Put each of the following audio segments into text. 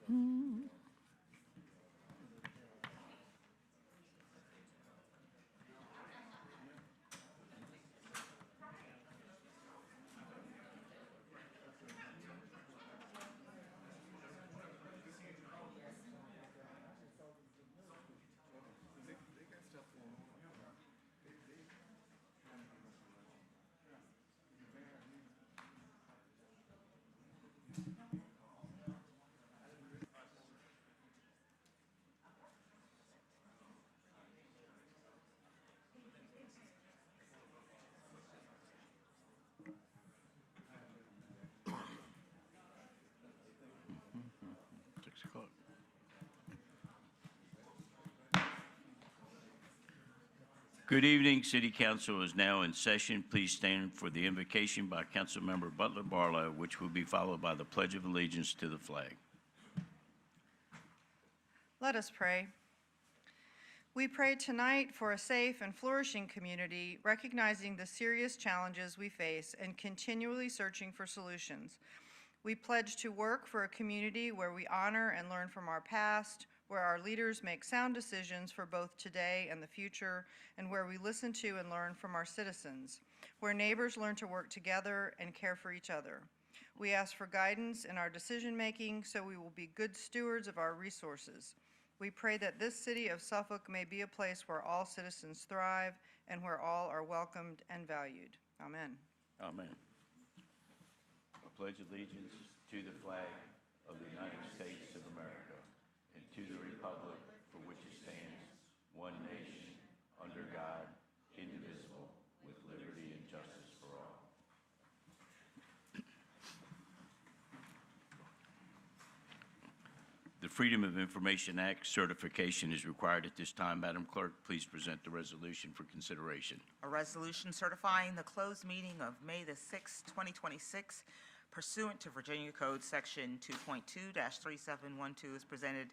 6 o'clock. Good evening. City Council is now in session. Please stand for the invocation by Councilmember Butler Barlow, which will be followed by the Pledge of Allegiance to the flag. Let us pray. We pray tonight for a safe and flourishing community, recognizing the serious challenges we face and continually searching for solutions. We pledge to work for a community where we honor and learn from our past, where our leaders make sound decisions for both today and the future, and where we listen to and learn from our citizens, where neighbors learn to work together and care for each other. We ask for guidance in our decision-making so we will be good stewards of our resources. We pray that this city of Suffolk may be a place where all citizens thrive and where all are welcomed and valued. Amen. Amen. I pledge allegiance to the flag of the United States of America and to the republic for which it stands, one nation, under God, indivisible, with liberty and justice for all. The Freedom of Information Act certification is required at this time. Madam Clerk, please present the resolution for consideration. A resolution certifying the closed meeting of May the 6th, 2026, pursuant to Virginia Code Section 2.2-3712 is presented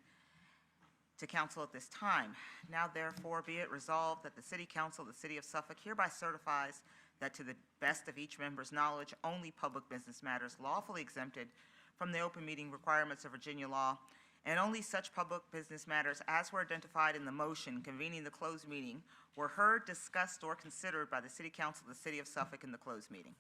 to Council at this time. Now therefore be it resolved that the City Council of the City of Suffolk hereby certifies that to the best of each member's knowledge, only public business matters lawfully exempted from the open meeting requirements of Virginia law, and only such public business matters as were identified in the motion convening the closed meeting were heard, discussed, or considered by the City Council of the City of Suffolk in the closed meeting.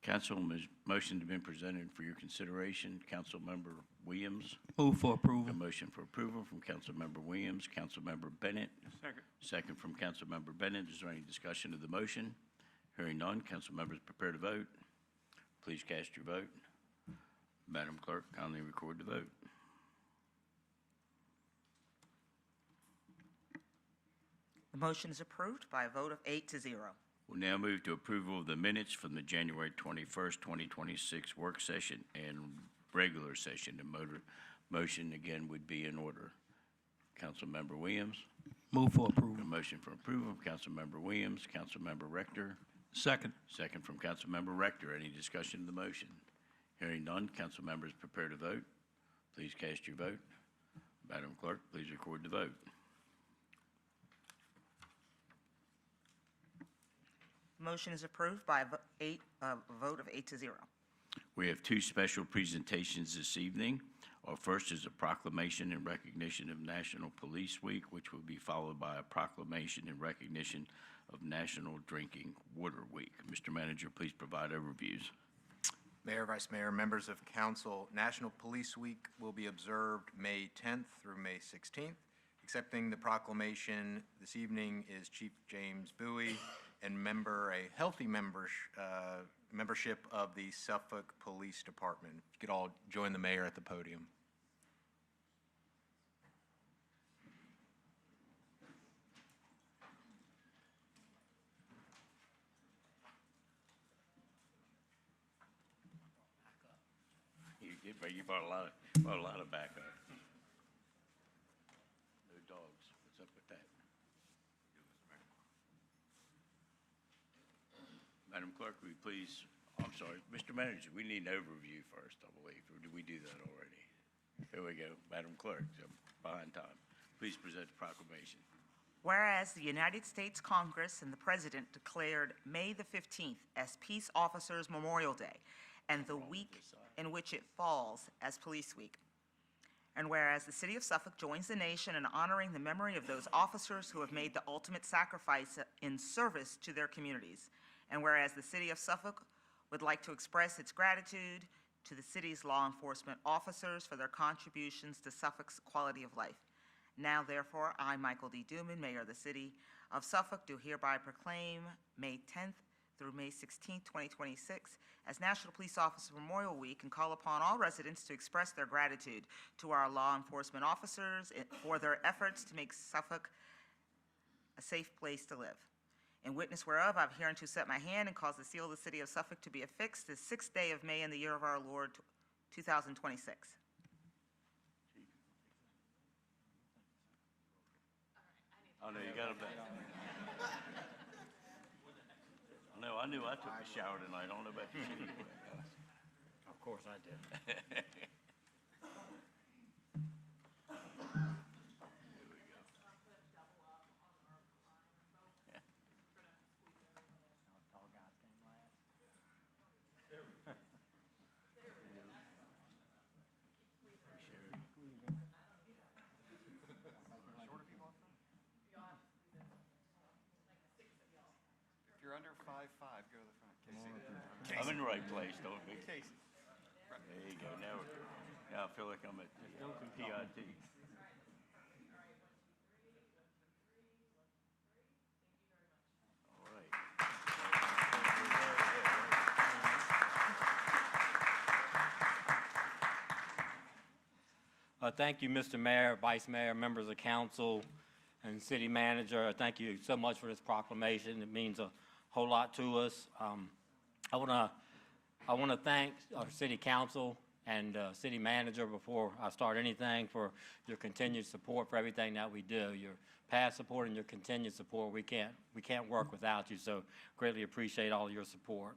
Council, motion has been presented for your consideration. Councilmember Williams. Move for approval. A motion for approval from Councilmember Williams. Councilmember Bennett. Second. Second from Councilmember Bennett. Is there any discussion of the motion? Hearing none, council members prepare to vote. Please cast your vote. Madam Clerk, kindly record the vote. The motion is approved by a vote of 8-0. We'll now move to approval of the minutes from the January 21st, 2026 work session and regular session. The motion again would be in order. Councilmember Williams. Move for approval. A motion for approval of Councilmember Williams. Councilmember Rector. Second. Second from Councilmember Rector. Any discussion of the motion? Hearing none, council members prepare to vote. Please cast your vote. Madam Clerk, please record the vote. Motion is approved by a vote of 8-0. We have two special presentations this evening. Our first is a proclamation in recognition of National Police Week, which will be followed by a proclamation in recognition of National Drinking Water Week. Mr. Manager, please provide overviews. Mayor, Vice Mayor, members of council, National Police Week will be observed May 10th through May 16th. Accepting the proclamation this evening is Chief James Bowie and a healthy membership of the Suffolk Police Department. If you could all join the mayor at the podium. You brought a lot of backup. No dogs. What's up with that? Madam Clerk, will you please, I'm sorry, Mr. Manager, we need an overview first, I believe, or did we do that already? Here we go. Madam Clerk, I'm behind time. Please present the proclamation. Whereas the United States Congress and the President declared May the 15th as Peace Officers Memorial Day and the week in which it falls as Police Week. And whereas the city of Suffolk joins the nation in honoring the memory of those officers who have made the ultimate sacrifice in service to their communities. And whereas the city of Suffolk would like to express its gratitude to the city's law enforcement officers for their contributions to Suffolk's quality of life. Now, therefore, I, Michael D. Duman, Mayor of the City of Suffolk, do hereby proclaim May 10th through May 16th, 2026, as National Police Officer Memorial Week, and call upon all residents to express their gratitude to our law enforcement officers for their efforts to make Suffolk a safe place to live. In witness whereof, I've hereunto set my hand and caused the seal of the city of Suffolk to be affixed this 6th day of May in the year of our Lord, 2026. Oh, no, you got a No, I knew I took a shower tonight. I don't know about you. Of course I did. If you're under 5'5", go to the front. Casey. I'm in the right place, don't be. There you go. Now I feel like I'm at PIT. All right. Thank you, Mr. Mayor, Vice Mayor, members of council, and city manager. Thank you so much for this proclamation. It means a whole lot to us. I want to thank our city council and city manager before I start anything for your continued support for everything that we do. Your past support and your continued support. We can't work without you, so greatly appreciate all of your support.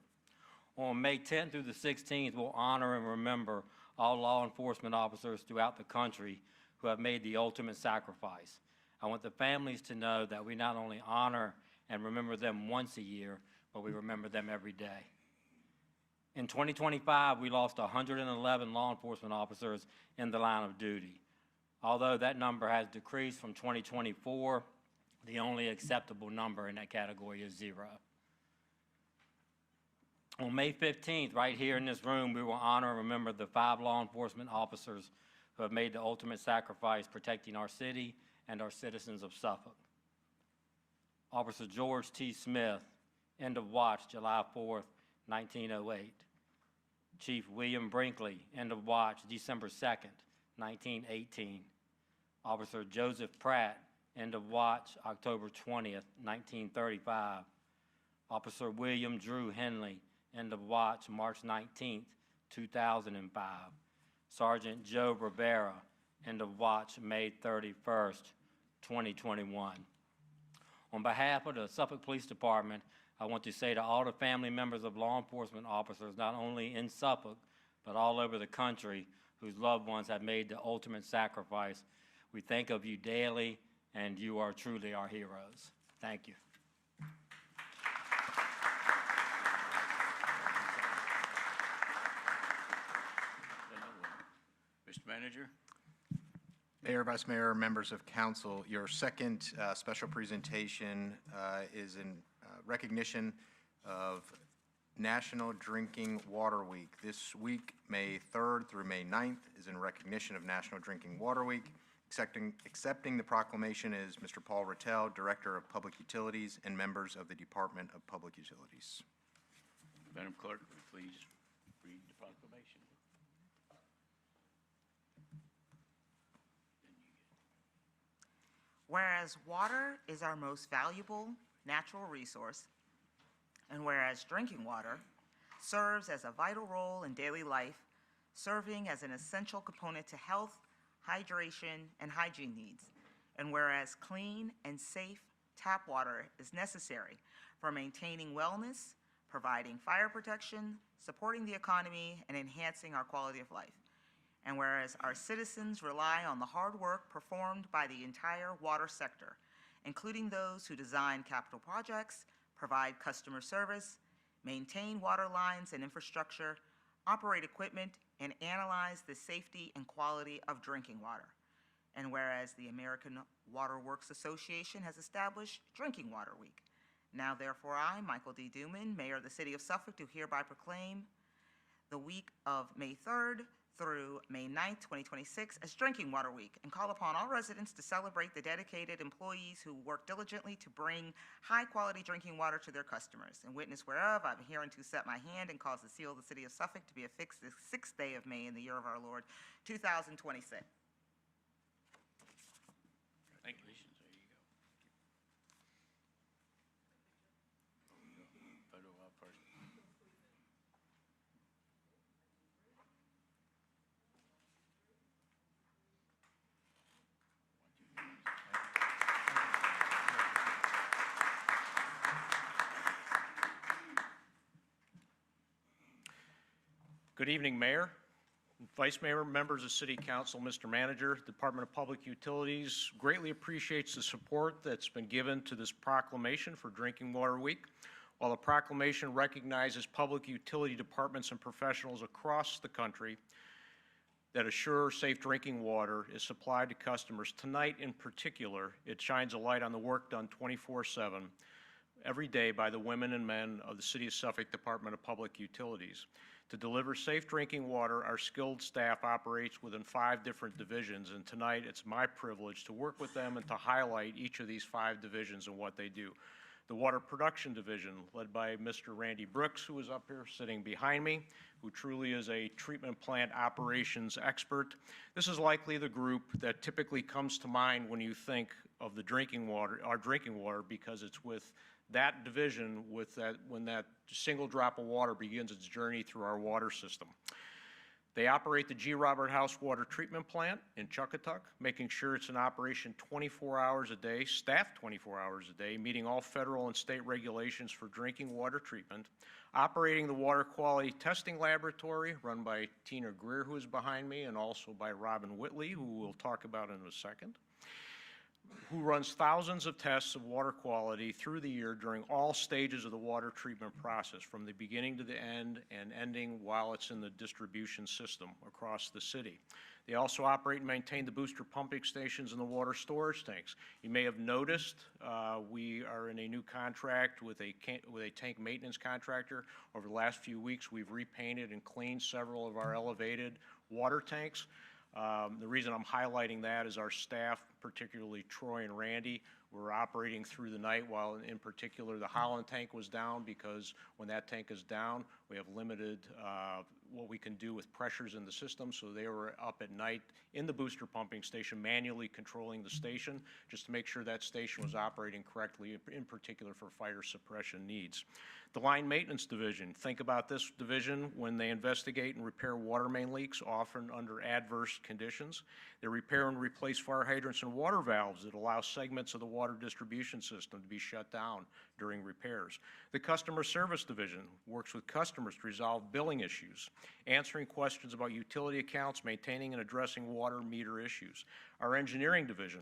On May 10th through the 16th, we'll honor and remember all law enforcement officers throughout the country who have made the ultimate sacrifice. I want the families to know that we not only honor and remember them once a year, but we remember them every day. In 2025, we lost 111 law enforcement officers in the line of duty. Although that number has decreased from 2024, the only acceptable number in that category is 0. On May 15th, right here in this room, we will honor and remember the 5 law enforcement officers who have made the ultimate sacrifice protecting our city and our citizens of Suffolk. Officer George T. Smith, end of watch, July 4th, 1908. Chief William Brinkley, end of watch, December 2nd, 1918. Officer Joseph Pratt, end of watch, October 20th, 1935. Officer William Drew Henley, end of watch, March 19th, 2005. Sergeant Joe Rivera, end of watch, May 31st, 2021. On behalf of the Suffolk Police Department, I want to say to all the family members of law enforcement officers, not only in Suffolk, but all over the country, whose loved ones have made the ultimate sacrifice, we think of you daily, and you are truly our heroes. Thank you. Mr. Manager? Mayor, Vice Mayor, members of council, your second special presentation is in recognition of National Drinking Water Week. This week, May 3rd through May 9th, is in recognition of National Drinking Water Week. Accepting the proclamation is Mr. Paul Rattel, Director of Public Utilities, and members of the Department of Public Utilities. Madam Clerk, will you please read the proclamation? Whereas water is our most valuable natural resource, and whereas drinking water serves as a vital role in daily life, serving as an essential component to health, hydration, and hygiene needs, and whereas clean and safe tap water is necessary for maintaining wellness, providing fire protection, supporting the economy, and enhancing our quality of life. And whereas our citizens rely on the hard work performed by the entire water sector, including those who design capital projects, provide customer service, maintain water lines and infrastructure, operate equipment, and analyze the safety and quality of drinking water. And whereas the American Water Works Association has established Drinking Water Week. Now therefore I, Michael D. Duman, Mayor of the City of Suffolk, do hereby proclaim the week of May 3rd through May 9th, 2026 as Drinking Water Week, and call upon all residents to celebrate the dedicated employees who work diligently to bring high-quality drinking water to their customers. In witness whereof, I'm hereunto set my hand and cause the seal of the City of Suffolk to be affixed this 6th day of May in the year of our Lord, 2026. Thank you. There you go. Photo op first. Good evening, Mayor, Vice Mayor, members of City Council, Mr. Manager. Department of Public Utilities greatly appreciates the support that's been given to this proclamation for Drinking Water Week. While the proclamation recognizes public utility departments and professionals across the country that assure safe drinking water is supplied to customers, tonight in particular, it shines a light on the work done 24/7 every day by the women and men of the City of Suffolk Department of Public Utilities. To deliver safe drinking water, our skilled staff operates within 5 different divisions, and tonight it's my privilege to work with them and to highlight each of these 5 divisions and what they do. The Water Production Division, led by Mr. Randy Brooks, who is up here sitting behind me, who truly is a treatment plant operations expert. This is likely the group that typically comes to mind when you think of the drinking water, our drinking water, because it's with that division when that single drop of water begins its journey through our water system. They operate the G. Robert House Water Treatment Plant in Chuckatuck, making sure it's in operation 24 hours a day, staffed 24 hours a day, meeting all federal and state regulations for drinking water treatment, operating the Water Quality Testing Laboratory run by Tina Greer, who is behind me, and also by Robin Whitley, who we'll talk about in a second, who runs thousands of tests of water quality through the year during all stages of the water treatment process, from the beginning to the end and ending while it's in the distribution system across the city. They also operate and maintain the booster pumping stations and the water storage tanks. You may have noticed we are in a new contract with a tank maintenance contractor. Over the last few weeks, we've repainted and cleaned several of our elevated water tanks. The reason I'm highlighting that is our staff, particularly Troy and Randy, were operating through the night while in particular the Holland tank was down, because when that tank is down, we have limited what we can do with pressures in the system. So they were up at night in the booster pumping station, manually controlling the station just to make sure that station was operating correctly, in particular for fire suppression needs. The Line Maintenance Division, think about this division when they investigate and repair water main leaks, often under adverse conditions. They repair and replace fire hydrants and water valves that allow segments of the water distribution system to be shut down during repairs. The Customer Service Division works with customers to resolve billing issues, answering questions about utility accounts, maintaining and addressing water meter issues. Our Engineering Division,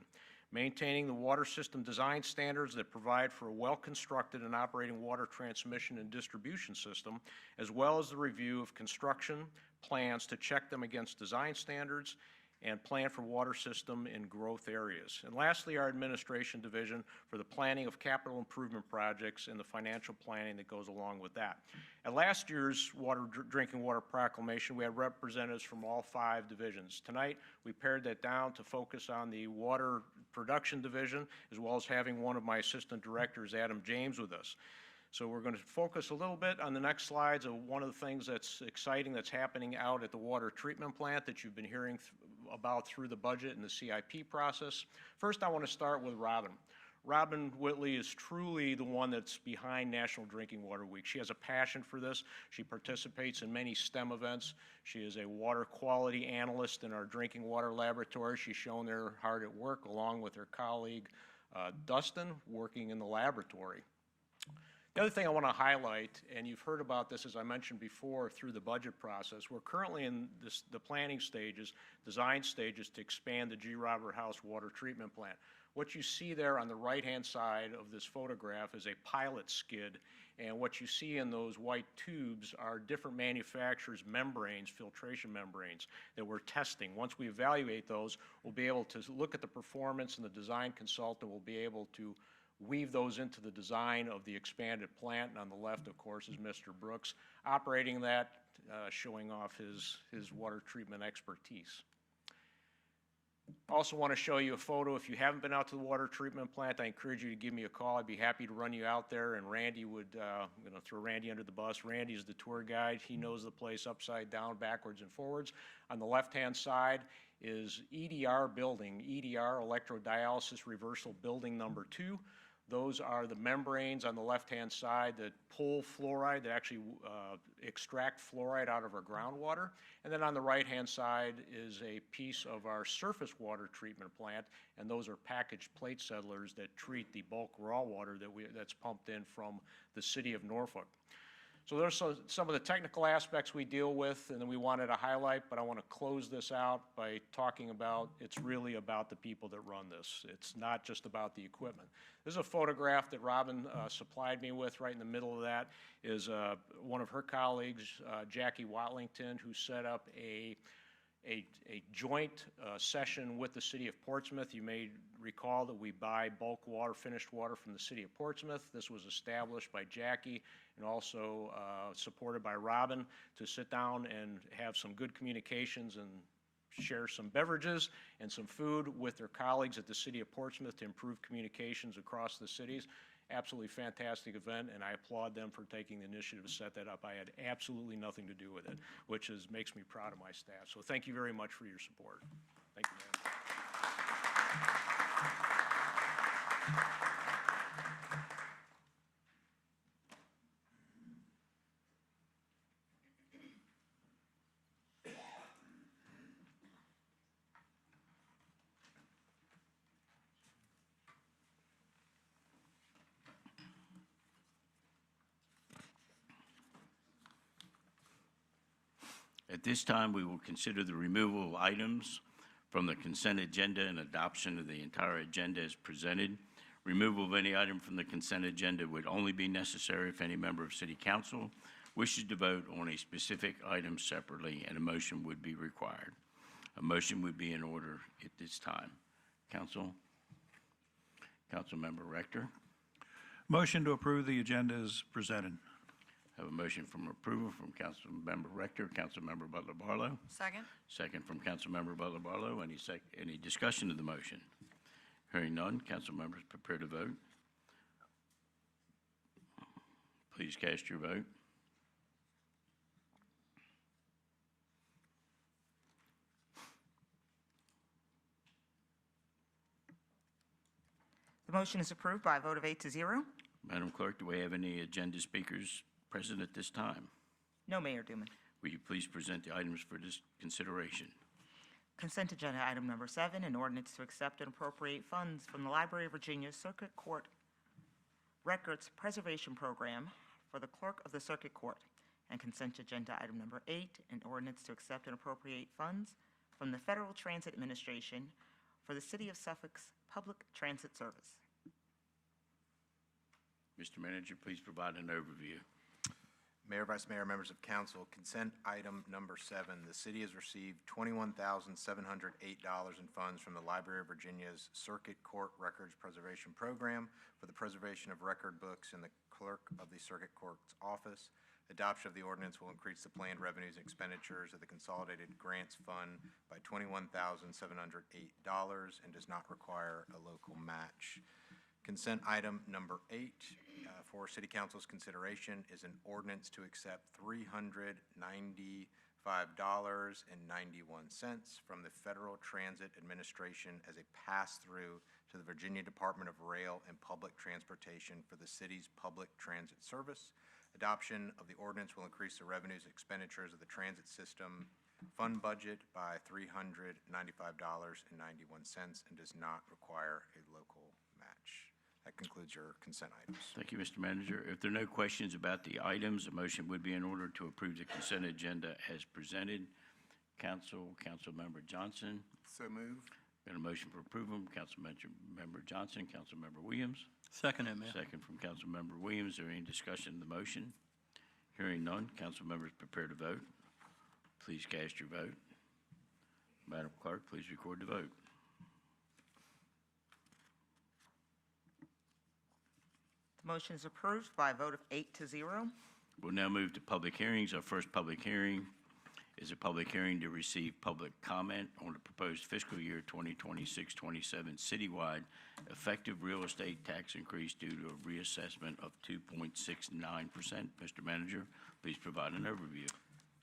maintaining the water system design standards that provide for a well-constructed and operating water transmission and distribution system, as well as the review of construction plans to check them against design standards and plan for water system in growth areas. And lastly, our Administration Division for the planning of capital improvement projects and the financial planning that goes along with that. At last year's Drinking Water Proclamation, we had representatives from all 5 divisions. Tonight, we pared that down to focus on the Water Production Division, as well as having one of my assistant directors, Adam James, with us. So we're going to focus a little bit on the next slides of one of the things that's exciting that's happening out at the water treatment plant that you've been hearing about through the budget and the CIP process. First, I want to start with Robin. Robin Whitley is truly the one that's behind National Drinking Water Week. She has a passion for this. She participates in many STEM events. She is a water quality analyst in our drinking water laboratory. She's shown there hard at work along with her colleague, Dustin, working in the laboratory. The other thing I want to highlight, and you've heard about this, as I mentioned before, through the budget process, we're currently in the planning stages, design stages to expand the G. Robert House Water Treatment Plant. What you see there on the right-hand side of this photograph is a pilot skid And what you see in those white tubes are different manufacturers' membranes, filtration membranes, that we're testing. Once we evaluate those, we'll be able to look at the performance, and the design consultant will be able to weave those into the design of the expanded plant. And on the left, of course, is Mr. Brooks operating that, showing off his water treatment expertise. Also want to show you a photo. If you haven't been out to the water treatment plant, I encourage you to give me a call. I'd be happy to run you out there, and Randy would, I'm going to throw Randy under the bus. Randy is the tour guide. He knows the place upside down, backwards, and forwards. On the left-hand side is EDR building, EDR, electrodialysis reversal building number 2. Those are the membranes on the left-hand side that pull fluoride, that actually extract fluoride out of our groundwater. And then on the right-hand side is a piece of our surface water treatment plant, and those are packaged plate settlers that treat the bulk raw water that's pumped in from the city of Norfolk. So there's some of the technical aspects we deal with, and then we wanted to highlight, but I want to close this out by talking about, it's really about the people that run this. It's not just about the equipment. This is a photograph that Robin supplied me with. Right in the middle of that is one of her colleagues, Jackie Watlington, who set up a joint session with the city of Portsmouth. You may recall that we buy bulk water, finished water from the city of Portsmouth. This was established by Jackie and also supported by Robin to sit down and have some good communications and share some beverages and some food with their colleagues at the city of Portsmouth to improve communications across the cities. Absolutely fantastic event, and I applaud them for taking the initiative to set that up. I had absolutely nothing to do with it, which makes me proud of my staff. So thank you very much for your support. Thank you, ma'am. At this time, we will consider the removal of items from the consent agenda and adoption of the entire agenda as presented. Removal of any item from the consent agenda would only be necessary if any member of City Council wishes to vote on a specific item separately, and a motion would be required. A motion would be in order at this time. Councilmember Rector. Motion to approve the agenda as presented. Have a motion from approval from Councilmember Rector. Councilmember Butler Barlow. Second. Second from Councilmember Butler Barlow. Any discussion of the motion? Hearing none, council members prepare to vote. Please cast your vote. The motion is approved by a vote of 8-0. Madam Clerk, do we have any agenda speakers present at this time? No, Mayor Duman. Will you please present the items for this consideration? Consent agenda item number 7, an ordinance to accept and appropriate funds from the Library of Virginia Circuit Court Records Preservation Program for the Clerk of the Circuit Court. And consent agenda item number 8, an ordinance to accept and appropriate funds from the Federal Transit Administration for the City of Suffolk's Public Transit Service. Mr. Manager, please provide an overview. Mayor, Vice Mayor, members of council, consent item number 7. The city has received $21,708 in funds from the Library of Virginia's Circuit Court Records Preservation Program for the preservation of record books in the Clerk of the Circuit Court's office. Adoption of the ordinance will increase the planned revenues and expenditures of the Consolidated Grants Fund by $21,708 and does not require a local match. Consent item number 8 for City Council's consideration is an ordinance to accept $395.91 from the Federal Transit Administration as a pass-through to the Virginia Department of Rail and Public Transportation for the city's public transit service. Adoption of the ordinance will increase the revenues and expenditures of the transit system fund budget by $395.91 and does not require a local match. That concludes your consent items. Thank you, Mr. Manager. If there are no questions about the items, a motion would be in order to approve the consent agenda as presented. Councilmember Johnson. So moved. Got a motion for approval from Councilmember Johnson, Councilmember Williams. Second it, Mayor. Second from Councilmember Williams. Is there any discussion of the motion? Hearing none, council members prepare to vote. Please cast your vote. Madam Clerk, please record the vote. The motion is approved by a vote of 8-0. We'll now move to public hearings. Our first public hearing is a public hearing to receive public comment on the proposed fiscal year 2026-27 citywide effective real estate tax increase due to a reassessment of 2.69%. Mr. Manager, please provide an overview.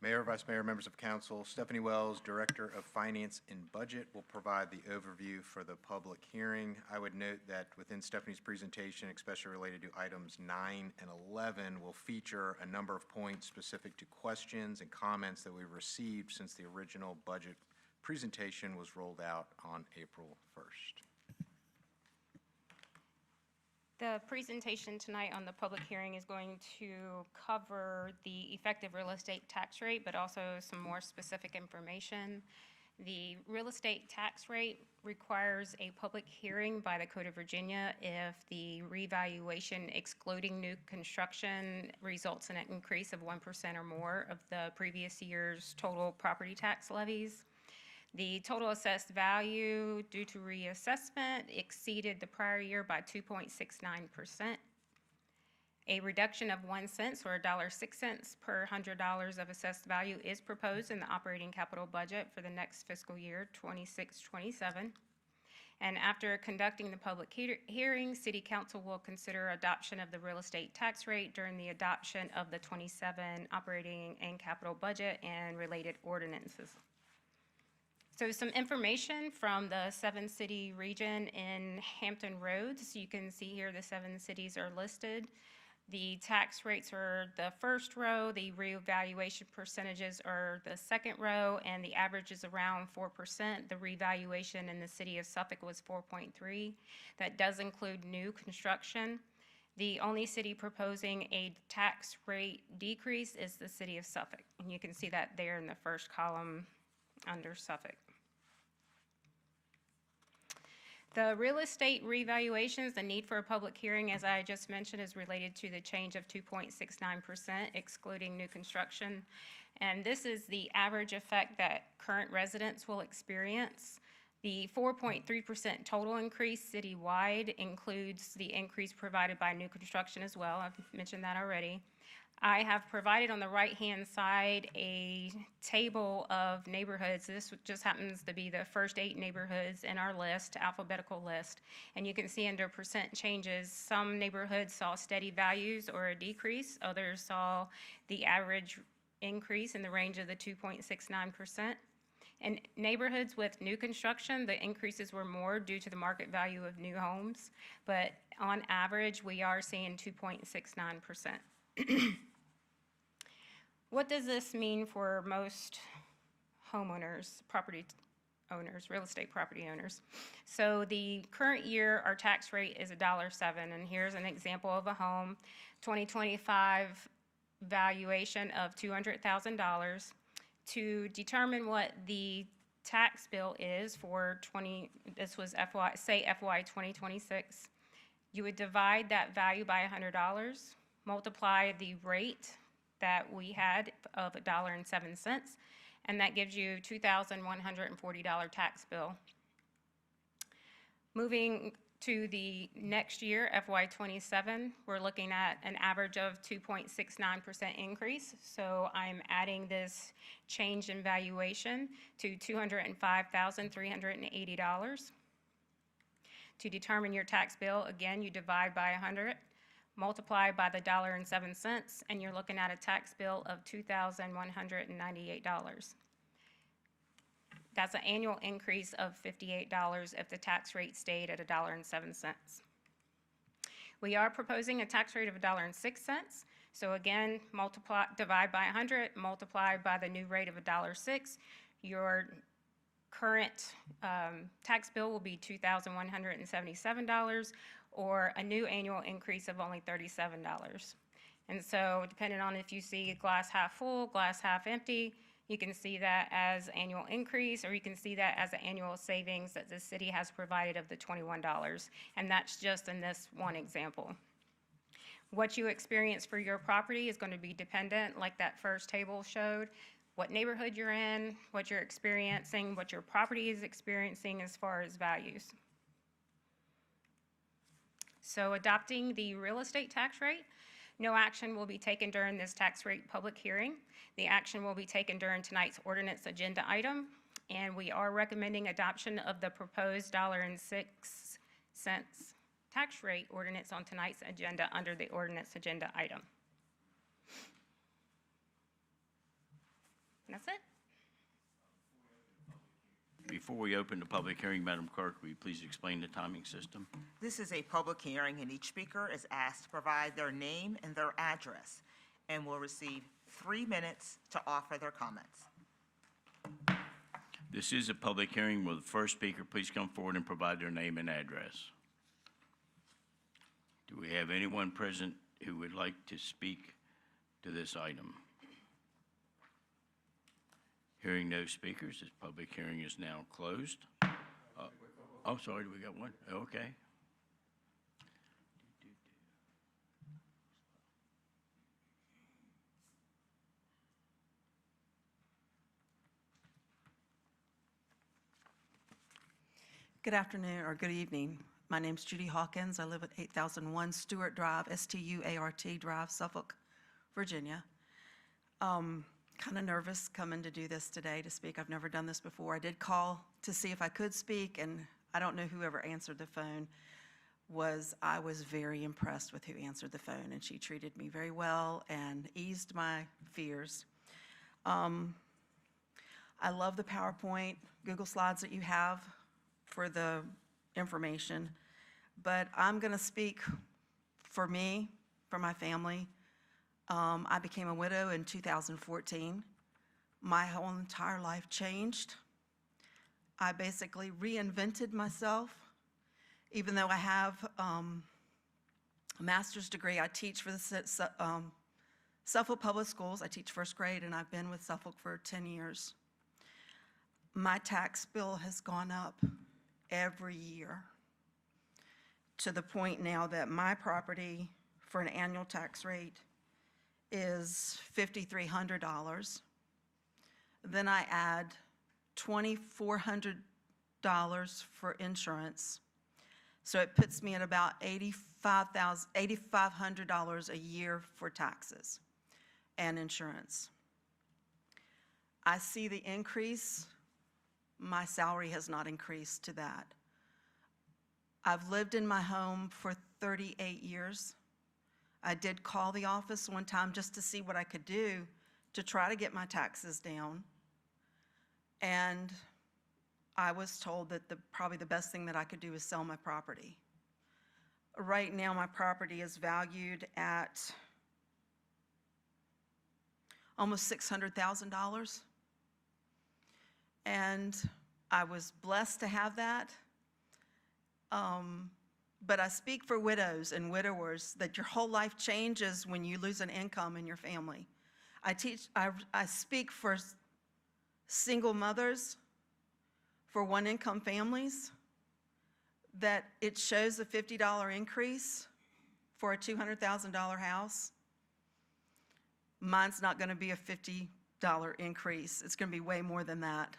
Mayor, Vice Mayor, members of council, Stephanie Wells, Director of Finance and Budget, will provide the overview for the public hearing. I would note that within Stephanie's presentation, especially related to items 9 and 11, will feature a number of points specific to questions and comments that we received since the original budget presentation was rolled out on April 1st. The presentation tonight on the public hearing is going to cover the effective real estate tax rate, but also some more specific information. The real estate tax rate requires a public hearing by the Code of Virginia if the revaluation excluding new construction results in an increase of 1% or more of the previous year's total property tax levies. The total assessed value due to reassessment exceeded the prior year by 2.69%. A reduction of 1 cent or $1.06 per $100 of assessed value is proposed in the operating capital budget for the next fiscal year, 26-27. And after conducting the public hearing, City Council will consider adoption of the real estate tax rate during the adoption of the 27 operating and capital budget and related ordinances. So some information from the 7-city region in Hampton Roads. You can see here the 7 cities are listed. The tax rates are the first row, the revaluation percentages are the second row, and the average is around 4%. The revaluation in the city of Suffolk was 4.3. That does include new construction. The only city proposing a tax rate decrease is the city of Suffolk. And you can see that there in the first column under Suffolk. The real estate revaluations, the need for a public hearing, as I just mentioned, is related to the change of 2.69%, excluding new construction. And this is the average effect that current residents will experience. The 4.3% total increase citywide includes the increase provided by new construction as well. I've mentioned that already. I have provided on the right-hand side a table of neighborhoods. This just happens to be the first 8 neighborhoods in our list, alphabetical list. And you can see under percent changes, some neighborhoods saw steady values or a decrease. Others saw the average increase in the range of the 2.69%. In neighborhoods with new construction, the increases were more due to the market value of new homes. But on average, we are seeing 2.69%. What does this mean for most homeowners, property owners, real estate property owners? So the current year, our tax rate is $1.07, and here's an example of a home, 2025 valuation of $200,000. To determine what the tax bill is for this was FY 2026, you would divide that value by $100, multiply the rate that we had of $1.07, and that gives you $2,140 tax bill. Moving to the next year, FY 27, we're looking at an average of 2.69% increase. So I'm adding this change in valuation to $205,380. To determine your tax bill, again, you divide by 100, multiply by the $1.07, and you're looking at a tax bill of $2,198. That's an annual increase of $58 if the tax rate stayed at $1.07. We are proposing a tax rate of $1.06. So again, divide by 100, multiply by the new rate of $1.06. Your current tax bill will be $2,177, or a new annual increase of only $37. And so depending on if you see glass half full, glass half empty, You can see that as annual increase, or you can see that as an annual savings that the city has provided of the $21. And that's just in this one example. What you experience for your property is going to be dependent, like that first table showed, what neighborhood you're in, what you're experiencing, what your property is experiencing as far as values. So adopting the real estate tax rate, no action will be taken during this tax rate public hearing. The action will be taken during tonight's ordinance agenda item, and we are recommending adoption of the proposed $1.06 tax rate ordinance on tonight's agenda under the ordinance agenda item. And that's it. Before we open the public hearing, Madam Clerk, will you please explain the timing system? This is a public hearing, and each speaker is asked to provide their name and their address, and will receive 3 minutes to offer their comments. This is a public hearing. Will the first speaker please come forward and provide their name and address? Do we have anyone present who would like to speak to this item? Hearing no speakers, this public hearing is now closed. Oh, sorry, we got one? Okay. Good afternoon or good evening. My name's Judy Hawkins. I live at 8001 Stewart Drive, S-T-U-A-R-T Drive, Suffolk, Virginia. Kind of nervous coming to do this today to speak. I've never done this before. I did call to see if I could speak, and I don't know whoever answered the phone. I was very impressed with who answered the phone, and she treated me very well and eased my fears. I love the PowerPoint, Google Slides that you have for the information, but I'm going to speak for me, for my family. I became a widow in 2014. My whole entire life changed. I basically reinvented myself. Even though I have a master's degree, I teach for the Suffolk Public Schools. I teach first grade, and I've been with Suffolk for 10 years. My tax bill has gone up every year to the point now that my property for an annual tax rate is $5,300. Then I add $2,400 for insurance. So it puts me at about $8,500 a year for taxes and insurance. I see the increase. My salary has not increased to that. I've lived in my home for 38 years. I did call the office one time just to see what I could do to try to get my taxes down. And I was told that probably the best thing that I could do is sell my property. Right now, my property is valued at almost $600,000. And I was blessed to have that. But I speak for widows and widowers that your whole life changes when you lose an income in your family. I speak for single mothers, for one-income families, that it shows a $50 increase for a $200,000 house. Mine's not going to be a $50 increase. It's going to be way more than that.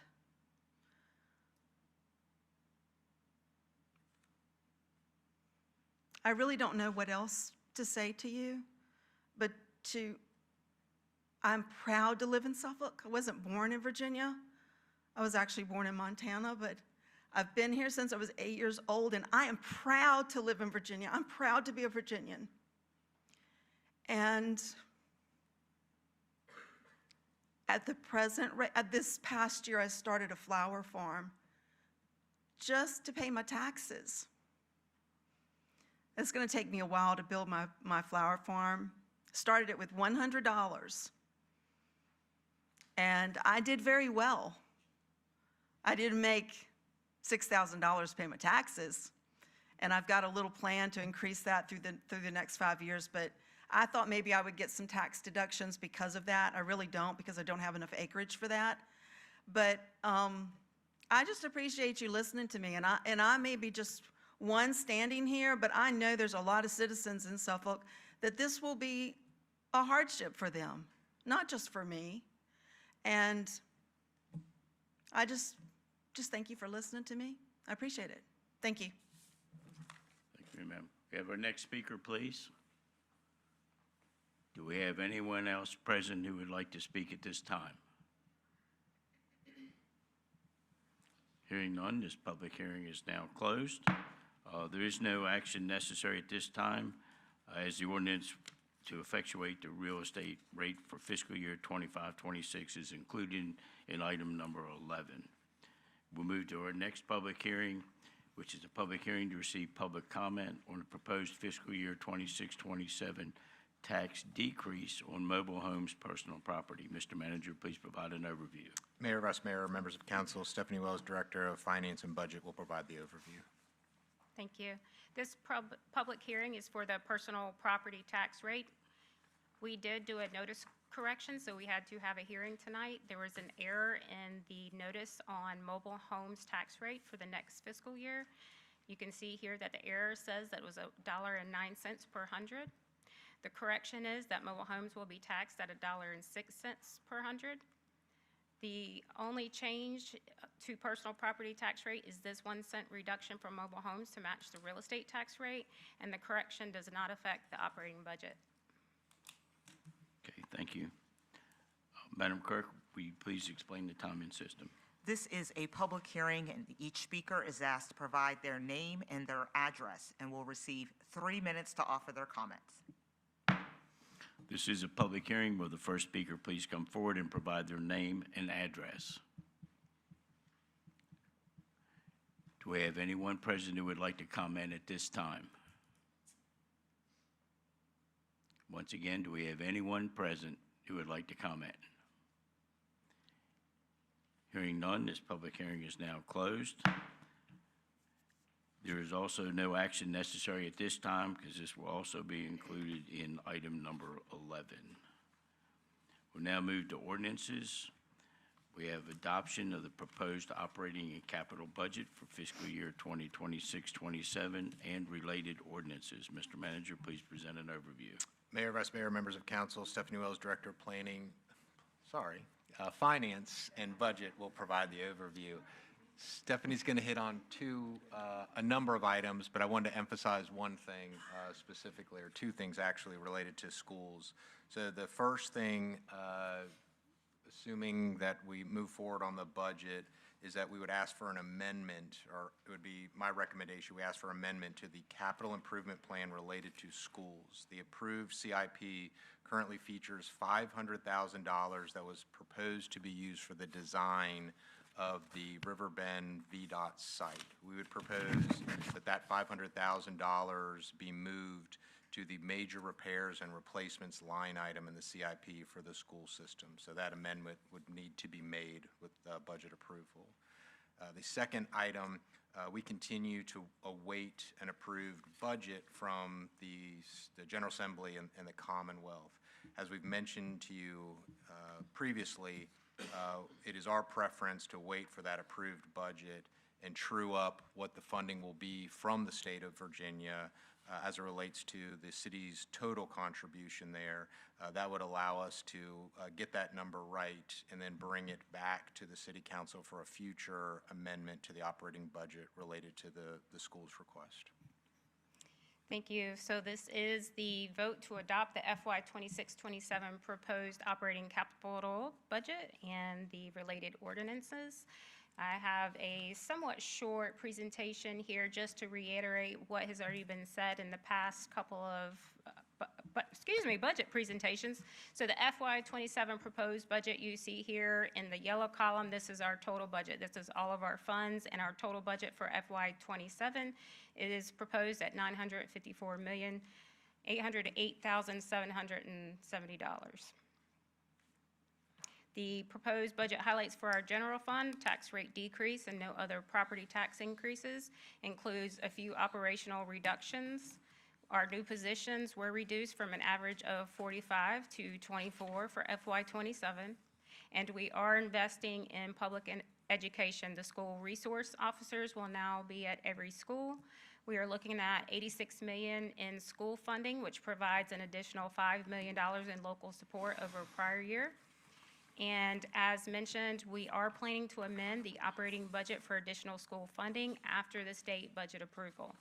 I really don't know what else to say to you, but I'm proud to live in Suffolk. I wasn't born in Virginia. I was actually born in Montana, but I've been here since I was 8 years old, and I am proud to live in Virginia. I'm proud to be a Virginian. And at this past year, I started a flower farm just to pay my taxes. It's going to take me a while to build my flower farm. Started it with $100. And I did very well. I didn't make $6,000 to pay my taxes. And I've got a little plan to increase that through the next 5 years, but I thought maybe I would get some tax deductions because of that. I really don't, because I don't have enough acreage for that. But I just appreciate you listening to me, and I may be just one standing here, but I know there's a lot of citizens in Suffolk that this will be a hardship for them, not just for me. And I just thank you for listening to me. I appreciate it. Thank you. Thank you, ma'am. We have our next speaker, please. Do we have anyone else present who would like to speak at this time? Hearing none, this public hearing is now closed. There is no action necessary at this time, as the ordinance to effectuate the real estate rate for fiscal year 25-26 is included in item number 11. We'll move to our next public hearing, which is a public hearing to receive public comment on the proposed fiscal year 26-27 tax decrease on mobile homes personal property. Mr. Manager, please provide an overview. Mayor, Vice Mayor, members of council, Stephanie Wells, Director of Finance and Budget, will provide the overview. Thank you. This public hearing is for the personal property tax rate. We did do a notice correction, so we had to have a hearing tonight. There was an error in the notice on mobile homes tax rate for the next fiscal year. You can see here that the error says that it was $1.09 per hundred. The correction is that mobile homes will be taxed at $1.06 per hundred. The only change to personal property tax rate is this 1 cent reduction for mobile homes to match the real estate tax rate, and the correction does not affect the operating budget. Okay, thank you. Madam Clerk, will you please explain the timing system? This is a public hearing, and each speaker is asked to provide their name and their address, and will receive 3 minutes to offer their comments. This is a public hearing. Will the first speaker please come forward and provide their name and address? Do we have anyone present who would like to comment at this time? Once again, do we have anyone present who would like to comment? Hearing none, this public hearing is now closed. There is also no action necessary at this time because this will also be included in item number 11. We'll now move to ordinances. We have adoption of the proposed operating and capital budget for fiscal year 2026-27 and related ordinances. Mr. Manager, please present an overview. Mayor, Vice Mayor, members of council, Stephanie Wells, Director of Finance and Budget, will provide the overview. Stephanie's going to hit on a number of items, but I wanted to emphasize one thing specifically, or two things actually, related to schools. So the first thing, assuming that we move forward on the budget, is that we would ask for an amendment, or it would be my recommendation, we ask for amendment to the capital improvement plan related to schools. The approved CIP currently features $500,000 that was proposed to be used for the design of the Riverbend VDOT site. We would propose that $500,000 be moved to the major repairs and replacements line item in the CIP for the school system. So that amendment would need to be made with budget approval. The second item, we continue to await an approved budget from the General Assembly and the Commonwealth. As we've mentioned to you previously, it is our preference to wait for that approved budget and true up what the funding will be from the state of Virginia as it relates to the city's total contribution there. That would allow us to get that number right and then bring it back to the city council for a future amendment to the operating budget related to the school's request. Thank you. So this is the vote to adopt the FY 26-27 proposed operating capital budget and the related ordinances. I have a somewhat short presentation here just to reiterate what has already been said in the past couple of budget presentations. So the FY 27 proposed budget you see here in the yellow column, this is our total budget. This is all of our funds, and our total budget for FY 27 it is proposed at $954,808,770. The proposed budget highlights for our general fund, tax rate decrease and no other property tax increases, includes a few operational reductions. Our new positions were reduced from an average of 45 to 24 for FY27, and we are investing in public education. The school resource officers will now be at every school. We are looking at $86 million in school funding, which provides an additional $5 million in local support over prior year. And as mentioned, we are planning to amend the operating budget for additional school funding after the state budget approval.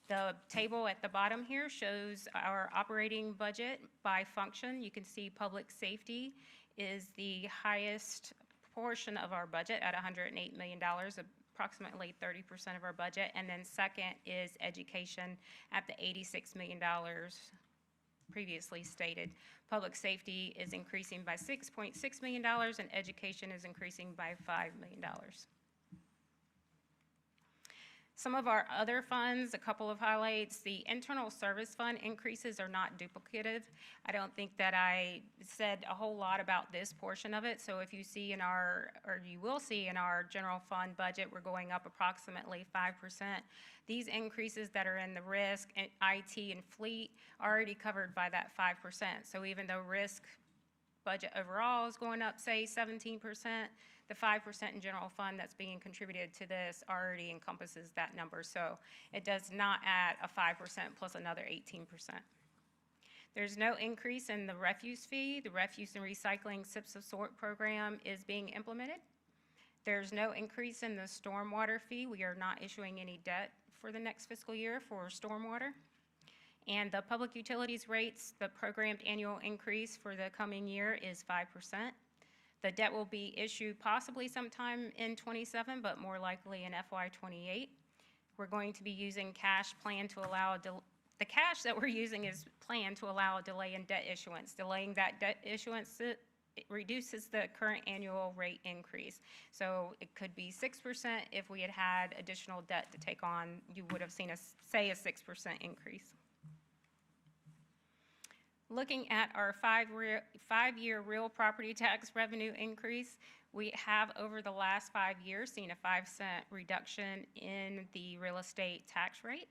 The table at the bottom here shows our operating budget by function. You can see public safety is the highest portion of our budget at $108 million, approximately 30% of our budget. And then second is education at the $86 million previously stated. Public safety is increasing by $6.6 million, and education is increasing by $5 million. Some of our other funds, a couple of highlights. The internal service fund increases are not duplicative. I don't think that I said a whole lot about this portion of it. So if you see in our, or you will see in our general fund budget, we're going up approximately 5%. These increases that are in the risk, and IT, and fleet are already covered by that 5%. So even though risk budget overall is going up, say 17%, the 5% in general fund that's being contributed to this already encompasses that number. So it does not add a 5% plus another 18%. There's no increase in the refuse fee. The refuse and recycling SIPs of Sort program is being implemented. There's no increase in the stormwater fee. We are not issuing any debt for the next fiscal year for stormwater. And the public utilities rates, the programmed annual increase for the coming year is 5%. The debt will be issued possibly sometime in '27, but more likely in FY28. We're going to be using cash plan to allow, the cash that we're using is planned to allow a delay in debt issuance. Delaying that debt issuance, it reduces the current annual rate increase. So it could be 6% if we had had additional debt to take on. You would have seen say a 6% increase. Looking at our five-year real property tax revenue increase, we have over the last 5 years seen a 5-cent reduction in the real estate tax rate.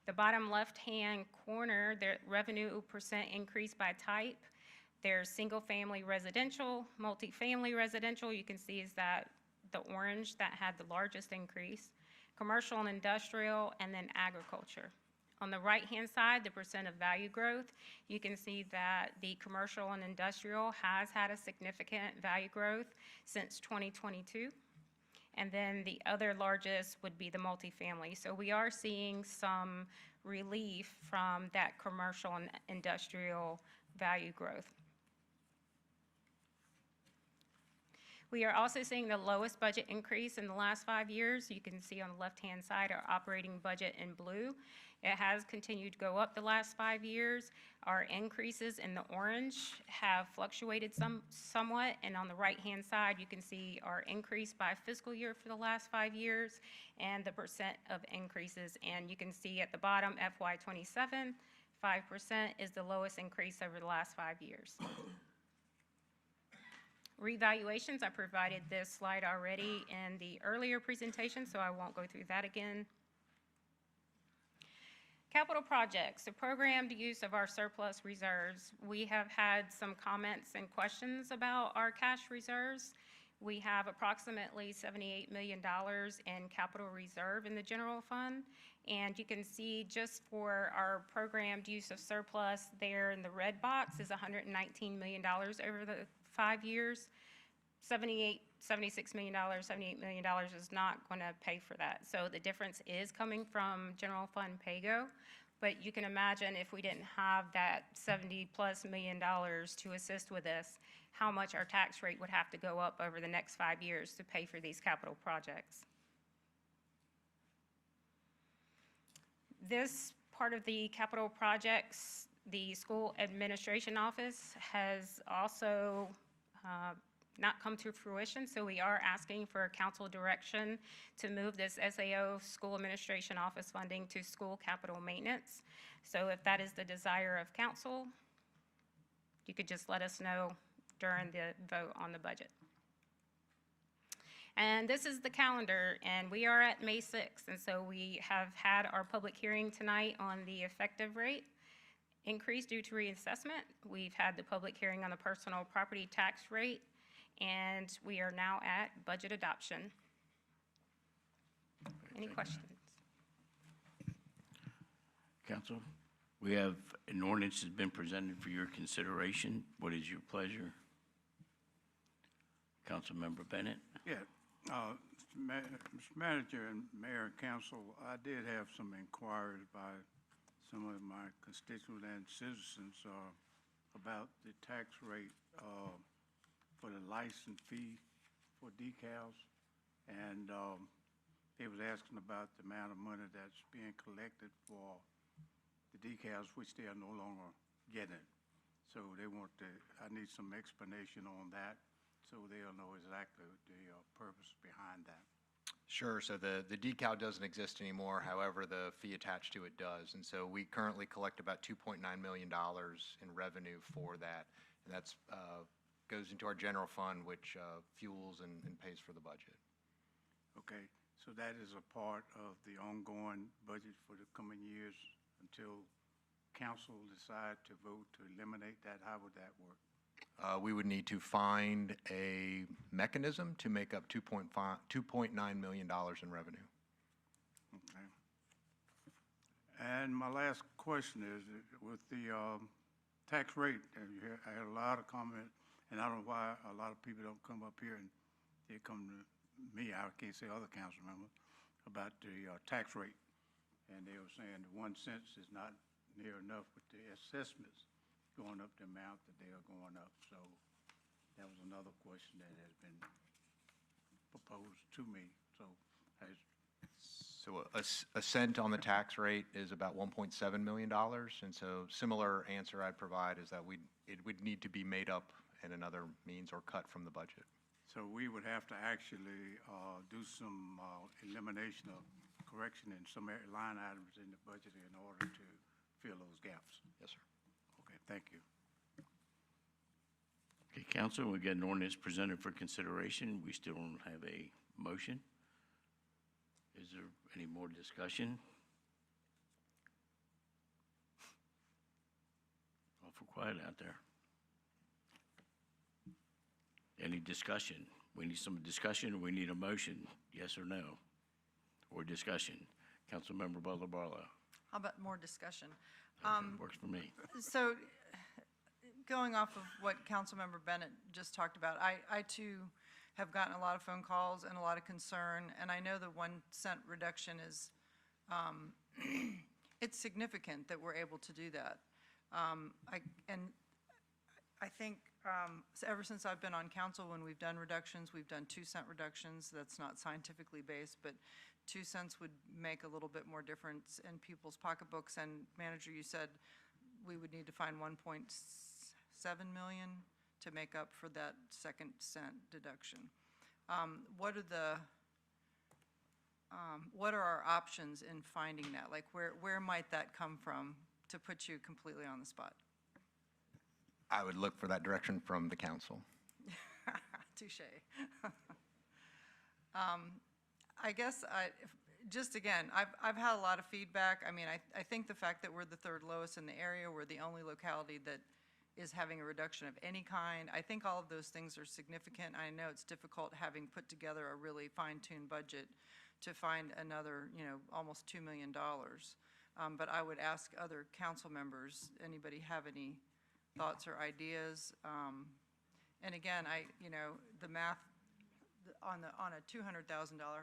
The bottom left-hand corner, the revenue percent increase by type. There's single-family residential, multifamily residential. You can see is that the orange that had the largest increase, commercial and industrial, and then agriculture. On the right-hand side, the percent of value growth, you can see that the commercial and industrial has had a significant value growth since 2022. And then the other largest would be the multifamily. So we are seeing some relief from that commercial and industrial value growth. We are also seeing the lowest budget increase in the last 5 years. You can see on the left-hand side our operating budget in blue. It has continued to go up the last 5 years. Our increases in the orange have fluctuated somewhat, and on the right-hand side, you can see our increase by fiscal year for the last 5 years and the percent of increases. And you can see at the bottom, FY27, 5% is the lowest increase over the last 5 years. Revaluations, I provided this slide already in the earlier presentation, so I won't go through that again. Capital projects, the programmed use of our surplus reserves. We have had some comments and questions about our cash reserves. We have approximately $78 million in capital reserve in the general fund. And you can see just for our programmed use of surplus there in the red box is $119 million over the 5 years. $76 million, $78 million is not going to pay for that. So the difference is coming from general fund PAYGO, but you can imagine if we didn't have that $70+ million to assist with this, how much our tax rate would have to go up over the next 5 years to pay for these capital projects. This part of the capital projects, the school administration office has also not come to fruition, so we are asking for council direction to move this SAO school administration office funding to school capital maintenance. So if that is the desire of council, you could just let us know during the vote on the budget. And this is the calendar, and we are at May 6th, and so we have had our public hearing tonight on the effective rate increase due to reassessment. We've had the public hearing on the personal property tax rate, and we are now at budget adoption. Any questions? Council, we have an ordinance that's been presented for your consideration. What is your pleasure? Councilmember Bennett? Yeah, Mr. Manager and Mayor and Council, I did have some inquiries by some of my constituents and citizens about the tax rate for the license fee for decals. And they was asking about the amount of money that's being collected for the decals, which they are no longer getting. So they want I need some explanation on that, so they'll know exactly the purpose behind that. Sure, so the decal doesn't exist anymore, however, the fee attached to it does. And so we currently collect about $2.9 million in revenue for that. And that's goes into our general fund, which fuels and pays for the budget. Okay, so that is a part of the ongoing budget for the coming years until council decide to vote to eliminate that? How would that work? We would need to find a mechanism to make up $2.9 million in revenue. Okay. And my last question is, with the tax rate, I had a lot of comment, and I don't know why a lot of people don't come up here and they come to me, I can't say other council members, about the tax rate. And they were saying the 1 cent is not near enough with the assessments going up the amount that they are going up. So that was another question that has been proposed to me. So a cent on the tax rate is about $1.7 million. And so similar answer I'd provide is that it would need to be made up in another means or cut from the budget. So we would have to actually do some elimination of correction in some line items in the budget in order to fill those gaps. Yes, sir. Okay, thank you. Okay, council, we got an ordinance presented for consideration. We still don't have a motion. Is there any more discussion? Awful quiet out there. Any discussion? We need some discussion, or we need a motion, yes or no? Or discussion? Councilmember Butler Barlow. How about more discussion? Okay, works for me. So, going off of what Councilmember Bennett just talked about, I too have gotten a lot of phone calls and a lot of concern, and I know the 1 cent reduction is, it's significant that we're able to do that. I think so ever since I've been on council, when we've done reductions, we've done 2 cent reductions. That's not scientifically based, but 2 cents would make a little bit more difference in people's pocketbooks. And Manager, you said we would need to find 1.7 million to make up for that 2 cent deduction. What are our options in finding that? Like, where might that come from, to put you completely on the spot? I would look for that direction from the council. Touche. I guess just again, I've had a lot of feedback. I mean, I think the fact that we're the third lowest in the area, we're the only locality that is having a reduction of any kind, I think all of those things are significant. I know it's difficult having put together a really fine-tuned budget to find another, almost $2 million. But I would ask other council members, anybody have any thoughts or ideas? And again, the math on a $200,000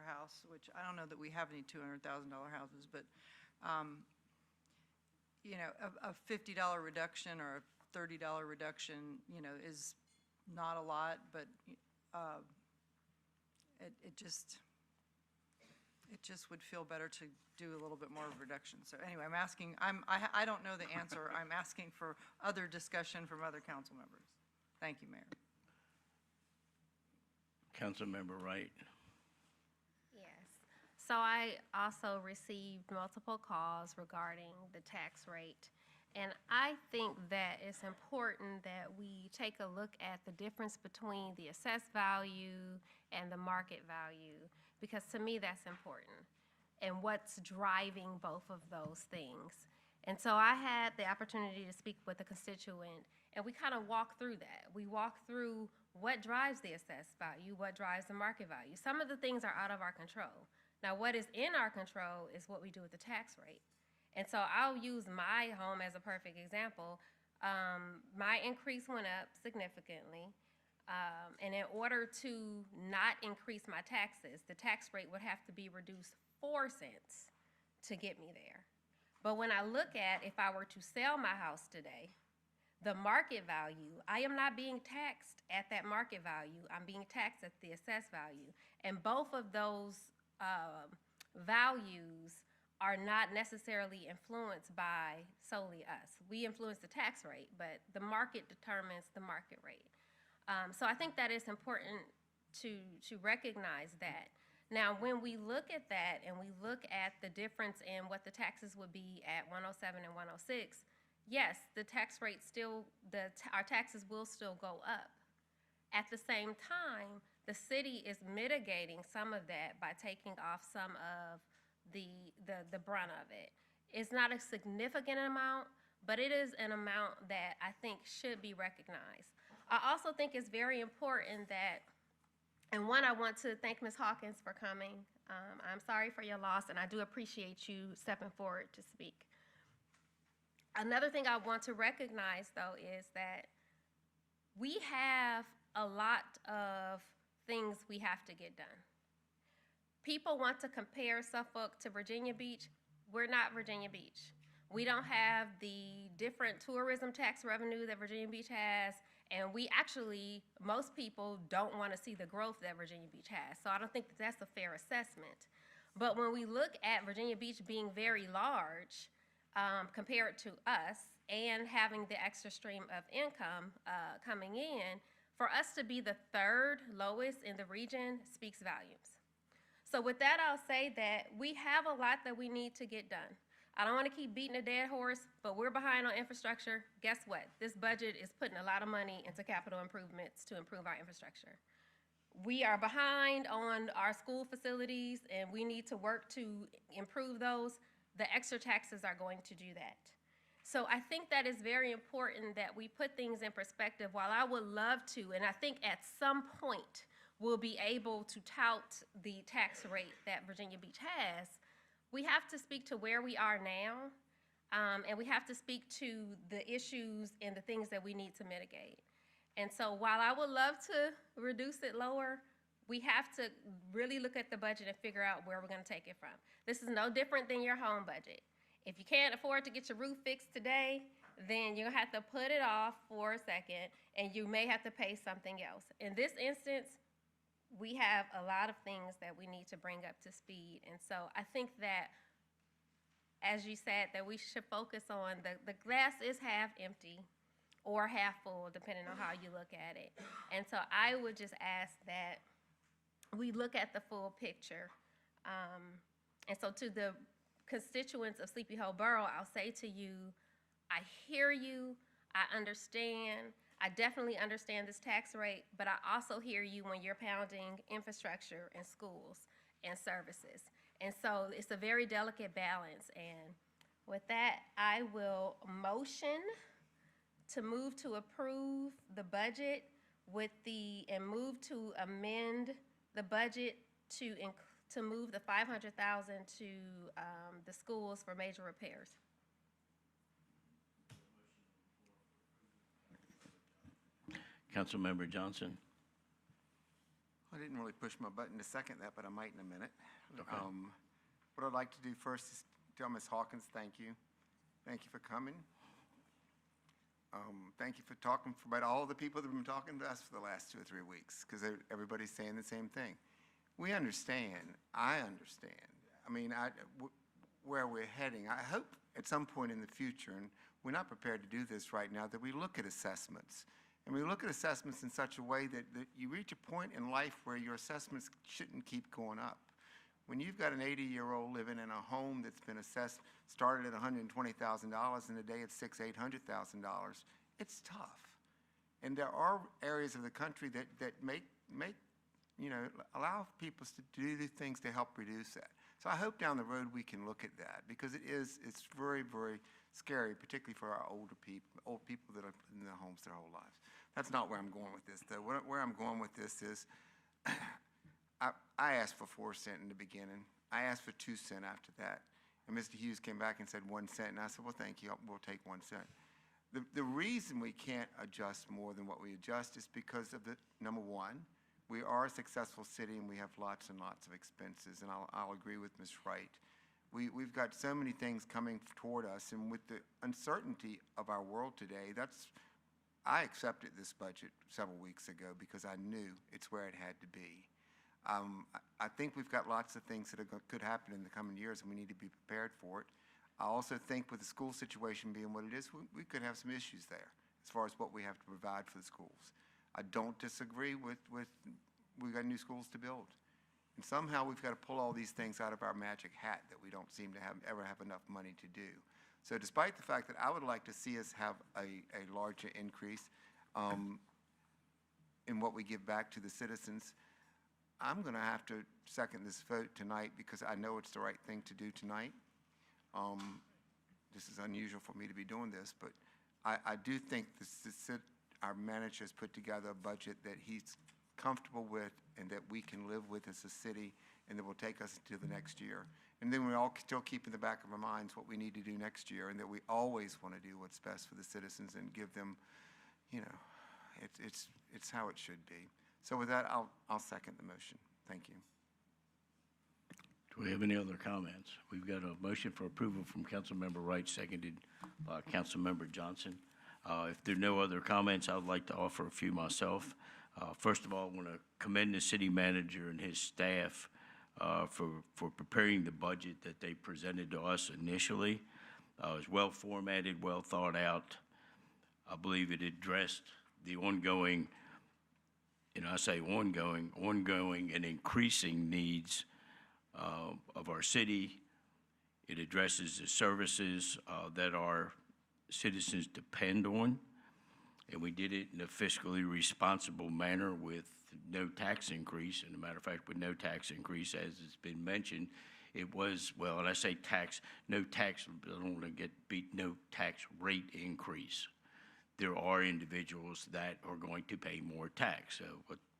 house, which I don't know that we have any $200,000 houses, but a $50 reduction or a $30 reduction, is not a lot, but it just would feel better to do a little bit more of a reduction. So anyway, I'm asking, I don't know the answer. I'm asking for other discussion from other council members. Thank you, Mayor. Councilmember Wright. Yes. So I also received multiple calls regarding the tax rate. And I think that it's important that we take a look at the difference between the assessed value and the market value, because to me, that's important, and what's driving both of those things. And so I had the opportunity to speak with a constituent, and we kind of walked through that. We walked through what drives the assessed value, what drives the market value. Some of the things are out of our control. Now, what is in our control is what we do with the tax rate. And so I'll use my home as a perfect example. My increase went up significantly. And in order to not increase my taxes, the tax rate would have to be reduced 4 cents to get me there. But when I look at if I were to sell my house today, the market value, I am not being taxed at that market value. I'm being taxed at the assessed value. And both of those values are not necessarily influenced by solely us. We influence the tax rate, but the market determines the market rate. So I think that it's important to recognize that. Now, when we look at that and we look at the difference in what the taxes would be at 107 and 106, yes, the tax rate still, our taxes will still go up. At the same time, the city is mitigating some of that by taking off some of the brunt of it. It's not a significant amount, but it is an amount that I think should be recognized. I also think it's very important that, and one, I want to thank Ms. Hawkins for coming. I'm sorry for your loss, and I do appreciate you stepping forward to speak. Another thing I want to recognize, though, is that we have a lot of things we have to get done. People want to compare Suffolk to Virginia Beach. We're not Virginia Beach. We don't have the different tourism tax revenue that Virginia Beach has, and we actually, most people don't want to see the growth that Virginia Beach has. So I don't think that that's a fair assessment. But when we look at Virginia Beach being very large compared to us and having the extra stream of income coming in, for us to be the third lowest in the region speaks volumes. So with that, I'll say that we have a lot that we need to get done. I don't want to keep beating a dead horse, but we're behind on infrastructure. Guess what? This budget is putting a lot of money into capital improvements to improve our infrastructure. We are behind on our school facilities, and we need to work to improve those. The extra taxes are going to do that. So I think that is very important that we put things in perspective. While I would love to, and I think at some point we'll be able to tout the tax rate that Virginia Beach has, we have to speak to where we are now, and we have to speak to the issues and the things that we need to mitigate. And so while I would love to reduce it lower, we have to really look at the budget and figure out where we're going to take it from. This is no different than your home budget. If you can't afford to get your roof fixed today, then you're going to have to put it off for a second, and you may have to pay something else. In this instance, we have a lot of things that we need to bring up to speed. And so I think that, as you said, that we should focus on the glass is half empty or half full, depending on how you look at it. And so I would just ask that we look at the full picture. And so to the constituents of Sleepy Hollow Borough, I'll say to you, I hear you, I understand. I definitely understand this tax rate, but I also hear you when you're pounding infrastructure and schools and services. And so it's a very delicate balance. And with that, I will motion to move to approve the budget and move to amend the budget to move the $500,000 to the schools for major repairs. Councilmember Johnson. I didn't really push my button to second that, but I might in a minute. Okay. What I'd like to do first is tell Ms. Hawkins, thank you. Thank you for coming. Thank you for talking about all the people that have been talking to us for the last 2 or 3 weeks, because everybody's saying the same thing. We understand. I understand. I mean, where we're heading. I hope at some point in the future, and we're not prepared to do this right now, that we look at assessments. And we look at assessments in such a way that you reach a point in life where your assessments shouldn't keep going up. When you've got an 80-year-old living in a home that's been assessed, started at $120,000, and today it's $800,000, it's tough. And there are areas of the country that make allow people to do the things to help reduce that. So I hope down the road we can look at that, because it's very, very scary, particularly for our old people that have been in their homes their whole lives. That's not where I'm going with this, though. Where I'm going with this is, I asked for 4 cents in the beginning. I asked for 2 cents after that. And Mr. Hughes came back and said 1 cent, and I said, well, thank you, we'll take 1 cent. The reason we can't adjust more than what we adjust is because of number one, we are a successful city and we have lots and lots of expenses, and I'll agree with Ms. Wright. We've got so many things coming toward us, and with the uncertainty of our world today, I accepted this budget several weeks ago because I knew it's where it had to be. I think we've got lots of things that could happen in the coming years, and we need to be prepared for it. I also think with the school situation being what it is, we could have some issues there as far as what we have to provide for the schools. I don't disagree with we've got new schools to build. And somehow we've got to pull all these things out of our magic hat that we don't seem to ever have enough money to do. So despite the fact that I would like to see us have a larger increase in what we give back to the citizens, I'm going to have to second this vote tonight because I know it's the right thing to do tonight. This is unusual for me to be doing this, but I do think our manager has put together a budget that he's comfortable with and that we can live with as a city, and that will take us into the next year. And then we all still keep in the back of our minds what we need to do next year, and that we always want to do what's best for the citizens and give them, it's how it should be. So with that, I'll second the motion. Thank you. Do we have any other comments? We've got a motion for approval from Councilmember Wright, seconded by Councilmember Johnson. If there are no other comments, I would like to offer a few myself. First of all, I want to commend the city manager and his staff for preparing the budget that they presented to us initially. It was well formatted, well thought out. I believe it addressed the ongoing, I say ongoing and increasing needs of our city. It addresses the services that our citizens depend on, and we did it in a fiscally responsible manner with no tax increase. And as a matter of fact, with no tax increase, as it's been mentioned, it was, well, and I say tax, no tax, I don't want to get beat, no tax rate increase. There are individuals that are going to pay more tax. So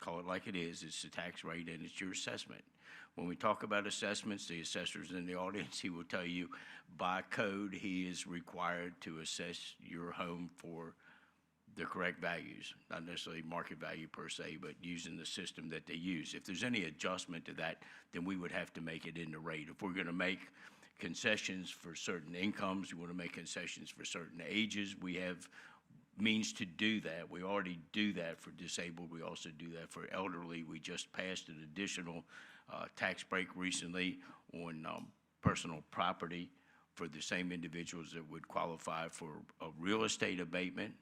call it like it is. It's the tax rate and it's your assessment. When we talk about assessments, the assessor's in the audience, he will tell you by code he is required to assess your home for the correct values, not necessarily market value per se, but using the system that they use. If there's any adjustment to that, then we would have to make it in the rate. If we're going to make concessions for certain incomes, we want to make concessions for certain ages, we have means to do that. We already do that for disabled. We also do that for elderly. We just passed an additional tax break recently on personal property for the same individuals that would qualify for a real estate abatement.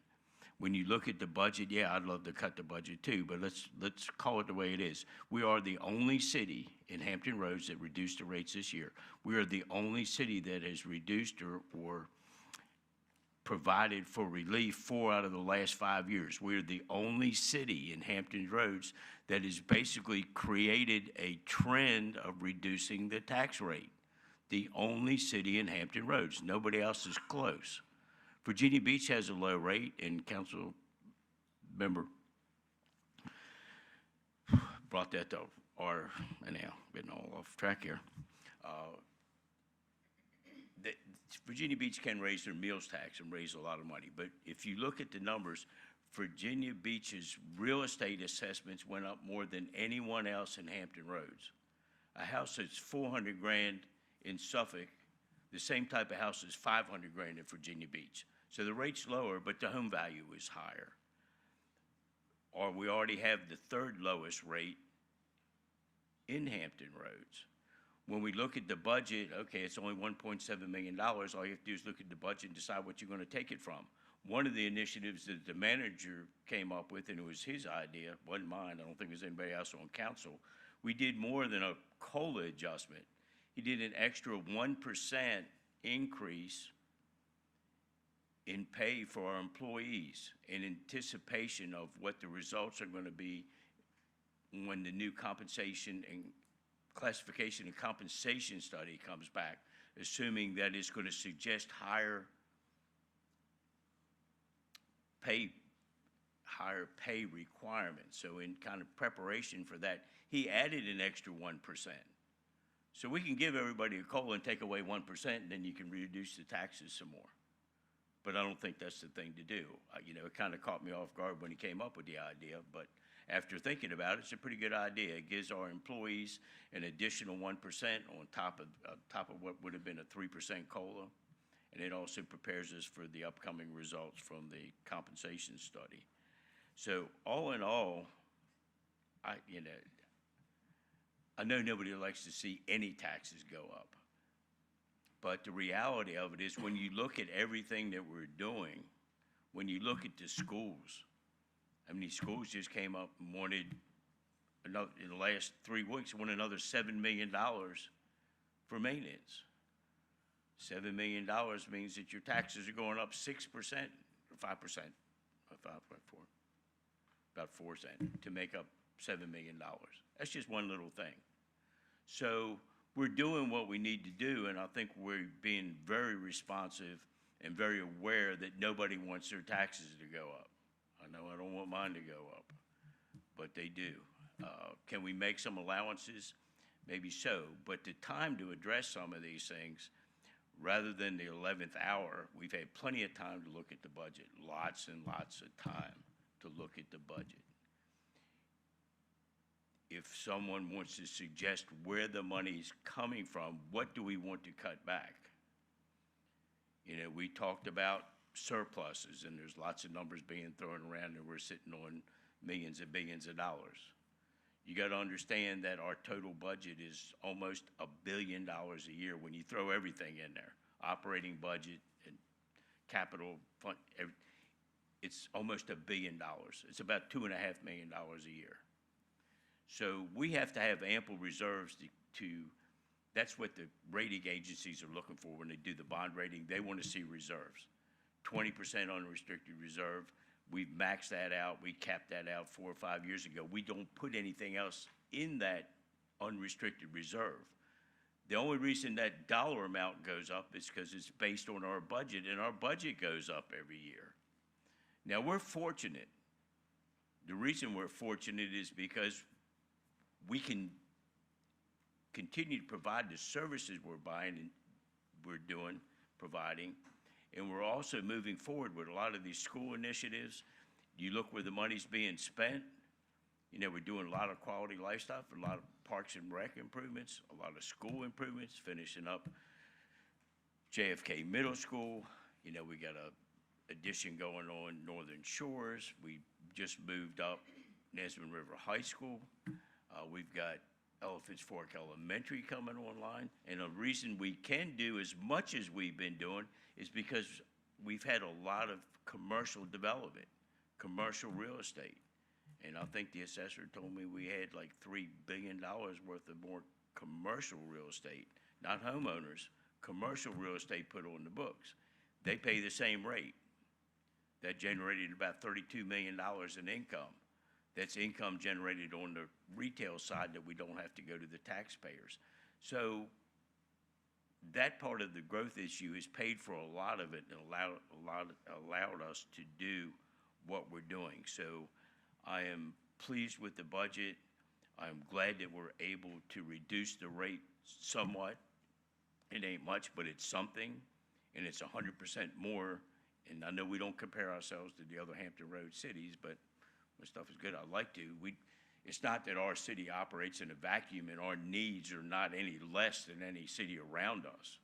When you look at the budget, yeah, I'd love to cut the budget too, but let's call it the way it is. We are the only city in Hampton Roads that reduced the rates this year. We are the only city that has reduced or provided for relief 4 out of the last 5 years. We're the only city in Hampton Roads that has basically created a trend of reducing the tax rate. The only city in Hampton Roads. Nobody else is close. Virginia Beach has a low rate, and council member brought that to our, and now getting all off track here. Virginia Beach can raise their meals tax and raise a lot of money, but if you look at the numbers, Virginia Beach's real estate assessments went up more than anyone else in Hampton Roads. A house that's $400 grand in Suffolk, the same type of house is $500 grand in Virginia Beach. So the rate's lower, but the home value is higher. Or we already have the third lowest rate in Hampton Roads. When we look at the budget, okay, it's only $1.7 million. All you have to do is look at the budget and decide what you're going to take it from. One of the initiatives that the manager came up with, and it was his idea, wasn't mine, I don't think there's anybody else on council, We did more than a COLA adjustment. He did an extra 1% increase in pay for our employees in anticipation of what the results are going to be when the new compensation and classification and compensation study comes back, assuming that it's going to suggest higher pay requirements. So in kind of preparation for that, he added an extra 1%. So we can give everybody a COLA and take away 1%, and then you can reduce the taxes some more. But I don't think that's the thing to do. You know, it kind of caught me off guard when he came up with the idea, but after thinking about it, it's a pretty good idea. It gives our employees an additional 1% on top of what would have been a 3% COLA, and it also prepares us for the upcoming results from the compensation study. So all in all, I know nobody likes to see any taxes go up. But the reality of it is when you look at everything that we're doing, when you look at the schools, I mean, these schools just came up and wanted, in the last 3 weeks, wanted another $7 million for maintenance. $7 million means that your taxes are going up 6% or 5%, or 5.4, about 4 cents to make up $7 million. That's just one little thing. So we're doing what we need to do, and I think we're being very responsive and very aware that nobody wants their taxes to go up. I know I don't want mine to go up, but they do. Can we make some allowances? Maybe so, but the time to address some of these things, rather than the 11th hour, we've had plenty of time to look at the budget, lots and lots of time to look at the budget. If someone wants to suggest where the money's coming from, what do we want to cut back? You know, we talked about surpluses, and there's lots of numbers being thrown around, and we're sitting on millions and billions of dollars. You got to understand that our total budget is almost $1 billion a year when you throw everything in there, operating budget and capital fund. It's almost $1 billion. It's about $2.5 million a year. So we have to have ample reserves to that's what the rating agencies are looking for when they do the bond rating. They want to see reserves. 20% unrestricted reserve. We've maxed that out. We capped that out 4 or 5 years ago. We don't put anything else in that unrestricted reserve. The only reason that dollar amount goes up is because it's based on our budget, and our budget goes up every year. Now, we're fortunate. The reason we're fortunate is because we can continue to provide the services we're buying and providing, and we're also moving forward with a lot of these school initiatives. You look where the money's being spent. You know, we're doing a lot of quality life stuff, a lot of parks and rec improvements, a lot of school improvements, finishing up JFK Middle School. You know, we got a addition going on Northern Shores. We just moved up Nesman River High School. We've got Elephants Fork Elementary coming online. And the reason we can do as much as we've been doing is because we've had a lot of commercial development, commercial real estate. And I think the assessor told me we had like $3 billion worth of more commercial real estate, not homeowners, commercial real estate put on the books. They pay the same rate. That generated about $32 million in income. That's income generated on the retail side that we don't have to go to the taxpayers. So that part of the growth issue has paid for a lot of it and allowed us to do what we're doing. So I am pleased with the budget. I'm glad that we're able to reduce the rate somewhat. It ain't much, but it's something, and it's 100% more. And I know we don't compare ourselves to the other Hampton Road cities, but my stuff is good. I like to. It's not that our city operates in a vacuum and our needs are not any less than any city around us.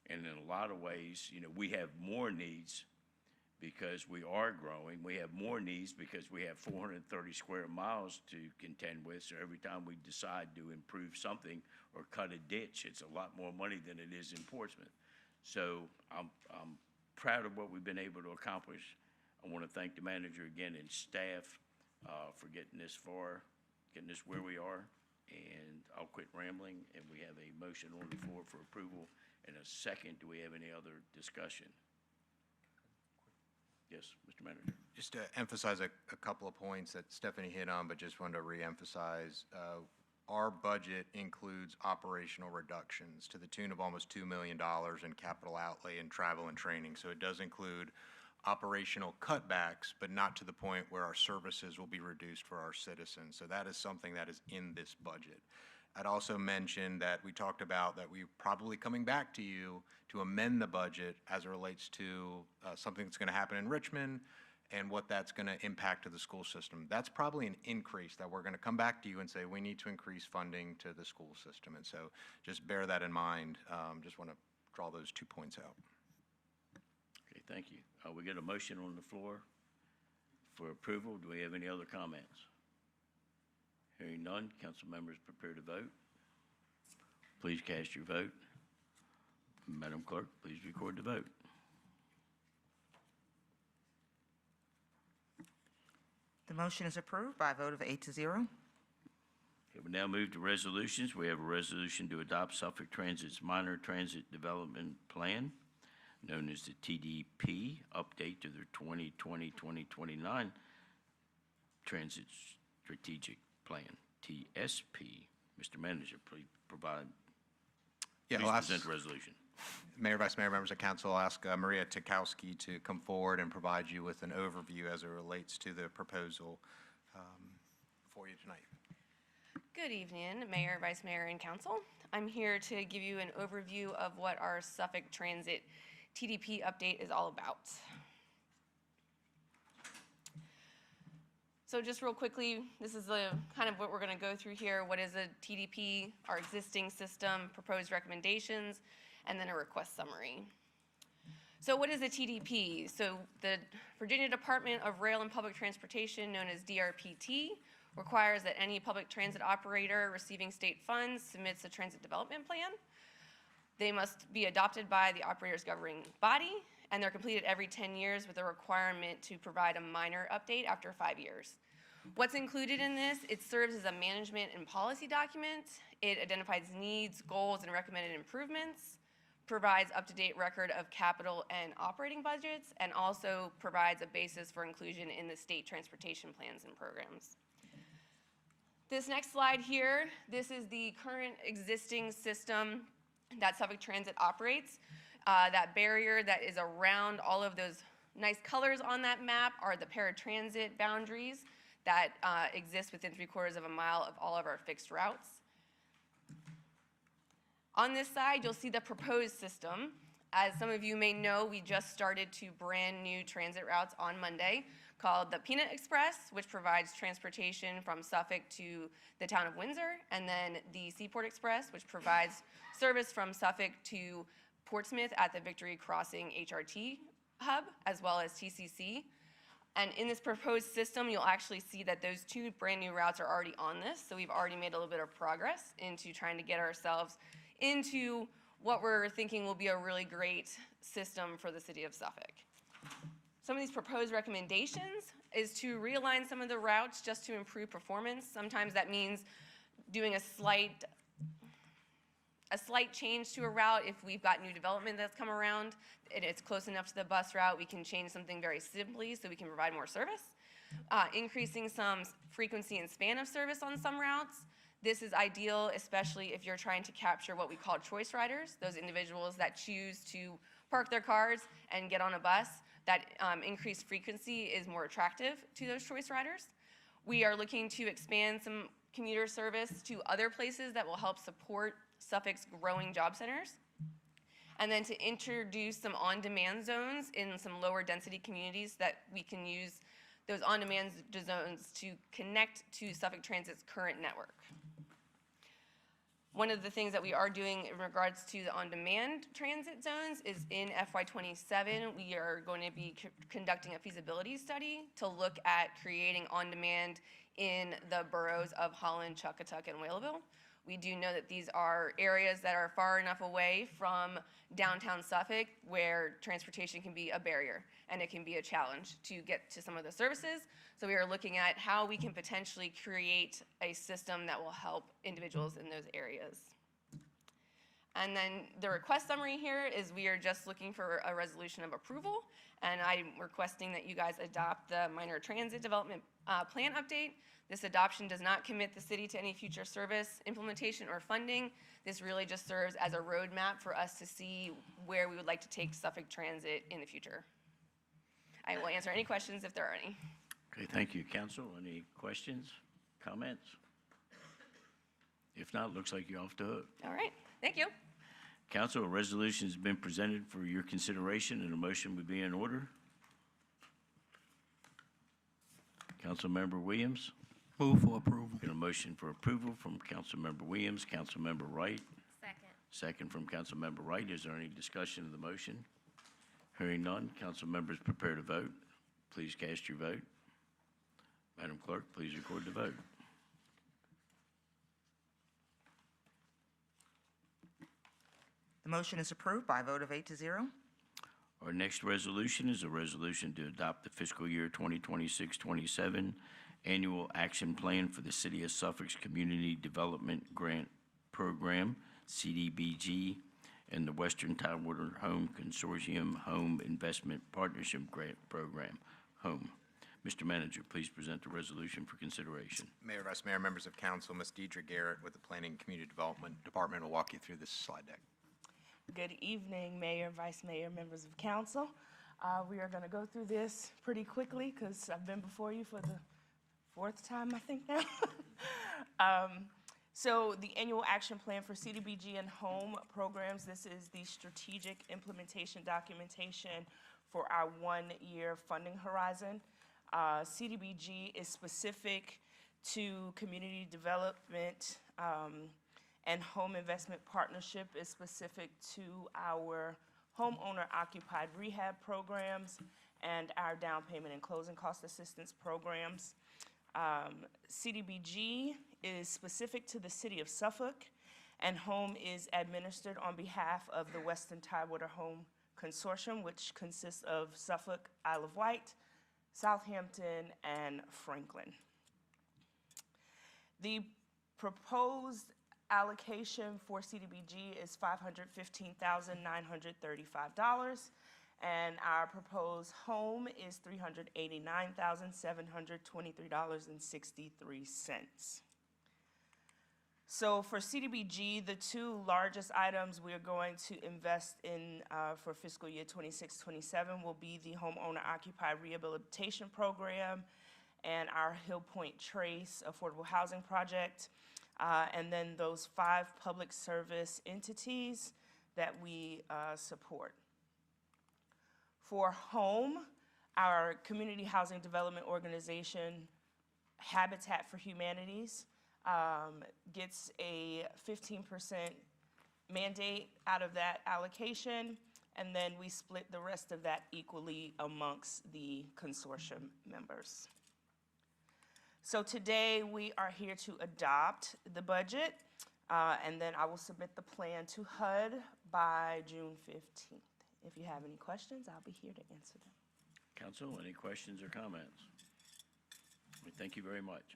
And in a lot of ways, you know, we have more needs because we are growing. We have more needs because we have 430 square miles to contend with. So every time we decide to improve something or cut a ditch, it's a lot more money than it is in Portsmouth. So I'm proud of what we've been able to accomplish. I want to thank the manager again and staff for getting this far, getting us where we are. and I'll quit rambling, and we have a motion on the floor for approval and a second. Do we have any other discussion? Yes, Mr. Manager. Just to emphasize a couple of points that Stephanie hit on, but just wanted to reemphasize. Our budget includes operational reductions to the tune of almost $2 million in capital outlay and travel and training. So it does include operational cutbacks, but not to the point where our services will be reduced for our citizens. So that is something that is in this budget. I'd also mention that we talked about that we're probably coming back to you to amend the budget as it relates to something that's going to happen in Richmond and what that's going to impact to the school system. That's probably an increase that we're going to come back to you and say we need to increase funding to the school system. And so just bear that in mind. Just want to draw those 2 points out. Okay, thank you. We got a motion on the floor for approval. Do we have any other comments? Hearing none, council members prepare to vote. Please cast your vote. Madam Clerk, please record the vote. The motion is approved by a vote of 8-0. Okay, we now move to resolutions. We have a resolution to adopt Suffolk Transit's Minor Transit Development Plan, known as the TDP, update to their 2020-2029 Transit Strategic Plan, TSP. Mr. Manager, please provide, Yeah, please I'll ask present the resolution. Mayor, Vice Mayor, members of council, I'll ask Maria Tukowski to come forward and provide you with an overview as it relates to the proposal for you tonight. Good evening, Mayor, Vice Mayor, and Council. I'm here to give you an overview of what our Suffolk Transit TDP update is all about. So just real quickly, this is the kind of what we're going to go through here. What is a TDP, our existing system, proposed recommendations, and then a request summary. So what is a TDP? So the Virginia Department of Rail and Public Transportation, known as DRPT, requires that any public transit operator receiving state funds submits a transit development plan. They must be adopted by the operator's governing body, and they're completed every 10 years with a requirement to provide a minor update after 5 years. What's included in this? It serves as a management and policy document. It identifies needs, goals, and recommended improvements, provides up-to-date record of capital and operating budgets, and also provides a basis for inclusion in the state transportation plans and programs. This next slide here, this is the current existing system that Suffolk Transit operates. That barrier that is around all of those nice colors on that map are the paratransit boundaries that exist within 3/4 of a mile of all of our fixed routes. On this side, you'll see the proposed system. As some of you may know, we just started 2 brand new transit routes on Monday called the Peanut Express, which provides transportation from Suffolk to the town of Windsor, and then the Seaport Express, which provides service from Suffolk to Portsmouth at the Victory Crossing HRT hub, as well as TCC. And in this proposed system, you'll actually see that those 2 brand new routes are already on this, so we've already made a little bit of progress into trying to get ourselves into what we're thinking will be a really great system for the city of Suffolk. Some of these proposed recommendations is to realign some of the routes just to improve performance. Sometimes that means doing a slight change to a route if we've got new development that's come around and it's close enough to the bus route. We can change something very simply so we can provide more service. Increasing some frequency and span of service on some routes. This is ideal, especially if you're trying to capture what we call choice riders, those individuals that choose to park their cars and get on a bus. That increased frequency is more attractive to those choice riders. We are looking to expand some commuter service to other places that will help support Suffolk's growing job centers. And then to introduce some on-demand zones in some lower density communities that we can use those on-demand zones to connect to Suffolk Transit's current network. One of the things that we are doing in regards to the on-demand transit zones is in FY27, we are going to be conducting a feasibility study to look at creating on-demand in the boroughs of Holland, Chuckatuck, and Whaleville. We do know that these are areas that are far enough away from downtown Suffolk where transportation can be a barrier and it can be a challenge to get to some of the services. So we are looking at how we can potentially create a system that will help individuals in those areas. And then the request summary here is we are just looking for a resolution of approval, and I'm requesting that you guys adopt the minor transit development plan update. This adoption does not commit the city to any future service implementation or funding. This really just serves as a roadmap for us to see where we would like to take Suffolk Transit in the future. I will answer any questions if there are any. Okay, thank you. Council, any questions, comments? If not, looks like you're off the hook. All right, thank you. Council, a resolution has been presented for your consideration, and a motion would be in order. Councilmember Williams. Move for approval. Got a motion for approval from Councilmember Williams. Councilmember Wright. Second. Second from Councilmember Wright. Is there any discussion of the motion? Hearing none, council members prepare to vote. Please cast your vote. Madam Clerk, please record the vote. The motion is approved by a vote of 8-0. Our next resolution is a resolution to adopt the fiscal year 2026-27 Annual Action Plan for the City of Suffolk's Community Development Grant Program, CDBG, and the Western Tidewater Home Consortium Home Investment Partnership Grant Program, HOME. Mr. Manager, please present the resolution for consideration. Mayor, Vice Mayor, members of council, Ms. Deidre Garrett with the Planning and Community Development Department will walk you through this slide deck. Good evening, Mayor, Vice Mayor, members of council. We are going to go through this pretty quickly because I've been before you for the fourth time, I think now. So the annual action plan for CDBG and home programs, this is the strategic implementation documentation for our one-year funding horizon. CDBG is specific to community development, and home investment partnership is specific to our homeowner occupied rehab programs and our down payment and closing cost assistance programs. CDBG is specific to the city of Suffolk, and home is administered on behalf of the Western Tidewater Home Consortium, which consists of Suffolk, Isle of Wight, Southampton, and Franklin. The proposed allocation for CDBG is $515,935, and our proposed home is $389,723.63. So for CDBG, the two largest items we are going to invest in for fiscal year 26-27 will be the homeowner occupied rehabilitation program and our Hill Point Trace affordable housing project, and then those 5 public service entities that we support. For home, our community housing development organization, Habitat for Humanities, gets a 15% mandate out of that allocation, and then we split the rest of that equally amongst the consortium members. So today we are here to adopt the budget, and then I will submit the plan to HUD by June 15th. If you have any questions, I'll be here to answer them. Council, any questions or comments? Thank you very much.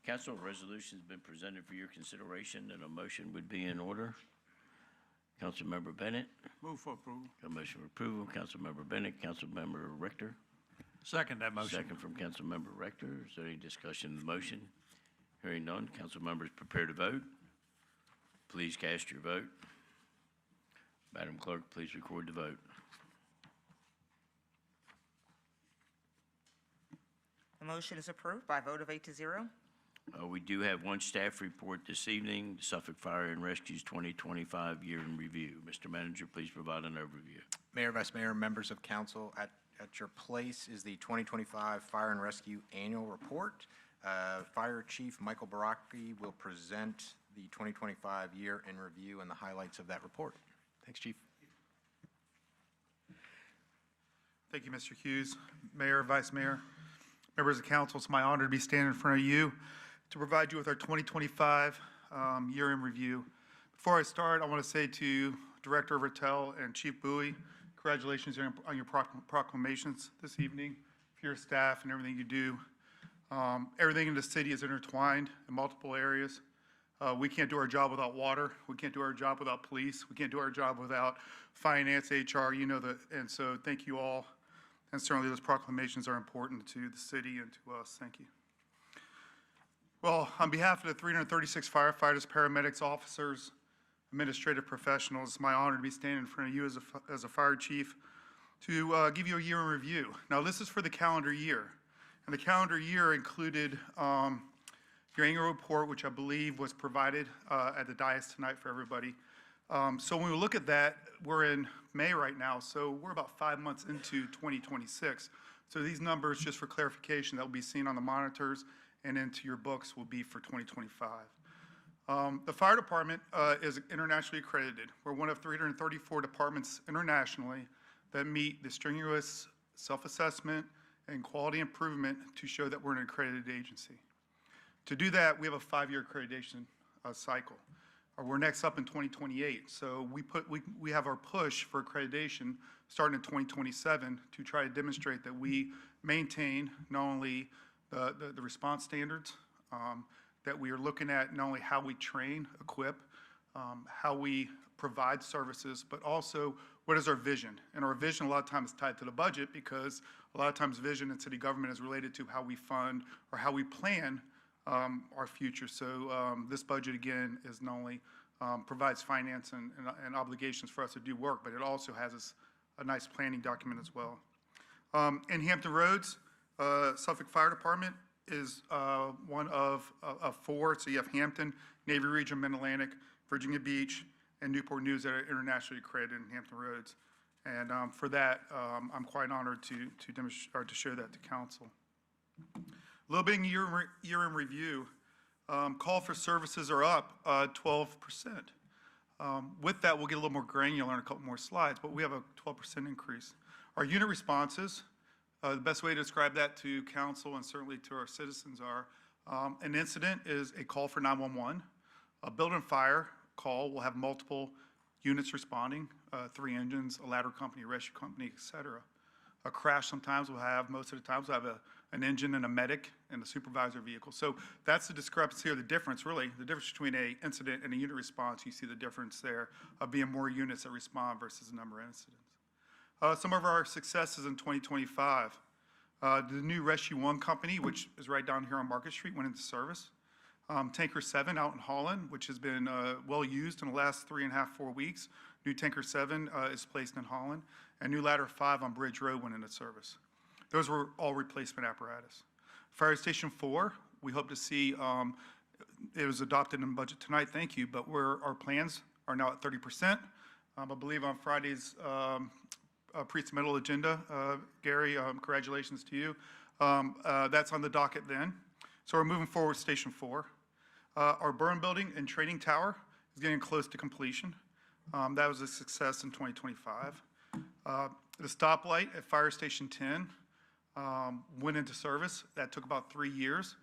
Council, a resolution has been presented for your consideration, and a motion would be in order. Councilmember Bennett. Move for approval. A motion for approval. Councilmember Bennett. Councilmember Richter. Second that motion. Second from Councilmember Richter. Is there any discussion of the motion? Hearing none, council members prepare to vote. Please cast your vote. Madam Clerk, please record the vote. The motion is approved by a vote of 8-0. We do have one staff report this evening, Suffolk Fire and Rescue's 2025 year in review. Mr. Manager, please provide an overview. Mayor, Vice Mayor, members of council, at your place is the 2025 Fire and Rescue Annual Report. Fire Chief Michael Baraki will present the 2025 year in review and the highlights of that report. Thanks, Chief. Thank you, Mr. Hughes. Mayor, Vice Mayor, members of council, it's my honor to be standing in front of you to provide you with our 2025 year in review. Before I start, I want to say to Director Rattel and Chief Bowie, congratulations on your proclamations this evening, for your staff and everything you do. Everything in the city is intertwined in multiple areas. We can't do our job without water. We can't do our job without police. We can't do our job without finance, HR, you know that. And so thank you all. And certainly those proclamations are important to the city and to us. Thank you. Well, on behalf of the 336 firefighters, paramedics, officers, administrative professionals, it's my honor to be standing in front of you as a fire chief to give you a year in review. Now, this is for the calendar year. And the calendar year included your annual report, which I believe was provided at the dais tonight for everybody. So when we look at that, we're in May right now, so we're about 5 months into 2026. So these numbers, just for clarification, that will be seen on the monitors and into your books will be for 2025. The fire department is internationally accredited. We're one of 334 departments internationally that meet the strenuous self-assessment and quality improvement to show that we're an accredited agency. To do that, we have a 5-year accreditation cycle. We're next up in 2028. So we have our push for accreditation starting in 2027 to try to demonstrate that we maintain not only the response standards, that we are looking at not only how we train, equip, how we provide services, but also what is our vision. And our vision a lot of times is tied to the budget because a lot of times vision in city government is related to how we fund or how we plan our future. So this budget, again, is not only provides finance and obligations for us to do work, but it also has a nice planning document as well. In Hampton Roads, Suffolk Fire Department is one of 4. So you have Hampton, Navy Region, Mid-Atlantic, Virginia Beach, and Newport News that are internationally accredited in Hampton Roads. And for that, I'm quite honored to demonstrate or to show that to council. A little bit in year in review. Call for services are up 12%. With that, we'll get a little more granular in a couple more slides, but we have a 12% increase. Our unit responses, the best way to describe that to council and certainly to our citizens are, an incident is a call for 911. A building fire call will have multiple units responding, 3 engines, a ladder company, a rescue company, et cetera. A crash sometimes will have, most of the times, we'll have an engine and a medic and a supervisor vehicle. So that's the discrepancy or the difference, really, the difference between an incident and a unit response. You see the difference there of being more units that respond versus the number of incidents. Some of our successes in 2025. The new Rescue 1 company, which is right down here on Market Street, went into service. Tanker 7 out in Holland, which has been well used in the last 3.5, 4 weeks. New Tanker 7 is placed in Holland. And new Ladder 5 on Bridge Road went into service. Those were all replacement apparatus. Fire Station 4, we hope to see, it was adopted in budget tonight, thank you, but our plans are now at 30%. I believe on Friday's pre-submittal agenda, Gary, congratulations to you. That's on the docket then. So we're moving forward with Station 4. Our burn building and training tower is getting close to completion. That was a success in 2025. The stoplight at Fire Station 10 went into service. That took about 3 years.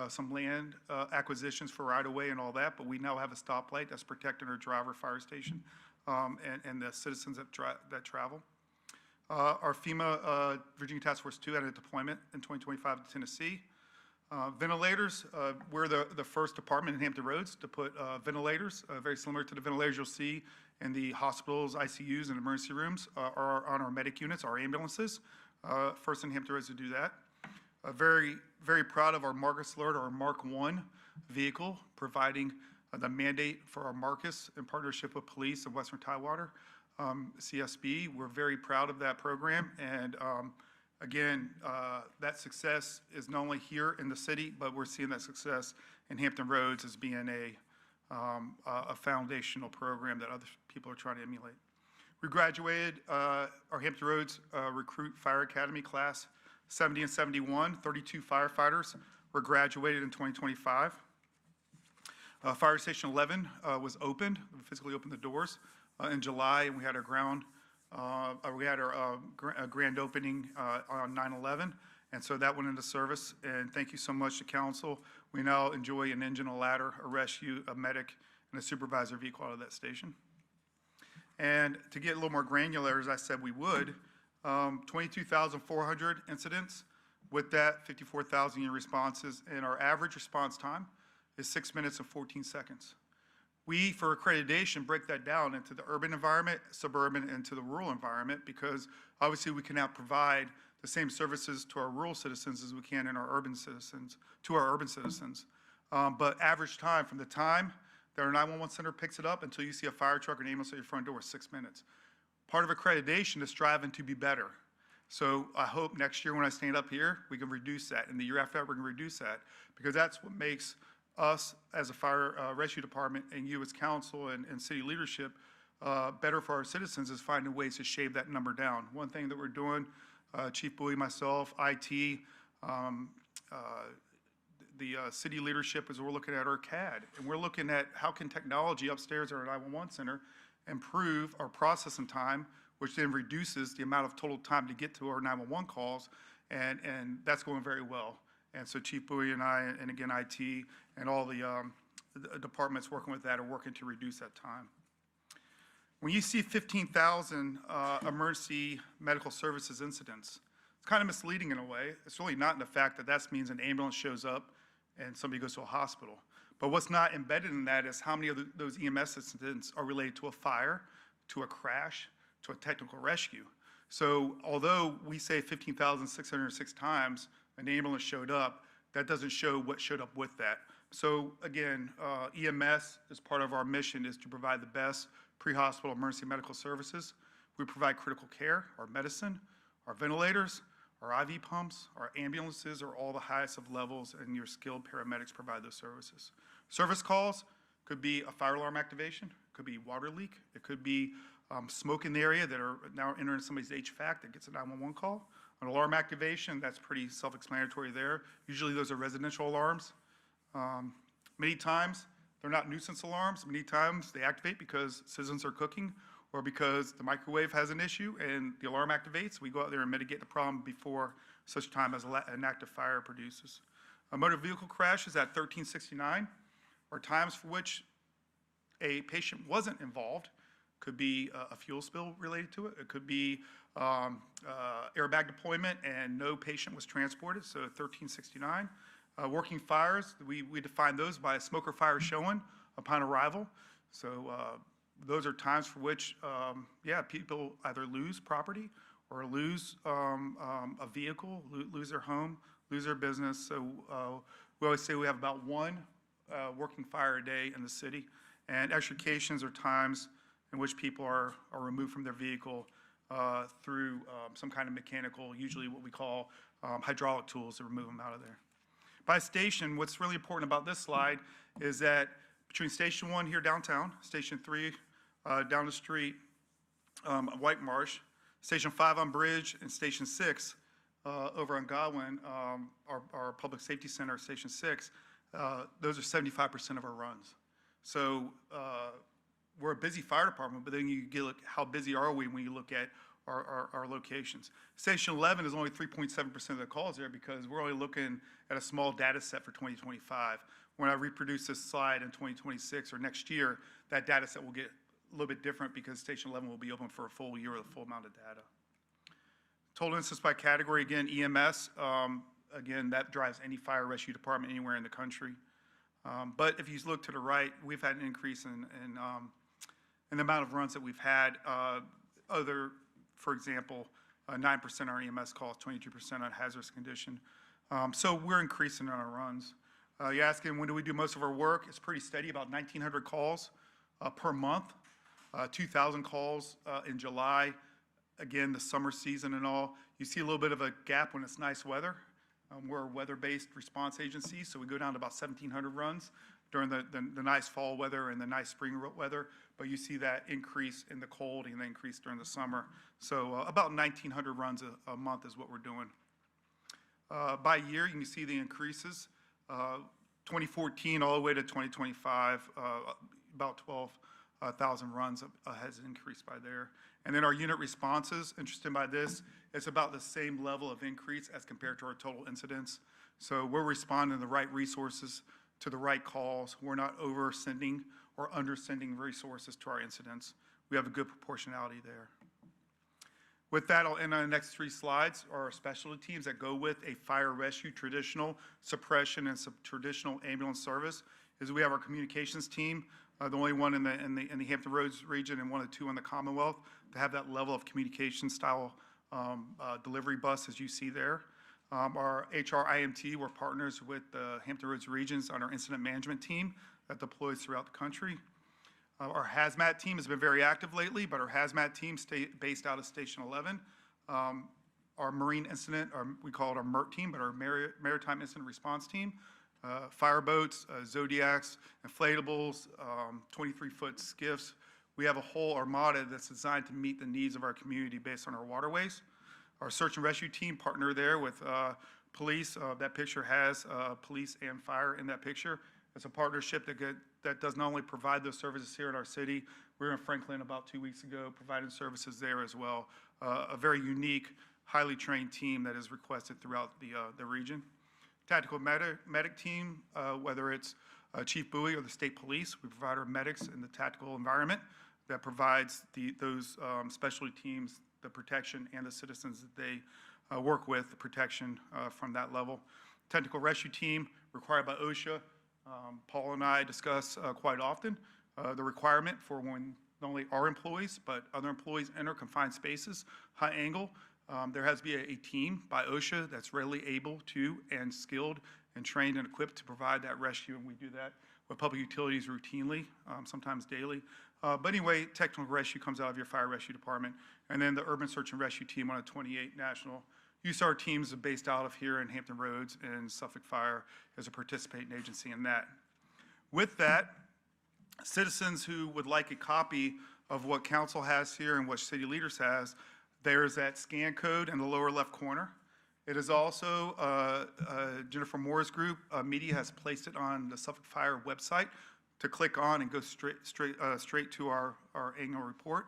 Some land acquisitions for right-of-way and all that, but we now have a stoplight that's protecting our driver fire station and the citizens that travel. Our FEMA Virginia Task Force 2 had a deployment in 2025 to Tennessee. Ventilators, we're the first department in Hampton Roads to put ventilators, very similar to the ventilators you'll see in the hospitals, ICUs, and emergency rooms, are on our medic units, our ambulances. First in Hampton Roads to do that. Very, very proud of our Marcus Alert, our Mark 1 vehicle, providing the mandate for our Marcus in partnership with police of Western Tidewater, CSB. We're very proud of that program. And again, that success is not only here in the city, but we're seeing that success in Hampton Roads as being a foundational program that other people are trying to emulate. We graduated our Hampton Roads Recruit Fire Academy class 70 and 71, 32 firefighters were graduated in 2025. Fire Station 11 was opened, we physically opened the doors in July, and we had our grand opening on 9/11, And so that went into service, and thank you so much to council. We now enjoy an engine, a ladder, a rescue, a medic, and a supervisor vehicle out of that station. And to get a little more granular, as I said we would, 22,400 incidents. With that, 54,000 unit responses, and our average response time is 6 minutes and 14 seconds. We, for accreditation, break that down into the urban environment, suburban, and to the rural environment, because obviously we cannot provide the same services to our rural citizens as we can in our urban citizens, to our urban citizens. But average time from the time that our 911 center picks it up until you see a fire truck or an ambulance at your front door is 6 minutes. Part of accreditation is striving to be better. So I hope next year when I stand up here, we can reduce that. And the year after that, we're going to reduce that, because that's what makes us as a fire rescue department and you as council and city leadership better for our citizens, is finding ways to shave that number down. One thing that we're doing, Chief Bowie, myself, IT, the city leadership, is we're looking at our CAD, and we're looking at how can technology upstairs at our 911 center improve our processing time, which then reduces the amount of total time to get to our 911 calls, and that's going very well. And so Chief Bowie and I, and again IT, and all the departments working with that are working to reduce that time. When you see 15,000 emergency medical services incidents, it's kind of misleading in a way. It's really not in the fact that that means an ambulance shows up and somebody goes to a hospital. But what's not embedded in that is how many of those EMS incidents are related to a fire, to a crash, to a technical rescue. So although we say 15,606 times an ambulance showed up, that doesn't show what showed up with that. So again, EMS, as part of our mission, is to provide the best pre-hospital emergency medical services. We provide critical care, our medicine, our ventilators, our IV pumps, our ambulances are all the highest of levels, and your skilled paramedics provide those services. Service calls could be a fire alarm activation, could be water leak, it could be smoke in the area that are now entering somebody's HVAC that gets a 911 call. An alarm activation, that's pretty self-explanatory there. Usually those are residential alarms. Many times, they're not nuisance alarms. Many times they activate because citizens are cooking or because the microwave has an issue and the alarm activates. We go out there and mitigate the problem before such time as an active fire produces. A motor vehicle crash is at 1369, or times for which a patient wasn't involved. Could be a fuel spill related to it. It could be airbag deployment and no patient was transported, so 1369. Working fires, we define those by a smoke or fire showing upon arrival. So those are times for which, people either lose property or lose a vehicle, lose their home, lose their business. So we always say we have about one working fire a day in the city. And extrications are times in which people are removed from their vehicle through some kind of mechanical, usually what we call hydraulic tools to remove them out of there. By station, what's really important about this slide is that between Station 1 here downtown, Station 3 down the street, White Marsh, Station 5 on Bridge, and Station 6 over on Godwin, our public safety center, Station 6, those are 75% of our runs. So we're a busy fire department, but then you get look how busy are we when you look at our locations. Station 11 is only 3.7% of the calls there because we're only looking at a small data set for 2025. When I reproduce this slide in 2026 or next year, that data set will get a little bit different because Station 11 will be open for a full year with a full amount of data. Total incidents by category, again, EMS, again, that drives any fire rescue department anywhere in the country. But if you look to the right, we've had an increase in the amount of runs that we've had. For example, 9% on our EMS calls, 22% on hazardous condition. So we're increasing on our runs. You're asking when do we do most of our work? It's pretty steady, about 1,900 calls per month, 2,000 calls in July. Again, the summer season and all. You see a little bit of a gap when it's nice weather. We're a weather-based response agency, so we go down to about 1,700 runs during the nice fall weather and the nice spring weather, but you see that increase in the cold and the increase during the summer. So about 1,900 runs a month is what we're doing. By year, you can see the increases. 2014 all the way to 2025, about 1,000 runs has increased by there. And then our unit responses, interested by this, it's about the same level of increase as compared to our total incidents. So we're responding the right resources to the right calls. We're not oversending or undersending resources to our incidents. We have a good proportionality there. With that, I'll end on the next 3 slides, are our specialty teams that go with a fire rescue, traditional suppression, and some traditional ambulance service. Is we have our communications team, the only one in the Hampton Roads region and one of 2 in the Commonwealth to have that level of communication style delivery bus as you see there. Our HR IMT, we're partners with the Hampton Roads regions on our incident management team that deploys throughout the country. Our hazmat team has been very active lately, but our hazmat team based out of Station 11. Our marine incident, we call it our MERT team, but our maritime incident response team. Fireboats, Zodiacs, inflatables, 23-foot skiffs. We have a whole armada that's designed to meet the needs of our community based on our waterways. Our search and rescue team partner there with police. That picture has police and fire in that picture. It's a partnership that does not only provide those services here in our city. We were in Franklin about 2 weeks ago providing services there as well. A very unique, highly trained team that is requested throughout the region. Tactical medic team, whether it's Chief Bowie or the state police, we provide our medics in the tactical environment that provides those specialty teams the protection and the citizens that they work with, the protection from that level. Technical rescue team required by OSHA. Paul and I discuss quite often the requirement for when not only our employees, but other employees enter confined spaces, high angle. There has to be a team by OSHA that's readily able to and skilled and trained and equipped to provide that rescue, and we do that with public utilities routinely, sometimes daily. But anyway, technical rescue comes out of your fire rescue department, and then the urban search and rescue team on a 28 national. USAR teams are based out of here in Hampton Roads, and Suffolk Fire is a participating agency in that. With that, citizens who would like a copy of what council has here and what city leaders has, there's that scan code in the lower left corner. It is also, Jennifer Moore's group, media has placed it on the Suffolk Fire website to click on and go straight to our annual report.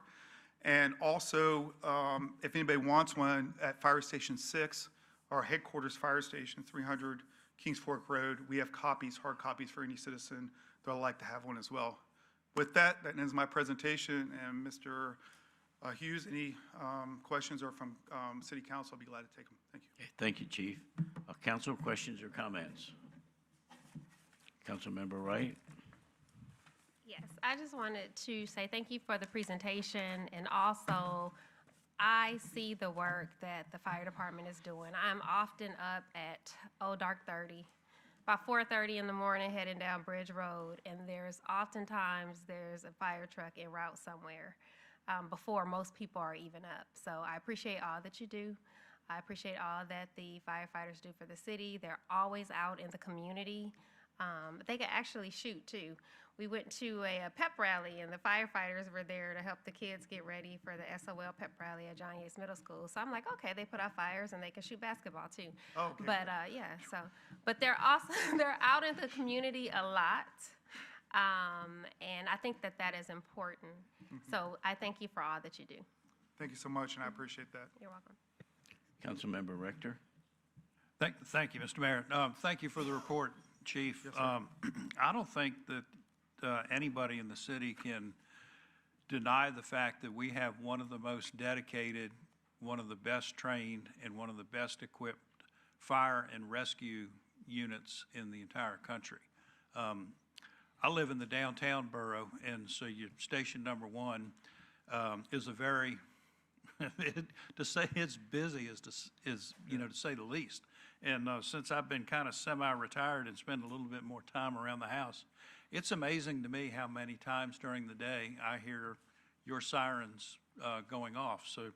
And also, if anybody wants one, at Fire Station 6, our headquarters fire station, 300 Kings Fork Road, we have copies, hard copies for any citizen that would like to have one as well. With that, that ends my presentation, and Mr. Hughes, any questions or from City Council, I'll be glad to take them. Thank you. Thank you, Chief. Council questions or comments? Councilmember Wright? Yes, I just wanted to say thank you for the presentation, and also I see the work that the fire department is doing. I'm often up at dark 30, about 4:30 in the morning heading down Bridge Road, and there's oftentimes a fire truck en route somewhere before most people are even up. So I appreciate all that you do. I appreciate all that the firefighters do for the city. They're always out in the community. They can actually shoot too. We went to a pep rally, and the firefighters were there to help the kids get ready for the SOL pep rally at John Yates Middle School. So I'm like, okay, they put out fires and they can shoot basketball too. Oh, okay. But yeah, but they're also they're out in the community a lot, and I think that is important. So I thank you for all that you do. Thank you so much, and I appreciate that. You're welcome. Councilmember Rector? Thank you, Mr. Mayor. Thank you for the report, Chief. Yes, sir. I don't think that anybody in the city can deny the fact that we have one of the most dedicated, one of the best trained, and one of the best equipped fire and rescue units in the entire country. I live in the downtown borough, and so your station number 1 is a very, to say it's busy is to say the least. And since I've been kind of semi-retired and spend a little bit more time around the house, it's amazing to me how many times during the day I hear your sirens going off. So,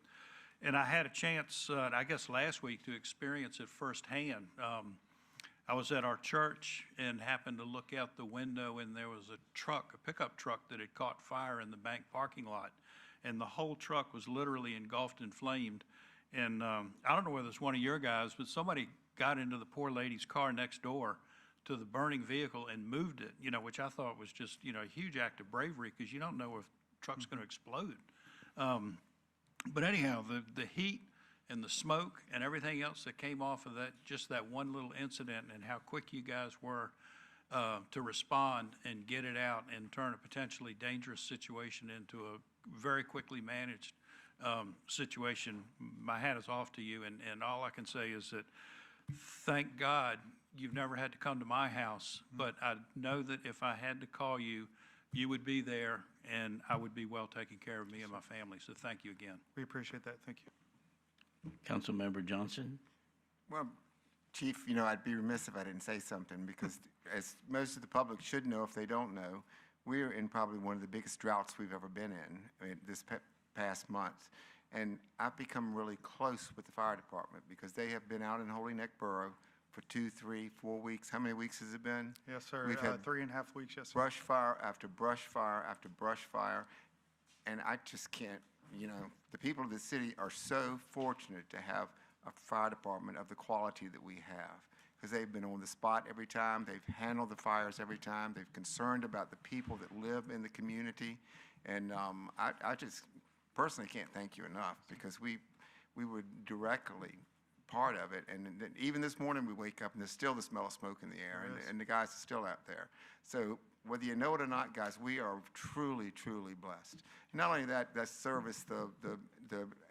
and I had a chance, I guess last week, to experience it firsthand. I was at our church and happened to look out the window, and there was a pickup truck that had caught fire in the bank parking lot, and the whole truck was literally engulfed and flamed. And I don't know whether it's one of your guys, but somebody got into the poor lady's car next door, to the burning vehicle and moved it, which I thought was just, a huge act of bravery, because you don't know if truck's going to explode. But anyhow, the heat and the smoke and everything else that came off of that, just that one little incident, and how quick you guys were to respond and get it out and turn a potentially dangerous situation into a very quickly managed situation. My hat is off to you, and all I can say is that thank God you've never had to come to my house, but I know that if I had to call you, you would be there, and I would be well taken care of, me and my family. So thank you again. We appreciate that. Thank you. Councilmember Johnson? Well, Chief, I'd be remiss if I didn't say something, because as most of the public should know, if they don't know, we're in probably one of the biggest droughts we've ever been in this past month. And I've become really close with the fire department, because they have been out in Holy Neck Borough for 2, 3, 4 weeks. How many weeks has it been? Yes, sir. We've had 3.5 weeks, yes, sir. brush fire after brush fire after brush fire, and I just can't, the people of the city are so fortunate to have a fire department of the quality that we have, because they've been on the spot every time, they've handled the fires every time, they've concerned about the people that live in the community, and I just personally can't thank you enough, because we were directly part of it, and then even this morning we wake up and there's still the smell of smoke in the air, and the guys are still out there. So whether you know it or not, guys, we are truly, truly blessed. Not only that service, the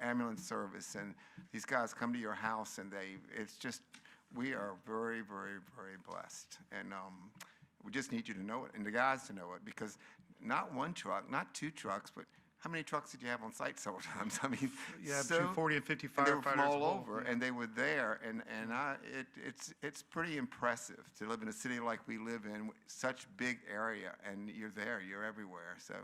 ambulance service, and these guys come to your house, and it's just, we are very, very, very blessed. And we just need you to know it, and the guys to know it, because not one truck, not 2 trucks, but how many trucks did you have on site several times? I mean, Yeah, between 40 and 50 firefighters. they were from all whole, over, yeah. and they were there, and it's pretty impressive to live in a city like we live in, such big area, and you're there, you're everywhere. So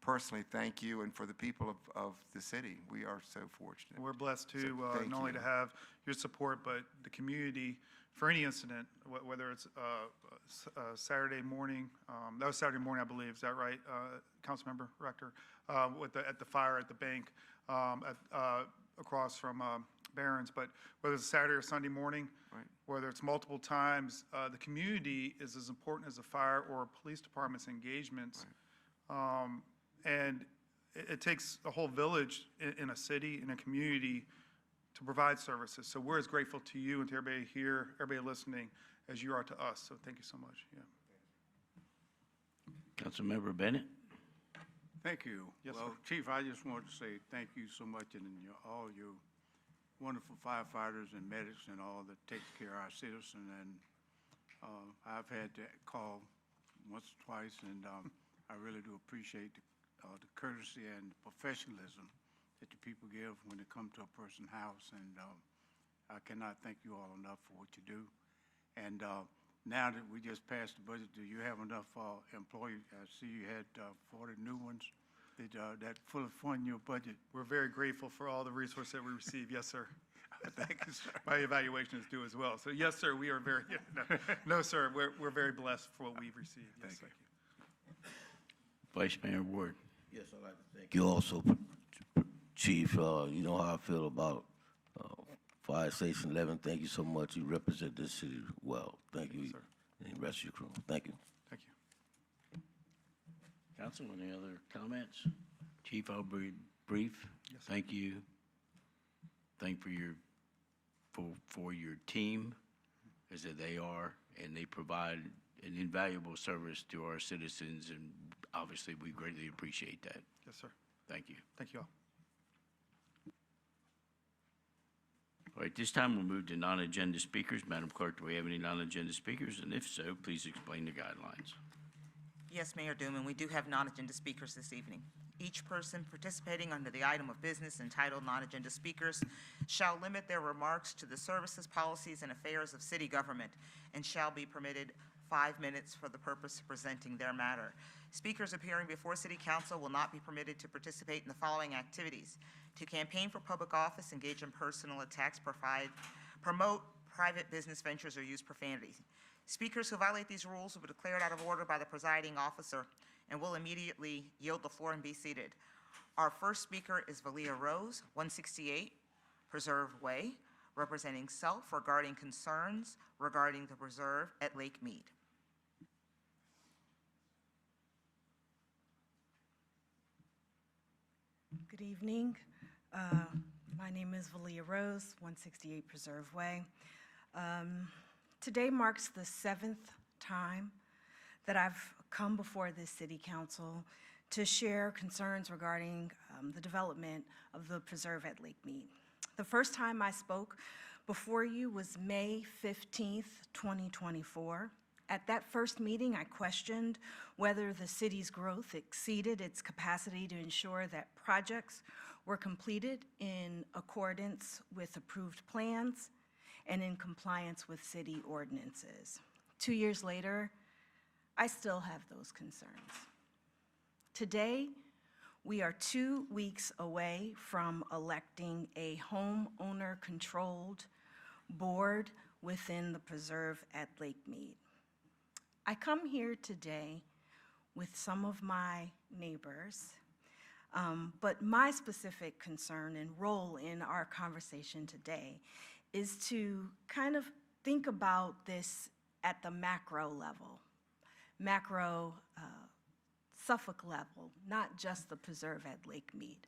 personally, thank you, and for the people of the city, we are so fortunate. We're blessed So too, thank not only you. to have your support, but the community for any incident, whether it's Saturday morning, that was Saturday morning, I believe, is that right, Councilmember Rector? At the fire at the bank across from Barron's, but whether it's Saturday or Sunday morning, Right. whether it's multiple times, the community is as important as the fire or police department's engagements. And it takes a whole village in a city, in a community, to provide services. So we're as grateful to you and to everybody here, everybody listening, as you are to us. So thank you so much. Yeah. Councilmember Bennett? Thank you. Yes, Well, sir. Chief, I just want to say thank you so much, and all your wonderful firefighters and medics and all that takes care of our citizens. And I've had to call once or twice, and I really do appreciate the courtesy and professionalism that the people give when they come to a person's house. And I cannot thank you all enough for what you do. And now that we just passed the budget, do you have enough employees? I see you had 40 new ones that fully fund your budget. We're very grateful for all the resources that we receive. Yes, sir. Thank you, sir. My evaluation is due as well. So yes, sir, we are very, no, sir, we're very blessed for what we've received. Yes, thank you. Vice Mayor Ward? Yes, I'd like to thank you also, Chief. You know how I feel about Fire Station 11. Thank you so much. You represent this city well. Thank you, sir. and the rest of your crew. Thank you. Thank you. Council, any other comments? Chief, I'll be brief. Yes, sir. Thank you. Thank for your team, as that they are, and they provide an invaluable service to our citizens, and obviously we greatly appreciate that. Yes, sir. Thank you. Thank you all. All right, this time we'll move to non-agenda speakers. Madam Clerk, do we have any non-agenda speakers? And if so, please explain the guidelines. Yes, Mayor Dooman, we do have non-agenda speakers this evening. Each person participating under the item of business entitled non-agenda speakers shall limit their remarks to the services, policies, and affairs of city government and shall be permitted 5 minutes for the purpose of presenting their matter. Speakers appearing before City Council will not be permitted to participate in the following activities: to campaign for public office, engage in personal attacks, promote private business ventures, or use profanity. Speakers who violate these rules will be declared out of order by the presiding officer and will immediately yield the floor and be seated. Our first speaker is Valia Rose, 168 Preserve Way. representing self regarding concerns regarding the preserve at Lake Mead. Good evening. My name is Valia Rose, 168 Preserve Way. Today marks the 7th time that I've come before this City Council to share concerns regarding the development of the preserve at Lake Mead. The first time I spoke before you was May 15th, 2024. At that first meeting, I questioned whether the city's growth exceeded its capacity to ensure that projects were completed in accordance with approved plans and in compliance with city ordinances. 2 years later, I still have those concerns. Today, we are 2 weeks away from electing a homeowner-controlled board within the preserve at Lake Mead. I come here today with some of my neighbors, but my specific concern and role in our conversation today is to kind of think about this at the macro level, macro Suffolk level, not just the preserve at Lake Mead.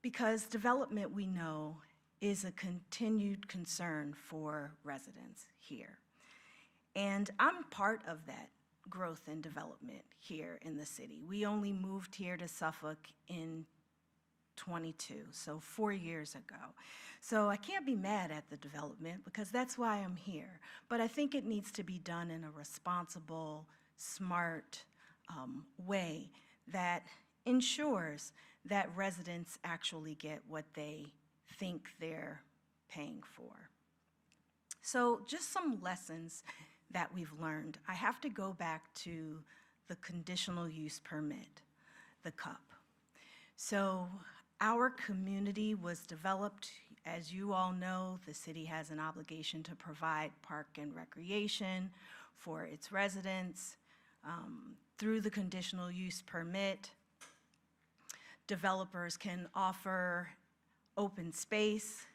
Because development, we know, is a continued concern for residents here. And I'm part of that growth and development here in the city. We only moved here to Suffolk in 22, so 4 years ago. So I can't be mad at the development because that's why I'm here. But I think it needs to be done in a responsible, smart way that ensures that residents actually get what they think they're paying for. So just some lessons that we've learned. I have to go back to the conditional use permit, the CUP. So our community was developed, as you all know, the city has an obligation to provide park and recreation for its residents. Through the conditional use permit, developers can offer open space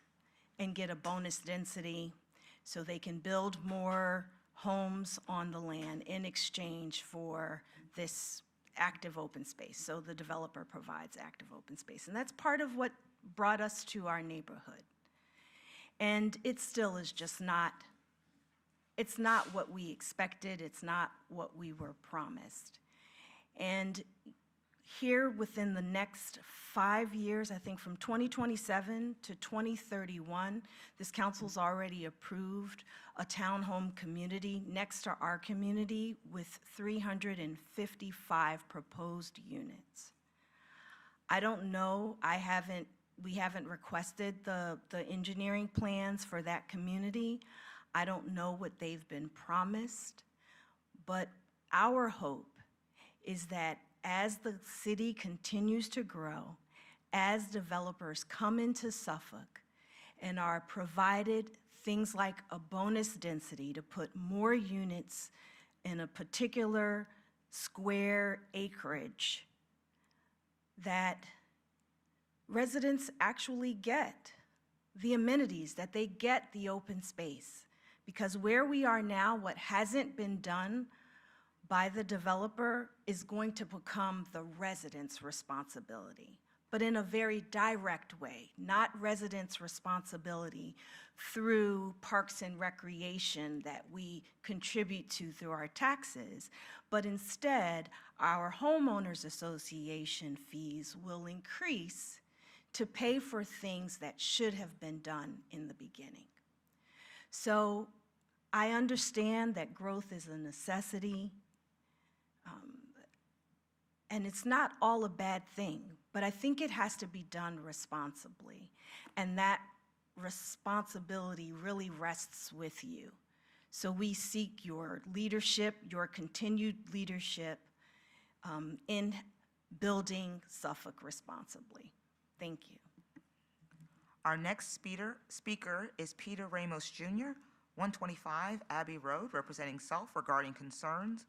and get a bonus density so they can build more homes on the land in exchange for this active open space. So the developer provides active open space. And that's part of what brought us to our neighborhood. And it still is just not, it's not what we expected. It's not what we were promised. And here within the next 5 years, I think from 2027 to 2031, this council's already approved a townhome community next to our community with 355 proposed units. I don't know, we haven't requested the engineering plans for that community. I don't know what they've been promised, but our hope is that as the city continues to grow, as developers come into Suffolk and are provided things like a bonus density to put more units in a particular square acreage, that residents actually get the amenities, that they get the open space. Because where we are now, what hasn't been done by the developer is going to become the residents' responsibility, but in a very direct way, not residents' responsibility through parks and recreation that we contribute to through our taxes, but instead our homeowners association fees will increase to pay for things that should have been done in the beginning. So I understand that growth is a necessity, and it's not all a bad thing, but I think it has to be done responsibly. And that responsibility really rests with you. So we seek your leadership, your continued leadership in building Suffolk responsibly. Thank you. Our next speaker is Peter Ramos Jr., 125 Abbey Road, representing self regarding concerns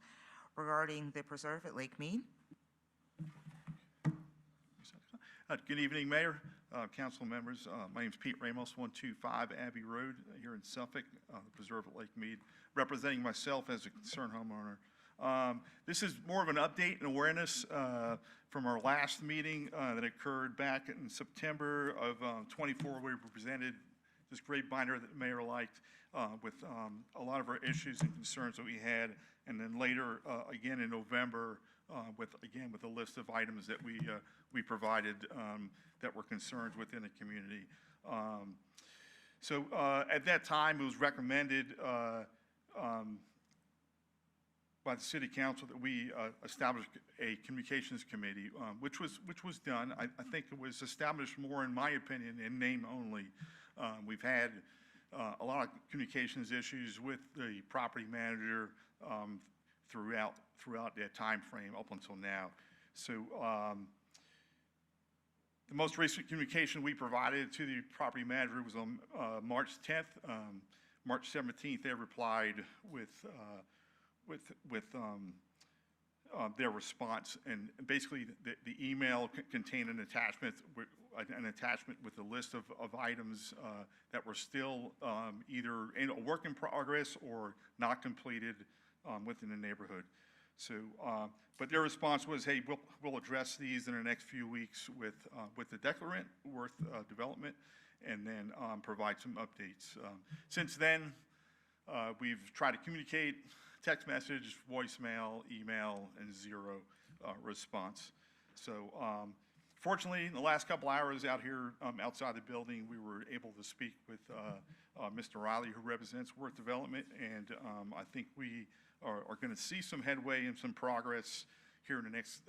regarding the preserve at Lake Mead. Good evening, Mayor, council members. My name's Pete Ramos, 125 Abbey Road here in Suffolk, Preserve at Lake Mead, representing myself as a concerned homeowner. This is more of an update and awareness from our last meeting that occurred back in September of 24. We presented this great binder that the mayor liked with a lot of our issues and concerns that we had, and then later again in November with a list of items that we provided that were concerns within the community. So at that time, it was recommended by the city council that we establish a communications committee, which was done. I think it was established more, in my opinion, in name only. We've had a lot of communications issues with the property manager throughout that time frame up until now. So the most recent communication we provided to the property manager was on March 10th. March 17th, they replied with their response, and basically the email contained an attachment with a list of items that were still either in a work in progress or not completed within the neighborhood. So, but their response was, hey, we'll address these in the next few weeks with the declarant, Worth Development, and then provide some updates. Since then, we've tried to communicate, text message, voicemail, email, and zero response. So fortunately, in the last couple hours out here outside the building, we were able to speak with Mr. Riley, who represents Worth Development, and I think we are going to see some headway and some progress here in the next,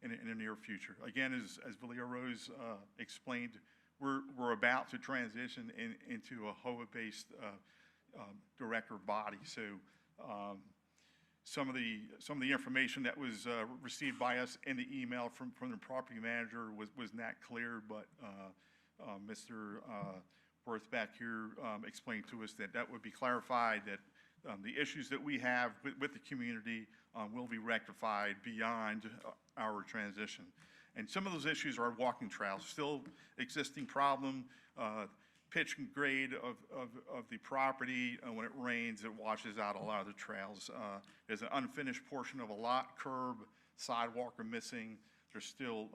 in the near future. Again, as Valia Rose explained, we're about to transition into a HOA-based director body. So some of the information that was received by us in the email from the property manager was not clear, but Mr. Worth back here explained to us that would be clarified, that the issues that we have with the community will be rectified beyond our transition. And some of those issues are walking trails, still existing problem, pitch and grade of the property. When it rains, it washes out a lot of the trails. There's an unfinished portion of a lot, curb, sidewalk are missing. There's still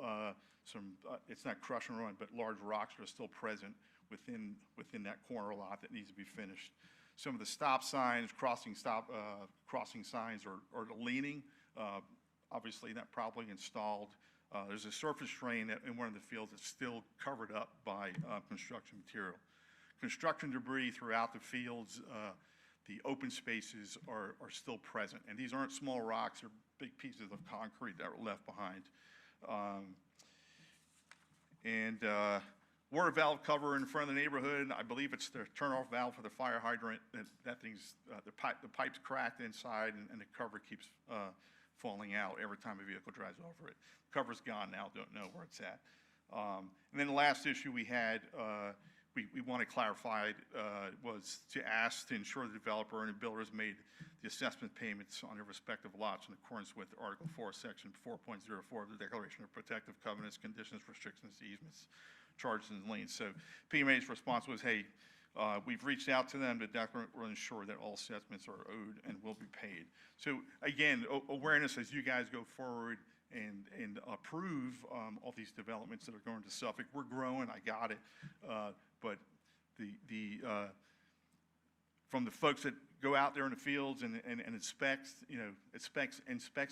some, it's not crush and run, but large rocks are still present within that corner lot that needs to be finished. Some of the stop signs, crossing signs are leaning. Obviously, not properly installed. There's a surface drain in one of the fields that's still covered up by construction material. Construction debris throughout the fields, the open spaces are still present. And these aren't small rocks, they're big pieces of concrete that were left behind. Water valve cover in front of the neighborhood, I believe it's the turnoff valve for the fire hydrant. That thing's, the pipe's cracked inside, and the cover keeps falling out every time a vehicle drives over it. Cover's gone now, don't know where it's at. And then the last issue we had, we wanted clarified, was to ask to ensure the developer and the builders made the assessment payments on their respective lots in accordance with Article 4, Section 4.04 of the Declaration of Protective Covenants, Conditions, Restrictions, Easements, Charges, and Liens. So PMA's response was, hey, we've reached out to them. The declarant will ensure that all assessments are owed and will be paid. So again, awareness as you guys go forward and approve all these developments that are going to Suffolk. We're growing, I got it, but from the folks that go out there in the fields and inspects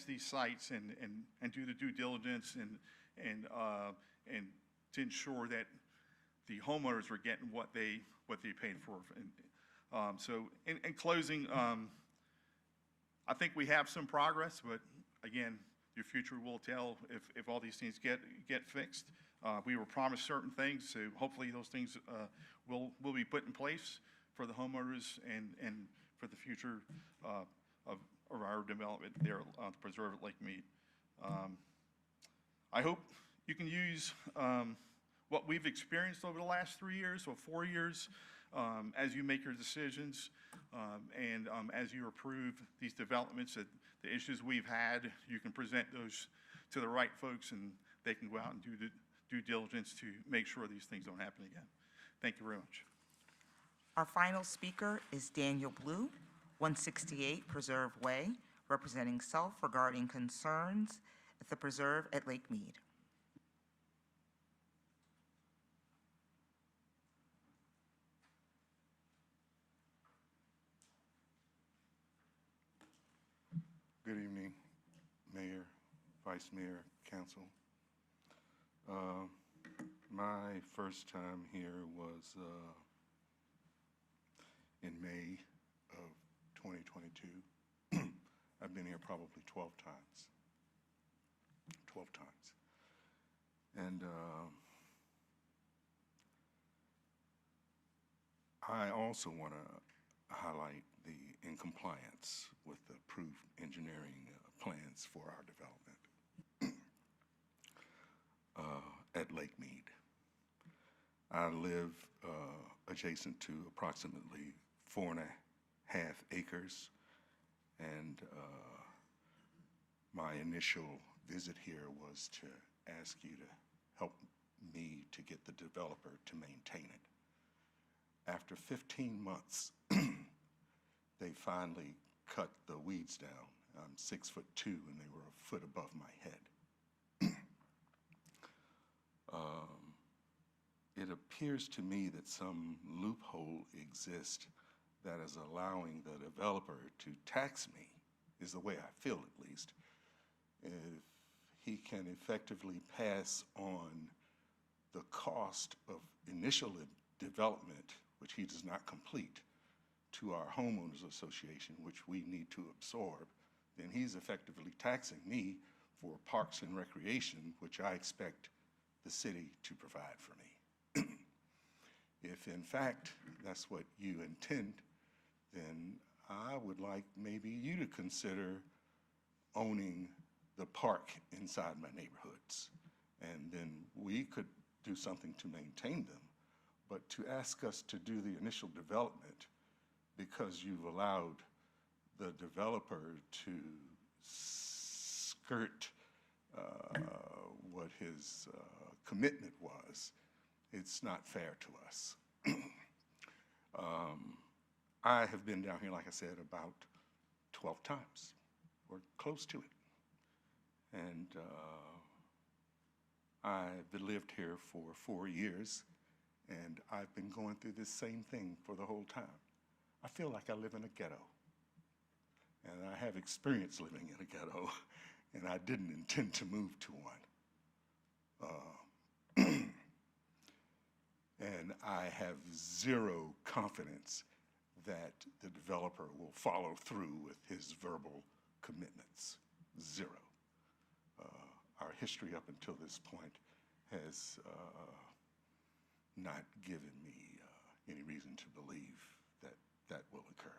these sites and do the due diligence and to ensure that the homeowners are getting what they paid for. And, so in closing, I think we have some progress, but again, your future will tell if all these things get fixed. We were promised certain things, so hopefully those things will be put in place for the homeowners and for the future of our development there on the Preserve at Lake Mead. I hope you can use what we've experienced over the last 3 years or 4 years as you make your decisions and as you approve these developments, that the issues we've had, you can present those to the right folks and they can go out and do due diligence to make sure these things don't happen again. Thank you very much. Our final speaker is Daniel Blue, 168 Preserve Way, representing self regarding concerns at the preserve at Lake Mead. Good evening, Mayor, Vice Mayor, Council. My first time here was in May of 2022. I've been here probably 12 times. 12 times. And I also want to highlight the incompliance with the approved engineering plans for our development at Lake Mead. I live adjacent to approximately 4.5 acres, and my initial visit here was to ask you to help me to get the developer to maintain it. After 15 months, they finally cut the weeds down. I'm 6'2", and they were a foot above my head. It appears to me that some loophole exists that is allowing the developer to tax me, is the way I feel at least, if he can effectively pass on the cost of initial development, which he does not complete, to our homeowners association, which we need to absorb, then he's effectively taxing me for parks and recreation, which I expect the city to provide for me. If in fact that's what you intend, then I would like maybe you to consider owning the park inside my neighborhoods. And then we could do something to maintain them. But to ask us to do the initial development because you've allowed the developer to skirt what his commitment was, it's not fair to us. I have been down here, like I said, about 12 times, or close to it. And I've lived here for 4 years, and I've been going through this same thing for the whole time. I feel like I live in a ghetto, and I have experience living in a ghetto, and I didn't intend to move to one. And I have zero confidence that the developer will follow through with his verbal commitments. Zero. Our history up until this point has not given me any reason to believe that that will occur.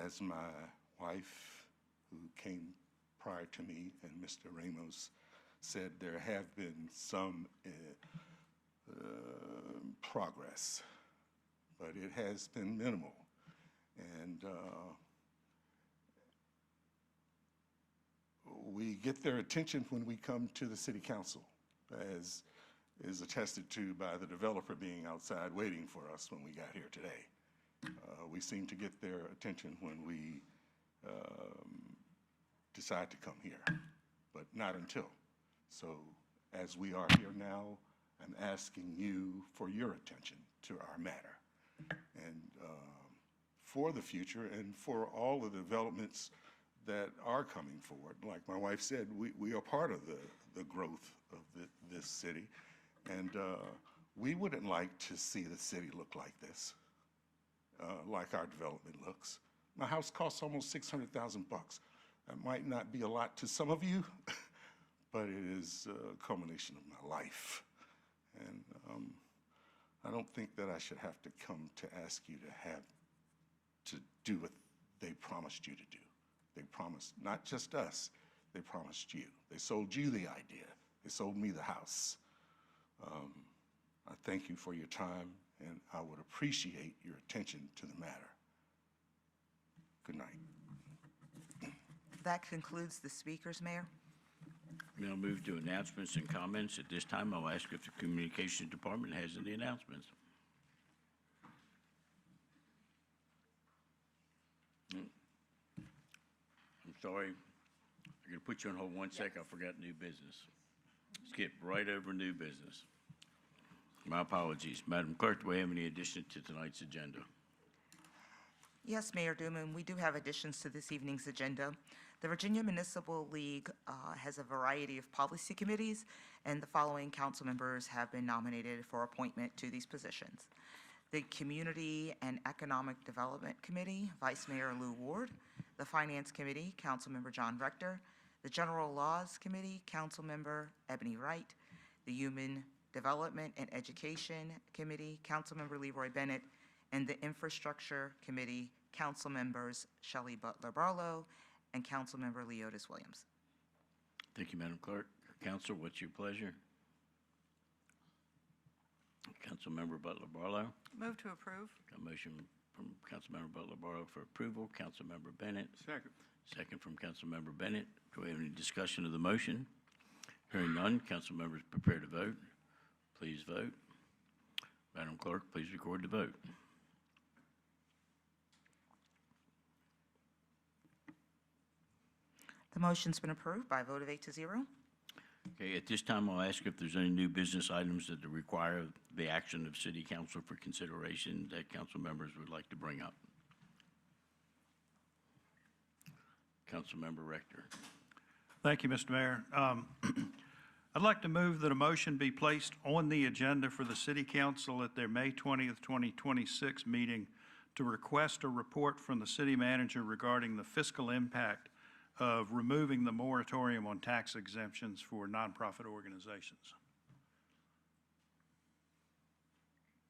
As my wife, who came prior to me, and Mr. Ramos said, there have been some progress, but it has been minimal. And we get their attention when we come to the city council, as is attested to by the developer being outside waiting for us when we got here today. We seem to get their attention when we decide to come here, but not until. So as we are here now, I'm asking you for your attention to our matter. And for the future and for all the developments that are coming forward. Like my wife said, we are part of the growth of this city. And we wouldn't like to see the city look like this, like our development looks. My house costs almost $600,000. That might not be a lot to some of you, but it is a culmination of my life. And I don't think that I should have to come to ask you to do what they promised you to do. They promised not just us, they promised you. They sold you the idea. They sold me the house. I thank you for your time, and I would appreciate your attention to the matter. Good night. That concludes the speakers, Mayor. Now move to announcements and comments. At this time, I'll ask if the Communications Department has any announcements. I'm sorry. I'm going to put you on hold one sec. I forgot new business. Skip right over new business. My apologies. Madam Clerk, do we have any addition to tonight's agenda? Yes, Mayor Duman, we do have additions to this evening's agenda. The Virginia Municipal League has a variety of policy committees, and the following council members have been nominated for appointment to these positions. The Community and Economic Development Committee, Vice Mayor Lou Ward. The Finance Committee, Councilmember John Rector. The General Laws Committee, Councilmember Ebony Wright. The Human Development and Education Committee, Councilmember Leroy Bennett. And the Infrastructure Committee, Council members Shelley Butler Barlow and Councilmember Leotis Williams. Thank you, Madam Clerk. Council, what's your pleasure? Councilmember Butler Barlow. Move to approve. A motion from Councilmember Butler Barlow for approval. Councilmember Bennett. Second. Second from Councilmember Bennett. Do we have any discussion of the motion? Hearing none, council members prepare to vote. Please vote. Madam Clerk, please record the vote. The motion's been approved by a vote of 8-0. Okay, at this time, I'll ask if there's any new business items that require the action of City Council for consideration that council members would like to bring up. Councilmember Rector. Thank you, Mr. Mayor. I'd like to move that a motion be placed on the agenda for the City Council at their May 20th, 2026 meeting to request a report from the city manager regarding the fiscal impact of removing the moratorium on tax exemptions for nonprofit organizations.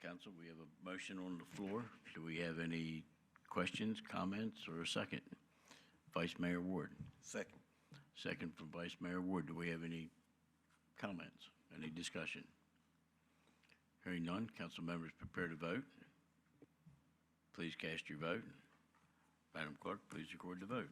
Council, we have a motion on the floor. Do we have any questions, comments, or a second? Vice Mayor Ward. Second. Second from Vice Mayor Ward. Do we have any comments, any discussion? Hearing none, council members prepare to vote. Please cast your vote. Madam Clerk, please record the vote.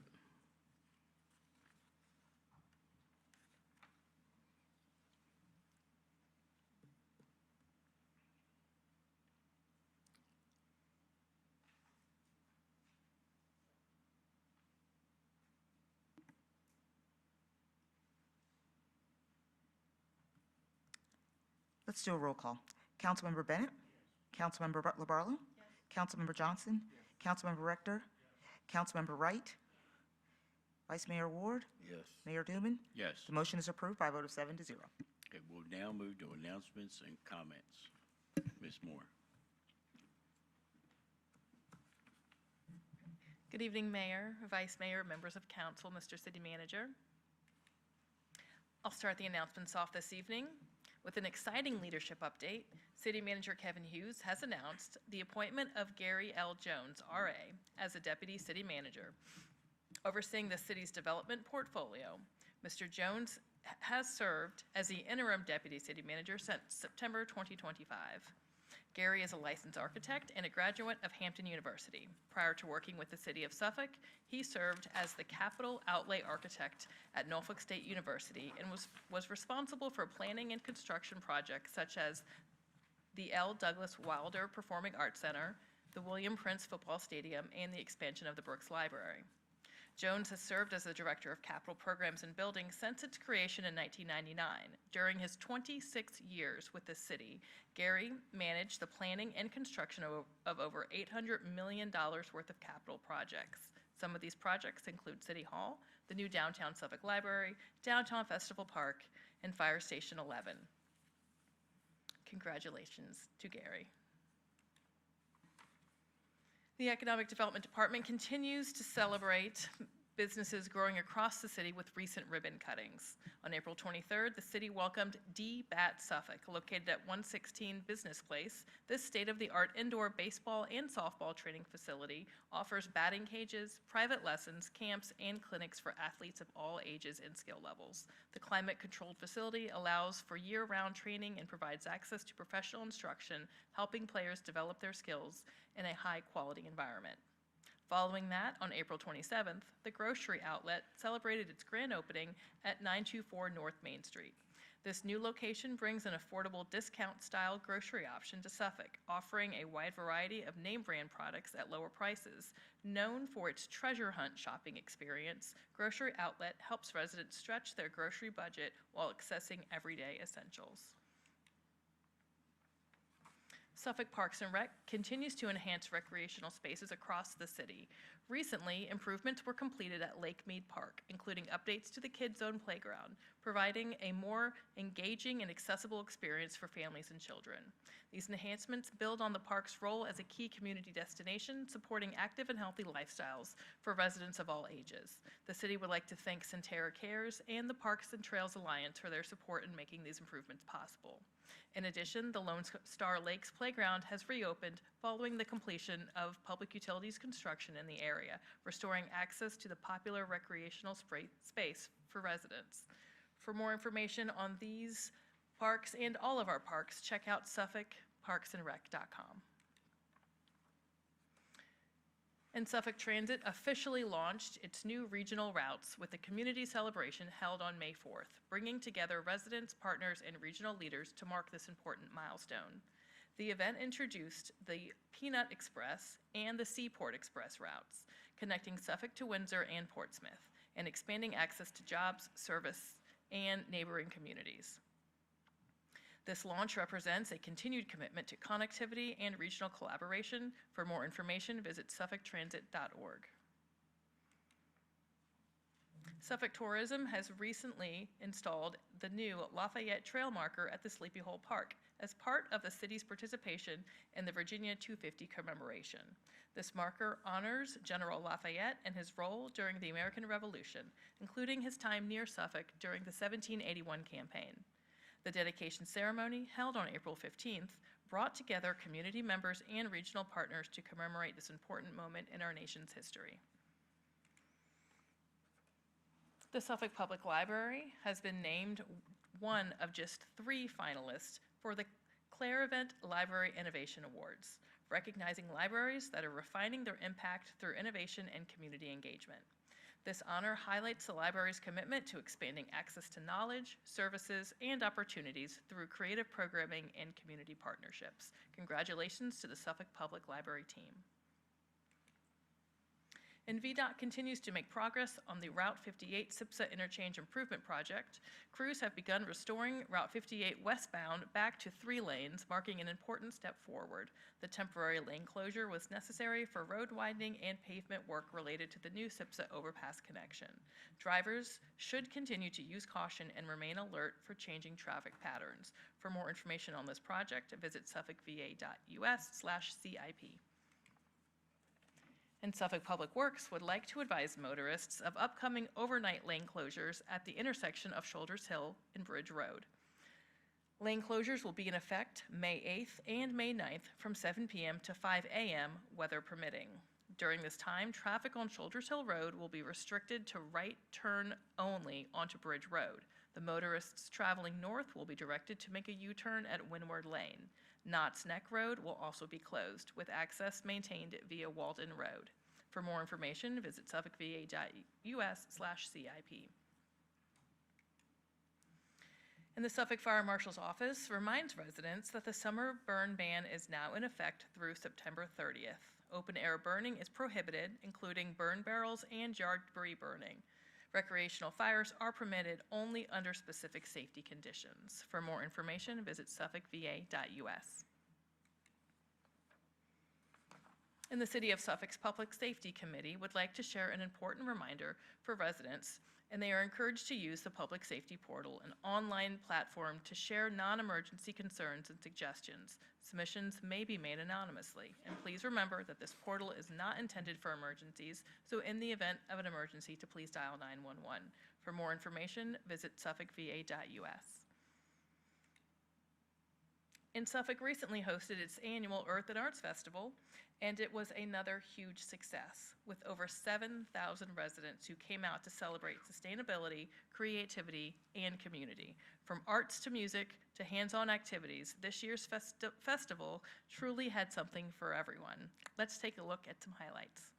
Let's do a roll call. Councilmember Bennett? Councilmember Butler Barlow? Councilmember Johnson? Councilmember Rector? Councilmember Wright? Vice Mayor Ward? Yes. Mayor Duman? Yes. The motion is approved by a vote of 7-0. Okay, we'll now move to announcements and comments. Ms. Moore. Good evening, Mayor, Vice Mayor, members of council, Mr. City Manager. I'll start the announcements off this evening with an exciting leadership update. City Manager Kevin Hughes has announced the appointment of Gary L. Jones, RA, as a Deputy City Manager, overseeing the city's development portfolio. Mr. Jones has served as the interim Deputy City Manager since September 2025. Gary is a licensed architect and a graduate of Hampton University. Prior to working with the City of Suffolk, he served as the capital outlay architect at Norfolk State University and was responsible for planning and construction projects such as the L. Douglas Wilder Performing Arts Center, the William Prince Football Stadium, and the expansion of the Brooks Library. Jones has served as the Director of Capital Programs and Buildings since its creation in 1999. During his 26 years with the city, Gary managed the planning and construction of over $800 million worth of capital projects. Some of these projects include City Hall, the new downtown Suffolk Library, Downtown Festival Park, and Fire Station 11. Congratulations to Gary. The Economic Development Department continues to celebrate businesses growing across the city with recent ribbon cuttings. On April 23rd, the city welcomed D-Bat Suffolk, located at 116 Business Place. This state-of-the-art indoor baseball and softball training facility offers batting cages, private lessons, camps, and clinics for athletes of all ages and skill levels. The climate-controlled facility allows for year-round training and provides access to professional instruction, helping players develop their skills in a high-quality environment. Following that, on April 27th, the grocery outlet celebrated its grand opening at 924 North Main Street. This new location brings an affordable discount-style grocery option to Suffolk, offering a wide variety of name brand products at lower prices. Known for its treasure hunt shopping experience, Grocery Outlet helps residents stretch their grocery budget while accessing everyday essentials. Suffolk Parks and Rec continues to enhance recreational spaces across the city. Recently, improvements were completed at Lake Mead Park, including updates to the Kids Zone playground, providing a more engaging and accessible experience for families and children. These enhancements build on the park's role as a key community destination, supporting active and healthy lifestyles for residents of all ages. The city would like to thank Centera Cares and the Parks and Trails Alliance for their support in making these improvements possible. In addition, the Lone Star Lakes Playground has reopened following the completion of public utilities construction in the area, restoring access to the popular recreational space for residents. For more information on these parks and all of our parks, check out SuffolkParksandRec.com. And Suffolk Transit officially launched its new regional routes with a community celebration held on May 4th, bringing together residents, partners, and regional leaders to mark this important milestone. The event introduced the Peanut Express and the Seaport Express routes, connecting Suffolk to Windsor and Portsmouth, and expanding access to jobs, service, and neighboring communities. This launch represents a continued commitment to connectivity and regional collaboration. For more information, visit suffolktransit.org. Suffolk Tourism has recently installed the new Lafayette Trail Marker at the Sleepy Hole Park as part of the city's participation in the Virginia 250 commemoration. This marker honors General Lafayette and his role during the American Revolution, including his time near Suffolk during the 1781 campaign. The dedication ceremony, held on April 15th, brought together community members and regional partners to commemorate this important moment in our nation's history. The Suffolk Public Library has been named one of just 3 finalists for the Clarivent Library Innovation Awards, recognizing libraries that are refining their impact through innovation and community engagement. This honor highlights the library's commitment to expanding access to knowledge, services, and opportunities through creative programming and community partnerships. Congratulations to the Suffolk Public Library team. And VDOT continues to make progress on the Route 58 SIPSA Interchange Improvement Project. Crews have begun restoring Route 58 westbound back to 3 lanes, marking an important step forward. The temporary lane closure was necessary for road widening and pavement work related to the new SIPSA overpass connection. Drivers should continue to use caution and remain alert for changing traffic patterns. For more information on this project, visit suffolkva.us/CIP. And Suffolk Public Works would like to advise motorists of upcoming overnight lane closures at the intersection of Shoulders Hill and Bridge Road. Lane closures will be in effect May 8th and May 9th from 7 p.m. to 5 a.m., weather permitting. During this time, traffic on Shoulders Hill Road will be restricted to right turn only onto Bridge Road. The motorists traveling north will be directed to make a U-turn at Windward Lane. Knott's Neck Road will also be closed, with access maintained via Walden Road. For more information, visit suffolkva.us/CIP. And the Suffolk Fire Marshal's Office reminds residents that the summer burn ban is now in effect through September 30th. Open-air burning is prohibited, including burn barrels and yard debris burning. Recreational fires are permitted only under specific safety conditions. For more information, visit suffolkva.us. And the City of Suffolk's Public Safety Committee would like to share an important reminder for residents, and they are encouraged to use the Public Safety Portal, an online platform to share non-emergency concerns and suggestions. Submissions may be made anonymously, and please remember that this portal is not intended for emergencies, so in the event of an emergency, to please dial 911. For more information, visit suffolkva.us. And Suffolk recently hosted its annual Earth and Arts Festival, and it was another huge success, with over 7,000 residents who came out to celebrate sustainability, creativity, and community. From arts to music to hands-on activities, this year's festival truly had something for everyone. Let's take a look at some highlights.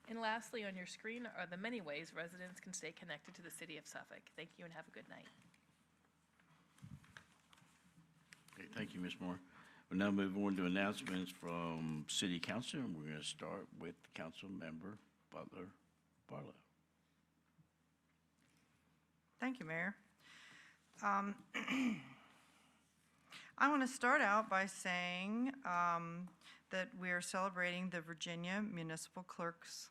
And lastly, on your screen are the many ways residents can stay connected to the city of Suffolk. Thank you and have a good night. Okay, thank you, Ms. Moore. We'll now move on to announcements from City Council, and we're going to start with Council Member Butler Barlow. Thank you, Mayor. I want to start out by saying that we are celebrating the Virginia Municipal Clerks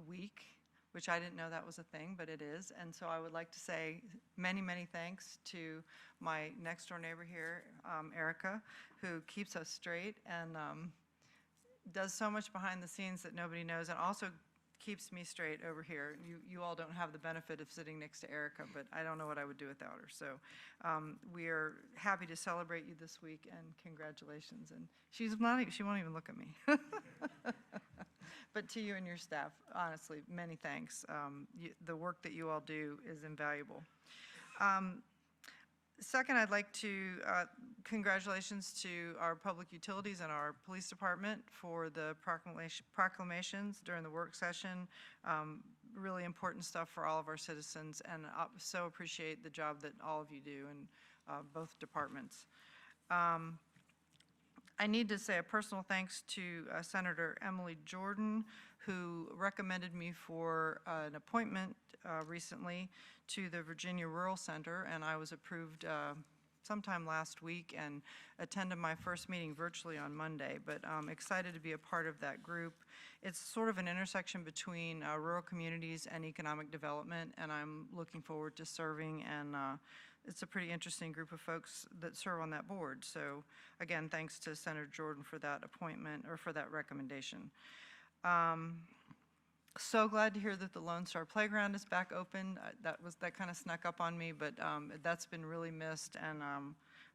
Week, which I didn't know that was a thing, but it is. And so I would like to say many, many thanks to my next door neighbor here, Erica, who keeps us straight and does so much behind the scenes that nobody knows, and also keeps me straight over here. You all don't have the benefit of sitting next to Erica, but I don't know what I would do without her. So we are happy to celebrate you this week, and congratulations. And she won't even look at me. But to you and your staff, honestly, many thanks. The work that you all do is invaluable. Second, I'd like to congratulations to our public utilities and our police department for the proclamations during the work session. Really important stuff for all of our citizens, and I so appreciate the job that all of you do in both departments. I need to say a personal thanks to Senator Emily Jordan, who recommended me for an appointment recently to the Virginia Rural Center, and I was approved sometime last week and attended my first meeting virtually on Monday, but I'm excited to be a part of that group. It's sort of an intersection between rural communities and economic development, and I'm looking forward to serving, and it's a pretty interesting group of folks that serve on that board. So again, thanks to Senator Jordan for that appointment, or for that recommendation. So glad to hear that the Lone Star Playground is back open. That kind of snuck up on me, but that's been really missed. And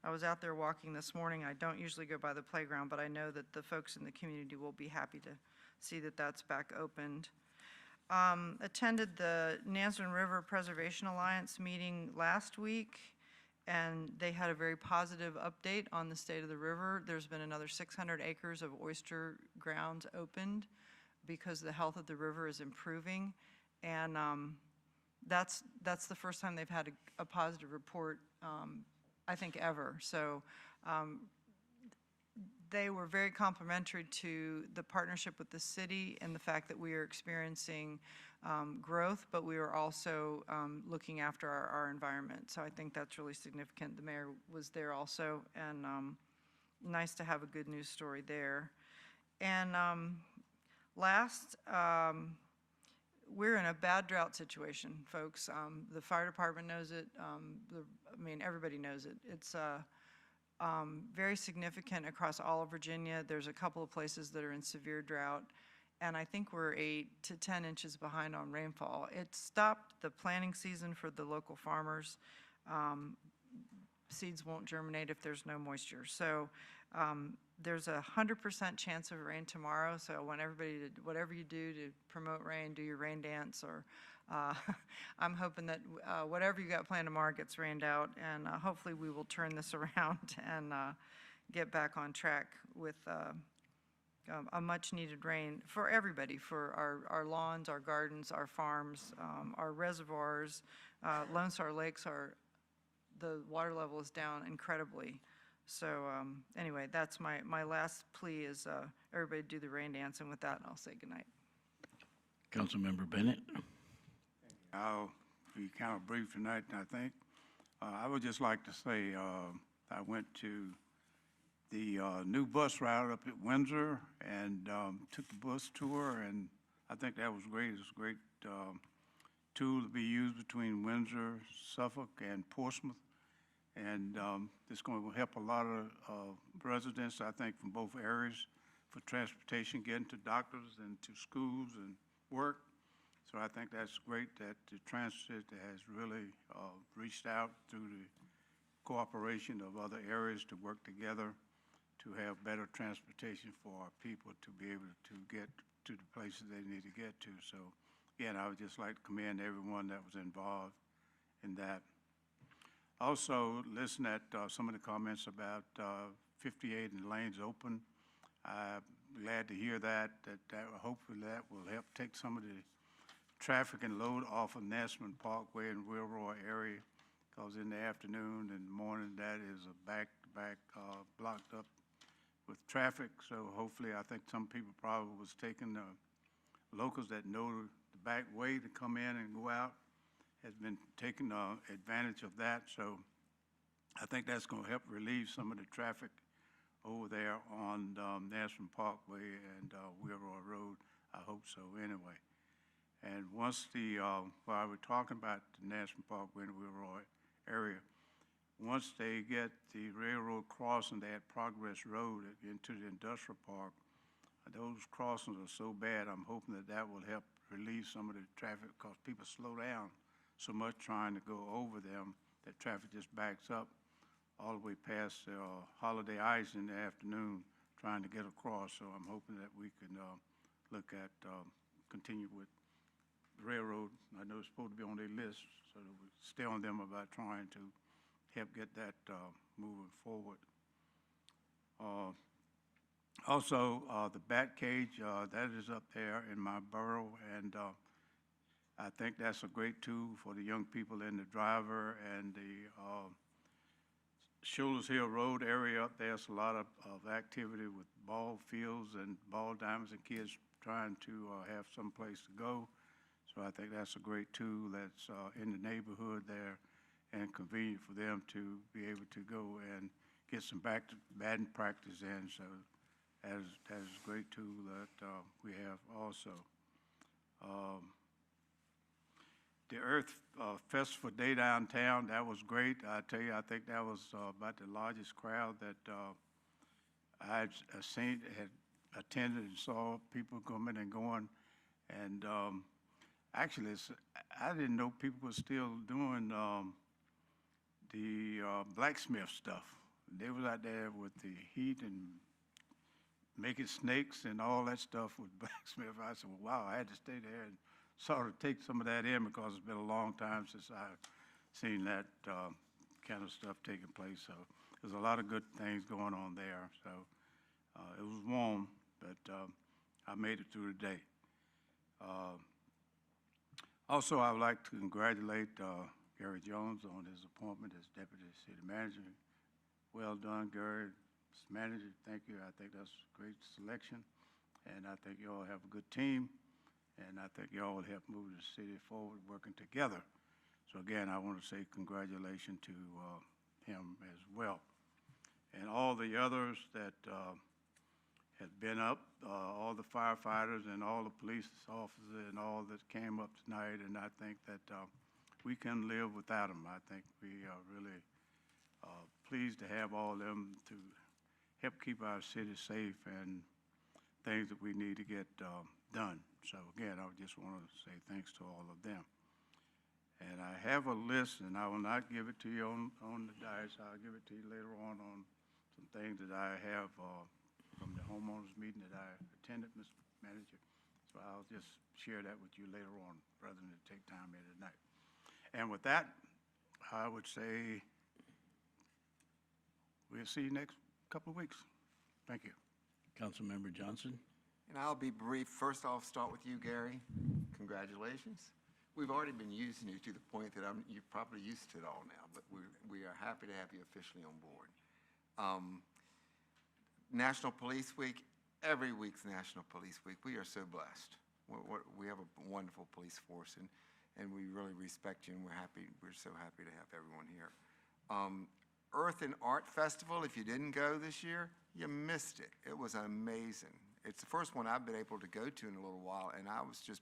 I was out there walking this morning. I don't usually go by the playground, but I know that the folks in the community will be happy to see that that's back opened. Attended the Nansemond River Preservation Alliance meeting last week, and they had a very positive update on the state of the river. There's been another 600 acres of oyster grounds opened because the health of the river is improving, and that's the first time they've had a positive report, I think, ever. So they were very complimentary to the partnership with the city and the fact that we are experiencing growth, but we are also looking after our environment. So I think that's really significant. The mayor was there also, and nice to have a good news story there. And last, we're in a bad drought situation, folks. The fire department knows it. Everybody knows it. It's very significant across all of Virginia. There's a couple of places that are in severe drought, and I think we're 8 to 10 inches behind on rainfall. It stopped the planting season for the local farmers. Seeds won't germinate if there's no moisture. So there's a 100% chance of rain tomorrow. So when whatever you do to promote rain, do your rain dance, or I'm hoping that whatever you got planned tomorrow gets rained out, and hopefully we will turn this around and get back on track with a much-needed rain for everybody, for our lawns, our gardens, our farms, our reservoirs. Lone Star Lakes, the water level is down incredibly. So anyway, that's my last plea is everybody do the rain dance, and with that, I'll say goodnight. Councilmember Bennett. I'll be kind of brief tonight, I think. I would just like to say I went to the new bus route up at Windsor and took the bus tour, and I think that was great. It was a great tool to be used between Windsor, Suffolk, and Portsmouth. And it's going to help a lot of residents, I think, from both areas for transportation, getting to doctors and to schools and work. So I think that's great that the transit has really reached out through the cooperation of other areas to work together to have better transportation for our people to be able to get to the places they need to get to. So again, I would just like to commend everyone that was involved in that. Also, listen at some of the comments about 58 and lanes open. glad to hear that hopefully that will help take some of the traffic and load off of Nashman Parkway and Wilroy area, because in the afternoon and morning, that is a back-to-back blocked up with traffic. So hopefully, I think some people probably was taking the locals that know the back way to come in and go out, has been taking advantage of that. So I think that's going to help relieve some of the traffic over there on Nashman Parkway and Wilroy Road. I hope so anyway. And once while we're talking about the Nashman Parkway and Wilroy area, once they get the railroad crossing at Progress Road into the industrial park, those crossings are so bad, I'm hoping that will help relieve some of the traffic, because people slow down so much trying to go over them that traffic just backs up all the way past Holiday Ice in the afternoon trying to get across. So I'm hoping that we can look at, continue with the railroad. I know it's supposed to be on their list, so that we stay on them about trying to help get that moving forward. Also, the bat cage, that is up there in my borough, and I think that's a great tool for the young people and the driver. And the Shoulders Hill Road area up there, it's a lot of activity with ball fields and ball diamonds and kids trying to have some place to go. So I think that's a great tool that's in the neighborhood there and convenient for them to be able to go and get some batting practice in. So that is a great tool that we have also. The Earth Festival Day downtown, that was great. I tell you, I think that was about the largest crowd that I had attended and saw people coming and going. And actually, I didn't know people were still doing the blacksmith stuff. They was out there with the heat and making snakes and all that stuff with blacksmith. I said, well, wow, I had to stay there and sort of take some of that in, because it's been a long time since I've seen that kind of stuff taking place. So there's a lot of good things going on there. So it was warm, but I made it through the day. Also, I would like to congratulate Gary Jones on his appointment as Deputy City Manager. Well done, Gary. Mr. Manager, thank you. I think that's a great selection, and I think you all have a good team, and I think you all will help move the city forward working together. So again, I want to say congratulations to him as well. And all the others that have been up, all the firefighters and all the police officers and all that came up tonight, and I think that we can live without them. I think we are really pleased to have all of them to help keep our city safe and things that we need to get done. So again, I just want to say thanks to all of them. And I have a list, and I will not give it to you on the dais. I'll give it to you later on some things that I have from the homeowners meeting that I attended, Mr. Manager. So I'll just share that with you later on rather than take time here tonight. And with that, I would say we'll see you next couple of weeks. Thank you. Councilmember Johnson. And I'll be brief. First, I'll start with you, Gary. Congratulations. We've already been using you to the point that you're probably used to it all now, but we are happy to have you officially on board. National Police Week, every week's National Police Week. We are so blessed. We have a wonderful police force, and we really respect you, and we're so happy to have everyone here. Earth and Art Festival, if you didn't go this year, you missed it. It was amazing. It's the first one I've been able to go to in a little while, and I was just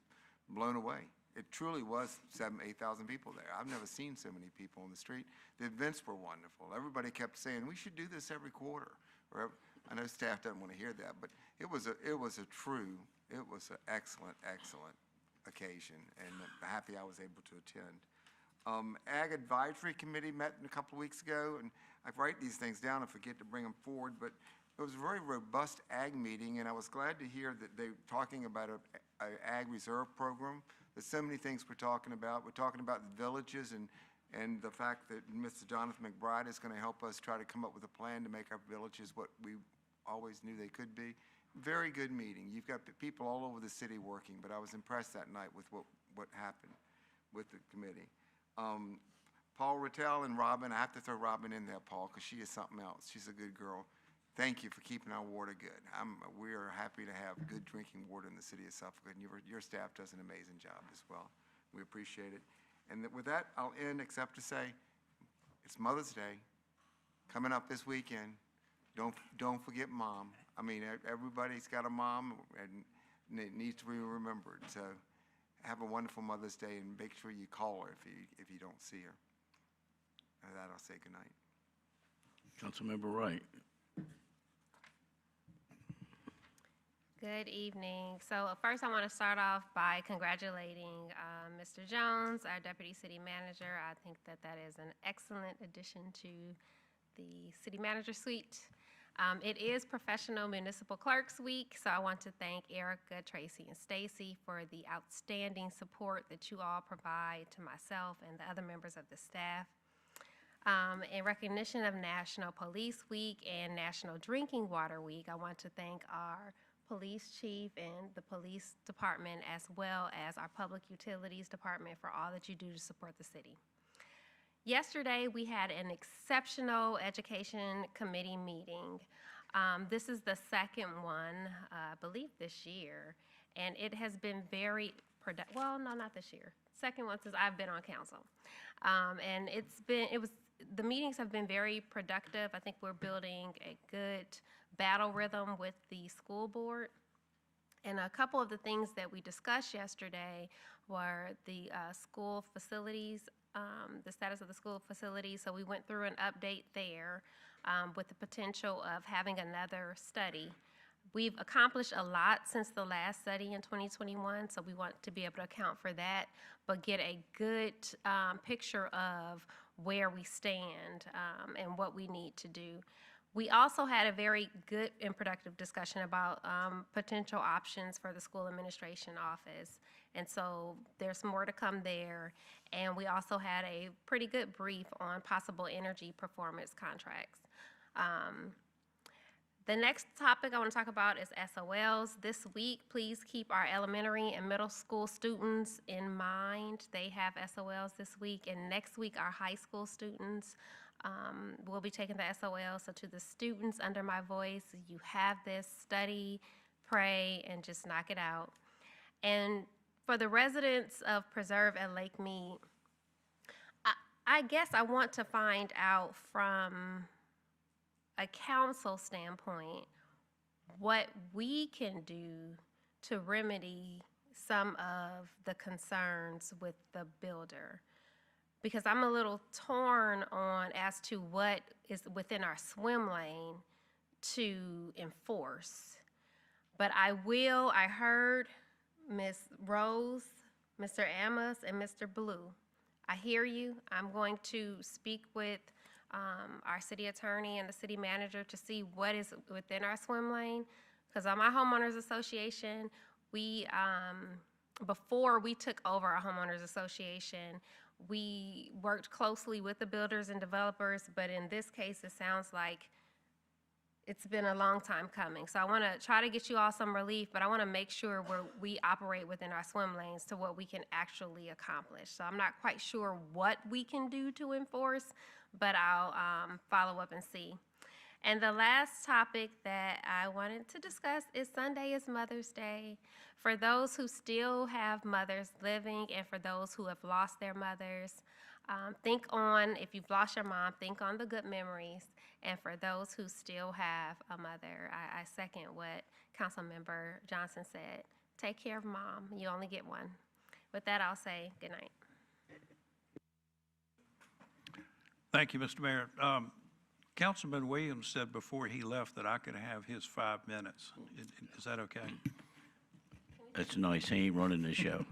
blown away. It truly was 7,000 to 8,000 people there. I've never seen so many people on the street. The events were wonderful. Everybody kept saying, we should do this every quarter. I know staff doesn't want to hear that, but it was an excellent, excellent occasion, and I'm happy I was able to attend. Ag Advisory Committee met a couple of weeks ago, and I write these things down and forget to bring them forward, but it was a very robust ag meeting, and I was glad to hear that they're talking about an ag reserve program. There's so many things we're talking about. We're talking about the villages and the fact that Mr. Jonathan McBride is going to help us try to come up with a plan to make our villages what we always knew they could be. very good meeting. You've got people all over the city working, but I was impressed that night with what happened with the committee. Paul Rattel and Robin, I have to throw Robin in there, Paul, because she is something else. She's a good girl. Thank you for keeping our water good. We are happy to have good drinking water in the city of Suffolk, and your staff does an amazing job as well. We appreciate it. And with that, I'll end except to say, it's Mother's Day coming up this weekend. Don't forget Mom. I mean, everybody's got a mom, and it needs to be remembered. So have a wonderful Mother's Day, and make sure you call her if you don't see her. And that, I'll say goodnight. Councilmember Wright. Good evening. So first I want to start off by congratulating Mr. Jones, our Deputy City Manager. I think that is an excellent addition to the City Manager suite. It is Professional Municipal Clerks Week, so I want to thank Erica, Tracy, and Stacy for the outstanding support that you all provide to myself and the other members of the staff. In recognition of National Police Week and National Drinking Water Week, I want to thank our police chief and the police department, as well as our public utilities department, for all that you do to support the city. Yesterday, we had an exceptional education committee meeting. This is the second one, I believe, this year, and it has been very productive. Well, no, not this year. Second one since I've been on council, and the meetings have been very productive. I think we're building a good battle rhythm with the school board. And a couple of the things that we discussed yesterday were the school facilities, the status of the school facilities. So we went through an update there with the potential of having another study. We've accomplished a lot since the last study in 2021, so we want to be able to account for that, but get a good picture of where we stand and what we need to do. We also had a very good and productive discussion about potential options for the school administration office. And so there's more to come there. And we also had a pretty good brief on possible energy performance contracts. The next topic I want to talk about is SOLs. This week, please keep our elementary and middle school students in mind. They have SOLs this week. And next week, our high school students will be taking the SOL. So to the students under my voice, you have this, study, pray, and just knock it out. And for the residents of Preserve and Lake Mead, I guess I want to find out from a council standpoint what we can do to remedy some of the concerns with the builder. Because I'm a little torn on as to what is within our swim lane to enforce. But I heard Ms. Rose, Mr. Amos, and Mr. Blue. I hear you. I'm going to speak with our city attorney and the city manager to see what is within our swim lane. Because on my homeowners association, before we took over our homeowners association, we worked closely with the builders and developers, but in this case, it sounds like it's been a long time coming. So I want to try to get you all some relief, but I want to make sure we operate within our swim lanes to what we can actually accomplish. So I'm not quite sure what we can do to enforce, but I'll follow up and see. And the last topic that I wanted to discuss is Sunday is Mother's Day. For those who still have mothers living and for those who have lost their mothers, think on, if you've lost your mom, think on the good memories. And for those who still have a mother, I second what Councilmember Johnson said. Take care of Mom. You only get one. With that, I'll say good night. Thank you, Mr. Mayor. Councilman Williams said before he left that I could have his 5 minutes. Is that okay? That's nice. He ain't running the show.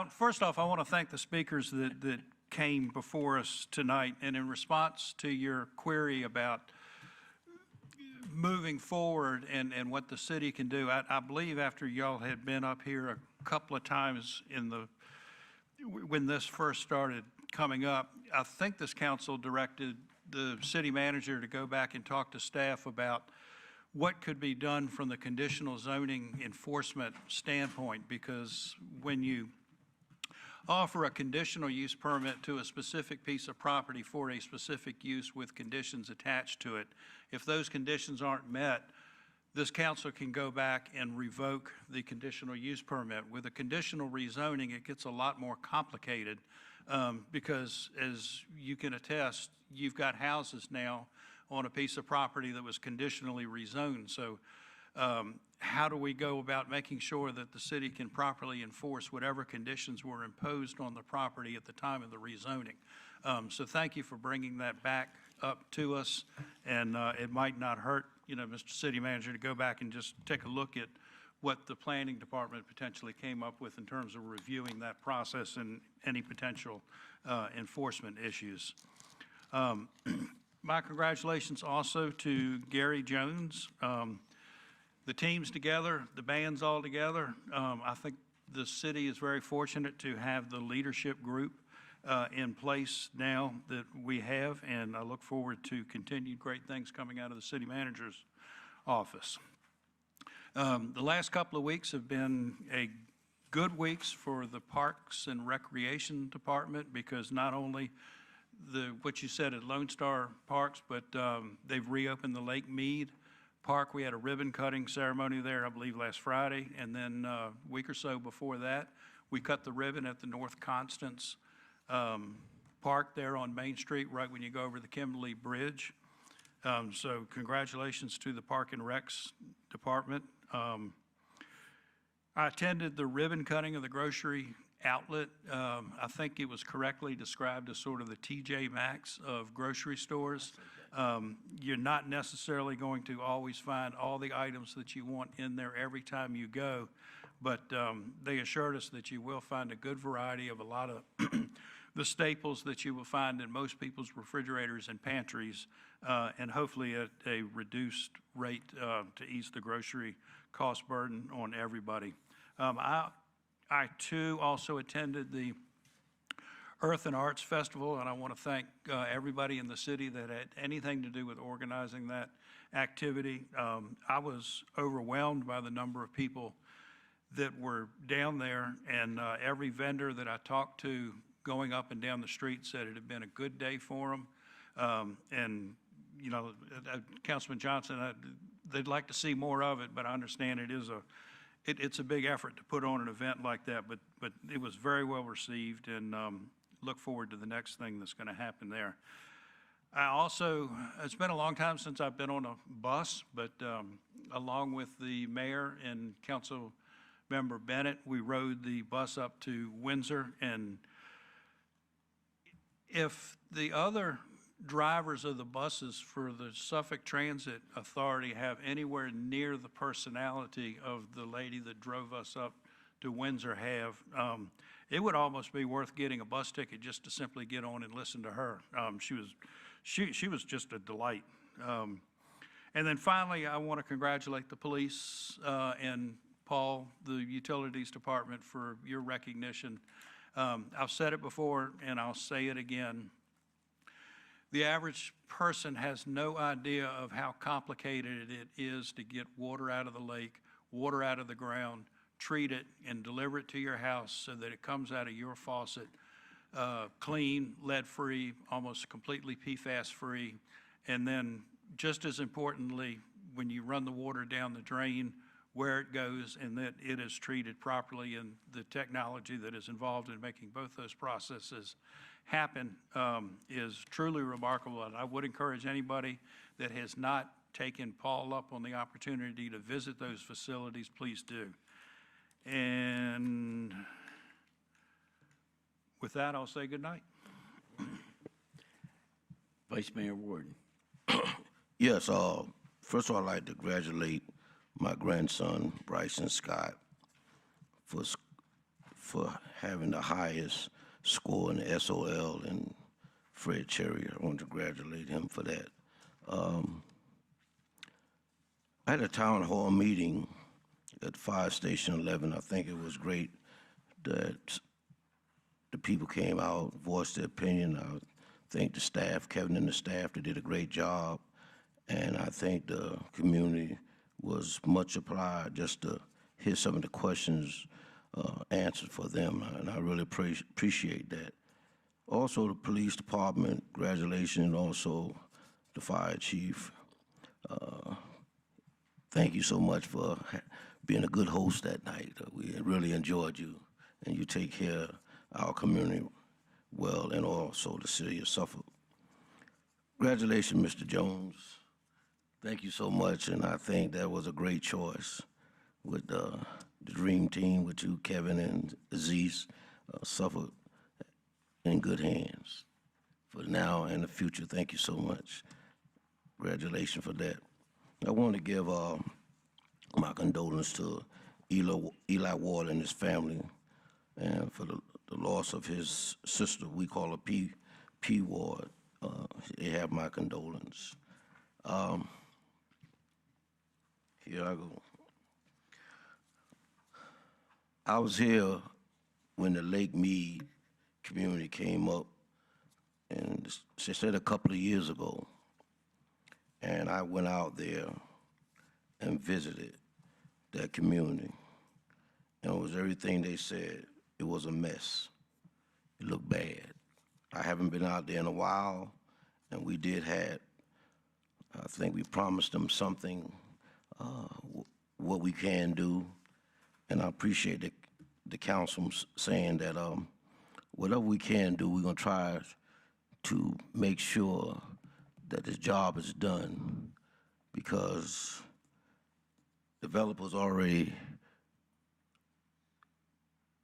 First off, I want to thank the speakers that came before us tonight. And in response to your query about moving forward and what the city can do, I believe after y'all had been up here a couple of times when this first started coming up, I think this council directed the city manager to go back and talk to staff about what could be done from the conditional zoning enforcement standpoint, because when you offer a conditional use permit to a specific piece of property for a specific use with conditions attached to it, if those conditions aren't met, this council can go back and revoke the conditional use permit. With a conditional rezoning, it gets a lot more complicated because, as you can attest, you've got houses now on a piece of property that was conditionally rezoned. So how do we go about making sure that the city can properly enforce whatever conditions were imposed on the property at the time of the rezoning? So thank you for bringing that back up to us, and it might not hurt, Mr. City Manager, to go back and just take a look at what the planning department potentially came up with in terms of reviewing that process and any potential enforcement issues. My congratulations also to Gary Jones. The team's together, the band's all together. I think the city is very fortunate to have the leadership group in place now that we have, and I look forward to continued great things coming out of the city manager's office. The last couple of weeks have been good weeks for the Parks and Recreation Department, because not only what you said at Lone Star Parks, but they've reopened the Lake Mead Park. We had a ribbon cutting ceremony there, I believe, last Friday, and then a week or so before that, we cut the ribbon at the North Constance Park there on Main Street, right when you go over the Kimberly Bridge. So congratulations to the Park and Recs Department. I attended the ribbon cutting of the grocery outlet. I think it was correctly described as sort of the TJ Maxx of grocery stores. You're not necessarily going to always find all the items that you want in there every time you go, but they assured us that you will find a good variety of a lot of the staples that you will find in most people's refrigerators and pantries, and hopefully at a reduced rate to ease the grocery cost burden on everybody. I too also attended the Earth and Arts Festival, and I want to thank everybody in the city that had anything to do with organizing that activity. I was overwhelmed by the number of people that were down there, and every vendor that I talked to going up and down the street said it had been a good day for them. And, Councilman Johnson, they'd like to see more of it, but I understand it's a big effort to put on an event like that, but it was very well received, and look forward to the next thing that's going to happen there. It's been a long time since I've been on a bus, but along with the mayor and council member Bennett, we rode the bus up to Windsor, and if the other drivers of the buses for the Suffolk Transit Authority have anywhere near the personality of the lady that drove us up to Windsor it would almost be worth getting a bus ticket just to simply get on and listen to her. She was just a delight. And then finally, I want to congratulate the police and Paul, the Utilities Department, for your recognition. I've said it before and I'll say it again. The average person has no idea of how complicated it is to get water out of the lake, water out of the ground, treat it, and deliver it to your house so that it comes out of your faucet clean, lead-free, almost completely PFAS-free. And then, just as importantly, when you run the water down the drain, where it goes and that it is treated properly, and the technology that is involved in making both those processes happen is truly remarkable. And I would encourage anybody that has not taken Paul up on the opportunity to visit those facilities, please do. And with that, I'll say good night. Vice Mayor Warden. Yes, first of all, I'd like to congratulate my grandson, Bryson Scott, for having the highest score in the SOL and Fred Cherry. I want to congratulate him for that. I had a town hall meeting at Fire Station 11. I think it was great that the people came out, voiced their opinion. I thank the staff, Kevin and the staff, they did a great job. And I think the community was much obliged just to hear some of the questions answered for them, and I really appreciate that. Also, the police department, congratulations, and also the fire chief. Thank you so much for being a good host that night. We really enjoyed you, and you take care of our community well, and also the city of Suffolk. Congratulations, Mr. Jones. Thank you so much, and I think that was a great choice with the dream team with you, Kevin and Aziz. Suffolk in good hands for now and the future. Thank you so much. Congratulations for that. I want to give my condolences to Eli Ward and his family, and for the loss of his sister. We call her P. Ward. They have my condolences. Here I go. I was here when the Lake Mead community came up, and she said a couple of years ago, and I went out there and visited that community, and it was everything they said. It was a mess. It looked bad. I haven't been out there in a while, and we did have, I think we promised them something, what we can do, and I appreciate the council saying that whatever we can do, we're gonna try to make sure that this job is done, because developers already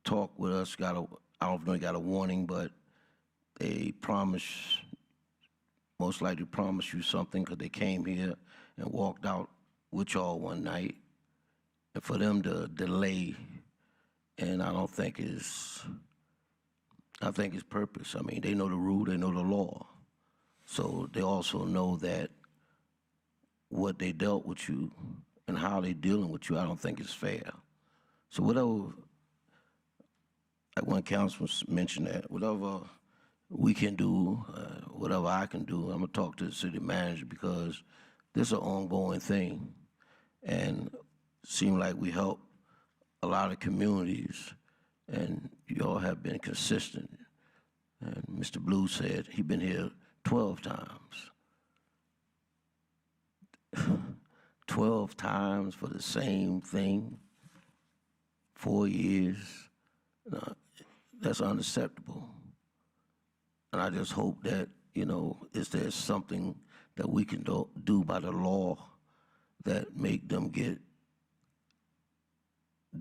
talked with us, I don't know if they got a warning, but they most likely promised you something, because they came here and walked out with y'all one night, and for them to delay, and I think it's purpose. I mean, they know the rule, they know the law, so they also know that what they dealt with you and how they dealing with you, I don't think is fair. So whatever, like one councilman mentioned that, whatever we can do, whatever I can do, I'm gonna talk to the city manager, because this is an ongoing thing, and it seems like we help a lot of communities, and y'all have been consistent. And Mr. Blue said he's been here 12 times. 12 times for the same thing, 4 years. That's unacceptable. And I just hope that, is there something that we can do by the law that make them get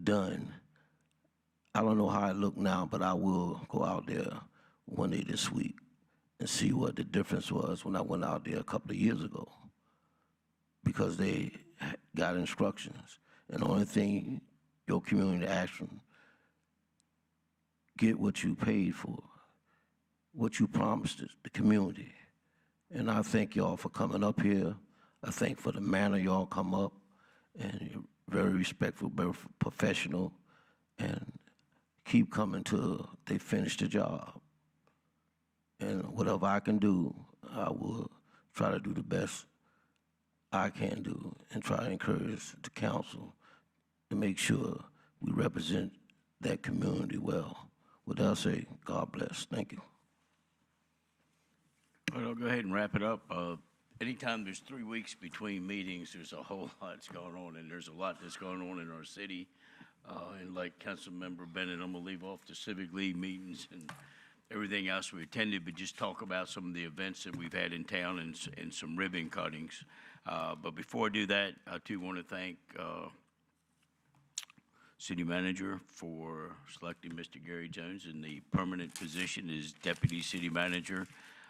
done. I don't know how it look now, but I will go out there one day this week and see what the difference was when I went out there a couple of years ago, because they got instructions. And the only thing your community action, get what you paid for, what you promised the community. And I thank y'all for coming up here. I thank for the manner y'all come up, and you're very respectful, very professional, and keep coming till they finish the job. And whatever I can do, I will try to do the best I can do, and try to encourage the council to make sure we represent that community well. With that, I say, God bless. Thank you. All right, I'll go ahead and wrap it up. Anytime there's 3 weeks between meetings, there's a whole lot that's going on, and there's a lot that's going on in our city. And like Councilmember Bennett, I'm gonna leave off the Civic League meetings and everything else we attended, but just talk about some of the events that we've had in town and some ribbon cuttings. But before I do that, I too want to thank City Manager for selecting Mr. Gary Jones in the permanent position as Deputy City Manager.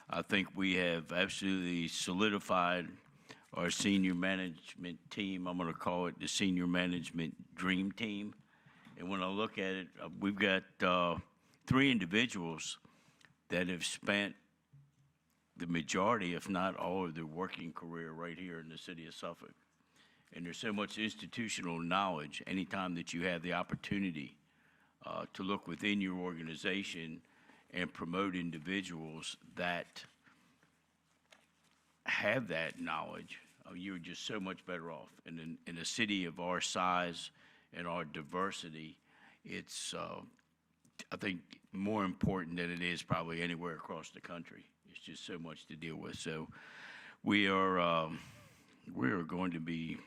I think we have absolutely solidified our senior management team. I'm going to call it the senior management dream team. And when I look at it, we've got 3 individuals that have spent the majority, if not all, of their working career right here in the city of Suffolk. And there's so much institutional knowledge anytime that you have the opportunity to look within your organization and promote individuals that have that knowledge, you're just so much better off. And in a city of our size and our diversity, it's, I think, more important than it is probably anywhere across the country. It's just so much to deal with. So we are going to be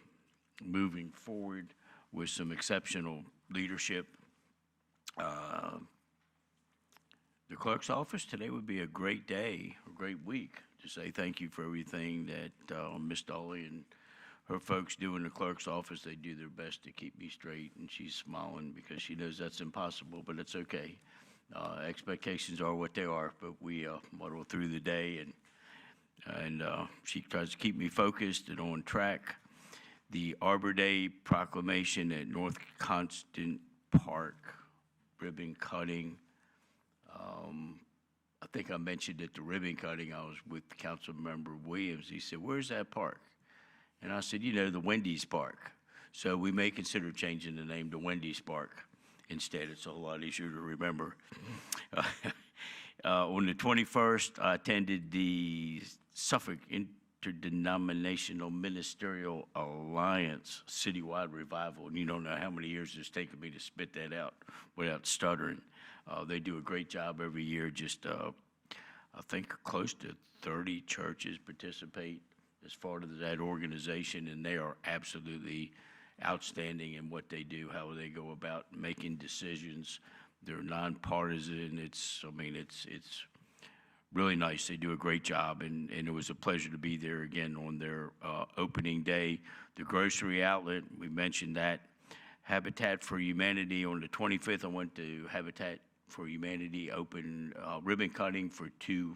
moving forward with some exceptional leadership. The clerk's office, today would be a great day, a great week to say thank you for everything that Miss Dolly and her folks do in the clerk's office. They do their best to keep me straight, and she's smiling because she knows that's impossible, but it's okay. Expectations are what they are, but we muddle through the day, and she tries to keep me focused and on track. The Arbor Day proclamation at North Constant Park, ribbon cutting. I think I mentioned at the ribbon cutting, I was with Councilmember Williams. He said, "Where's that park?" And I said, "You know, the Wendy's Park." So we may consider changing the name to Wendy's Park instead. It's a whole lot easier to remember. On the 21st, I attended the Suffolk Interdenominational Ministerial Alliance citywide revival. And you don't know how many years it's taken me to spit that out without stuttering. They do a great job every year. Just, I think, close to 30 churches participate as part of that organization, and they are absolutely outstanding in what they do, how they go about making decisions. They're nonpartisan. It's really nice. They do a great job, and it was a pleasure to be there again on their opening day. The grocery outlet, we mentioned that. Habitat for Humanity on the 25th, I went to Habitat for Humanity, open ribbon cutting for 2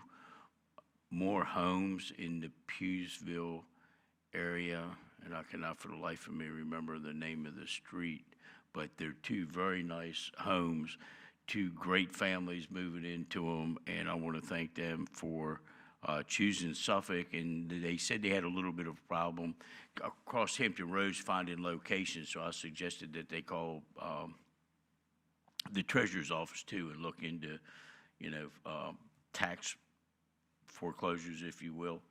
more homes in the Pewsville area, and I cannot for the life of me remember the name of the street, but they're 2 very nice homes, 2 great families moving into them, and I want to thank them for choosing Suffolk. And they said they had a little bit of a problem across Hampton Roads finding locations, so I suggested that they call the treasurer's office too and look into, tax foreclosures, if you will,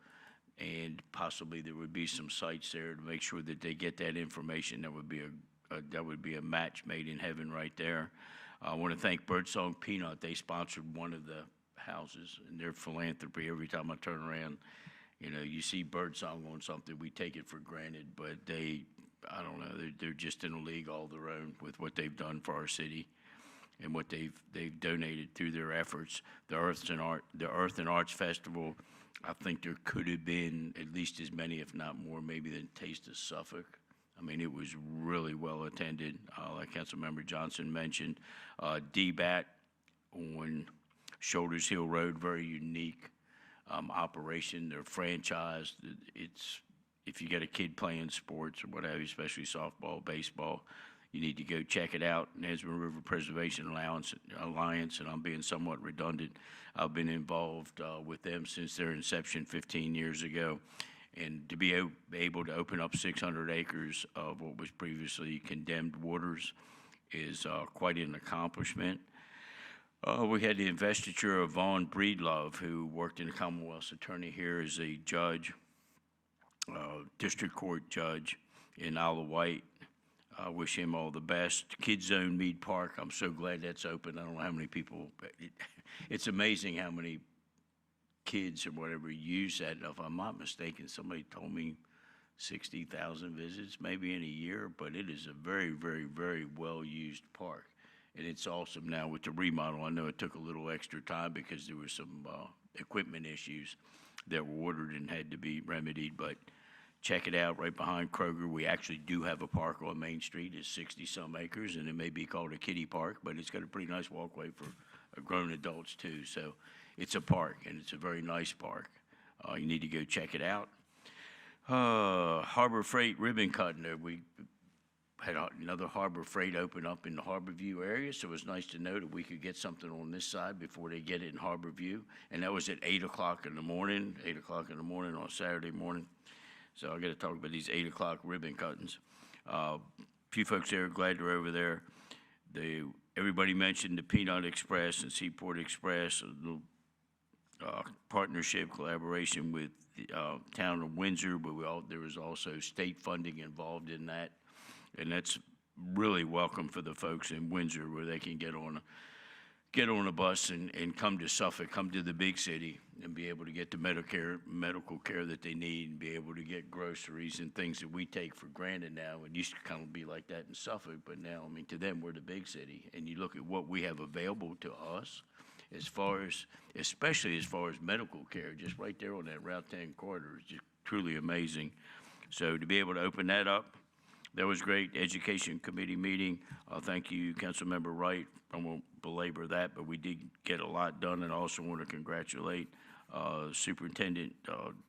and possibly there would be some sites there to make sure that they get that information. That would be a match made in heaven right there. I want to thank Birdsong Peanut. They sponsored one of the houses, and their philanthropy. Every time I turn around, you see Birdsong on something, we take it for granted, but I don't know, they're just in a league all their own with what they've done for our city and what they've donated through their efforts. The Earth and Arts Festival, I think there could have been at least as many, if not more, maybe than Taste of Suffolk. I mean, it was really well attended, like Councilmember Johnson mentioned. DBAT on Shoulders Hill Road, very unique operation. They're franchised. If you got a kid playing sports or what have you, especially softball, baseball, you need to go check it out. Nesbitt River Preservation Alliance, and I'm being somewhat redundant, I've been involved with them since their inception 15 years ago. And to be able to open up 600 acres of what was previously condemned waters is quite an accomplishment. We had the investiture of Vaughn Breedlove, who worked in the Commonwealth's attorney here as a judge, district court judge in Isle of Wight. I wish him all the best. Kids Zone Mead Park, I'm so glad that's open. I don't know how many people, it's amazing how many kids or whatever use that. If I'm not mistaken, somebody told me 60,000 visits maybe in a year, but it is a very, very, very well-used park. And it's awesome now with the remodel. I know it took a little extra time because there were some equipment issues that were ordered and had to be remedied, but check it out right behind Kroger. We actually do have a park on Main Street. It's 60-some acres, and it may be called a kiddie park, but it's got a pretty nice walkway for grown adults too. So it's a park, and it's a very nice park. You need to go check it out. Harbor Freight ribbon cutting. We had another Harbor Freight open up in the Harborview area, so it was nice to know that we could get something on this side before they get it in Harborview. And that was at 8 o'clock in the morning, 8 o'clock in the morning on Saturday morning. So I got to talk about these 8 o'clock ribbon cuttings. A few folks there, glad they're over there. Everybody mentioned the Peanut Express and Seaport Express, a little partnership, collaboration with the town of Windsor, but there was also state funding involved in that. And that's really welcome for the folks in Windsor, where they can get on a bus and come to Suffolk, come to the big city, and be able to get the medical care that they need, and be able to get groceries and things that we take for granted now. It used to kind of be like that in Suffolk, but now, I mean, to them, we're the big city. And you look at what we have available to us, especially as far as medical care, just right there on that Route 10 corridor is just truly amazing. So to be able to open that up, that was great. Education Committee meeting. Thank you, Councilmember Wright. I won't belabor that, but we did get a lot done, and I also want to congratulate Superintendent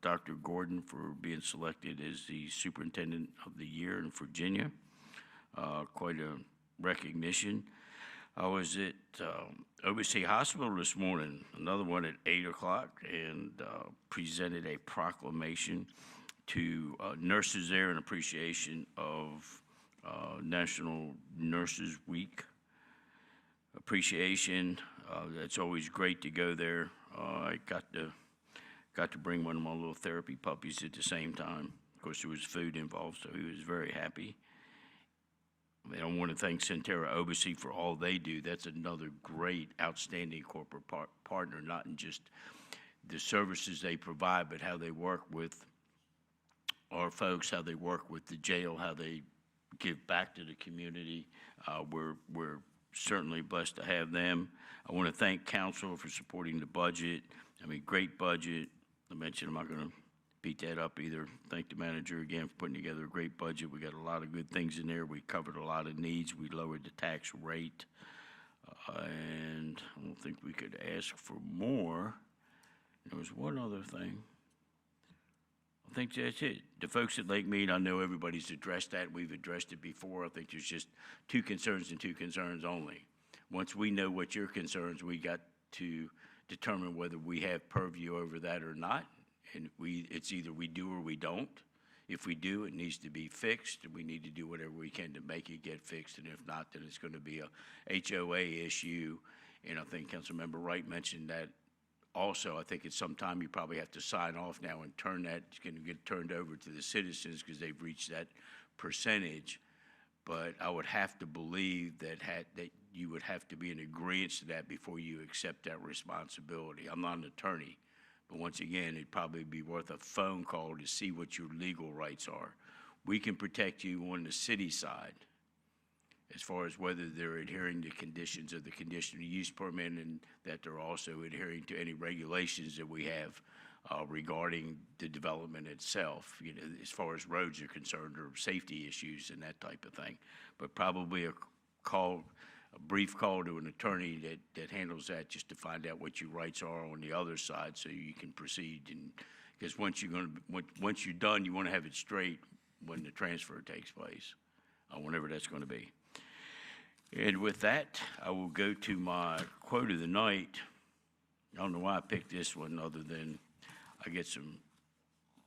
Dr. Gordon for being selected as the Superintendent of the Year in Virginia. Quite a recognition. I was at OBC Hospital this morning, another one at 8 o'clock, and presented a proclamation to nurses there in appreciation of National Nurses Week. Appreciation. It's always great to go there. I got to bring one of my little therapy puppies at the same time. Of course, there was food involved, so he was very happy. I want to thank Centera OBC for all they do. That's another great, outstanding corporate partner, not in just the services they provide, but how they work with our folks, how they work with the jail, how they give back to the community. We're certainly blessed to have them. I want to thank council for supporting the budget. I mean, great budget. I mentioned I'm not going to beat that up either. Thank the manager again for putting together a great budget. We got a lot of good things in there. We covered a lot of needs. We lowered the tax rate. And I don't think we could ask for more. There was one other thing. I think that's it. The folks at Lake Mead, I know everybody's addressed that. We've addressed it before. I think there's just two concerns and two concerns only. Once we know what your concerns, we got to determine whether we have purview over that or not. And it's either we do or we don't. If we do, it needs to be fixed, and we need to do whatever we can to make it get fixed. And if not, then it's going to be a HOA issue. And I think Councilmember Wright mentioned that. Also, I think at some time you probably have to sign off now and turn that, it's going to get turned over to the citizens because they've reached that percentage. But I would have to believe that you would have to be in agreement to that before you accept that responsibility. I'm not an attorney, but once again, it'd probably be worth a phone call to see what your legal rights are. We can protect you on the city side as far as whether they're adhering to conditions of the conditional use permit and that they're also adhering to any regulations that we have regarding the development itself, you know, as far as roads are concerned or safety issues and that type of thing. But probably a brief call to an attorney that handles that just to find out what your rights are on the other side so you can proceed. And because once you're done, you want to have it straight when the transfer takes place, whenever that's going to be. And with that, I will go to my quote of the night. I don't know why I picked this one other than I get some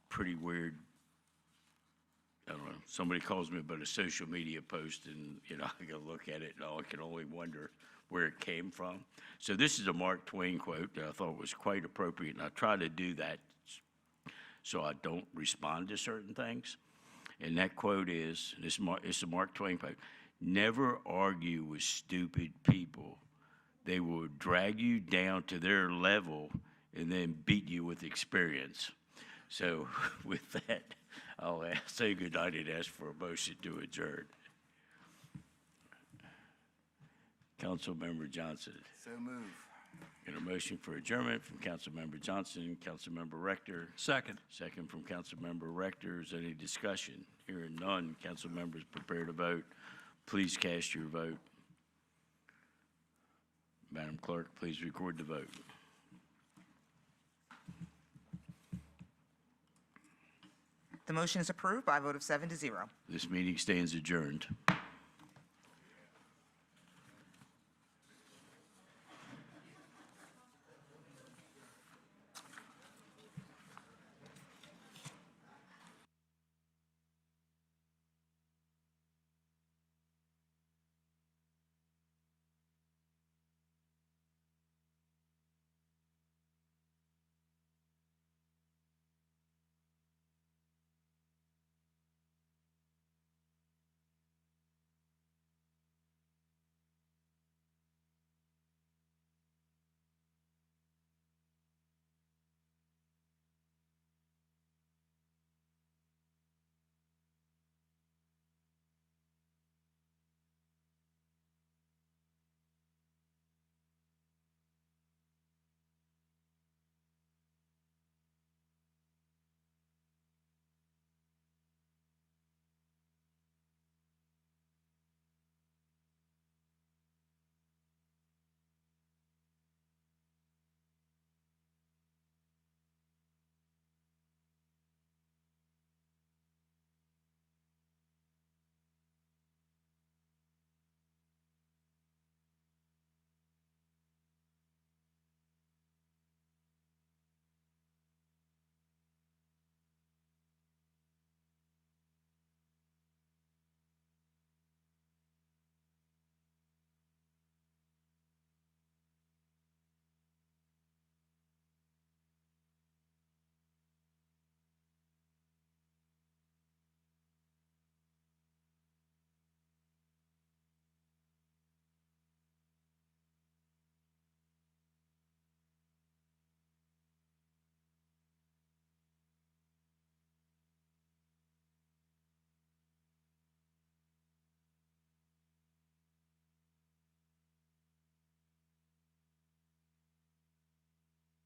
pretty weird, I don't know, somebody calls me about a social media post and, you know, I go look at it and I can only wonder where it came from. So this is a Mark Twain quote that I thought was quite appropriate, and I try to do that so I don't respond to certain things. And that quote is, it's a Mark Twain quote, "Never argue with stupid people. They will drag you down to their level and then beat you with experience." So with that, I'll say goodnight and ask for a motion to adjourn. Councilmember Johnson. So move. Got a motion for adjournment from Councilmember Johnson, Councilmember Rector. Second. Second from Councilmember Rector. Is there any discussion? Hearing none, council members prepare to vote. Please cast your vote. Madam Clerk, please record the vote. The motion is approved by a vote of 7-0. This meeting stands adjourned.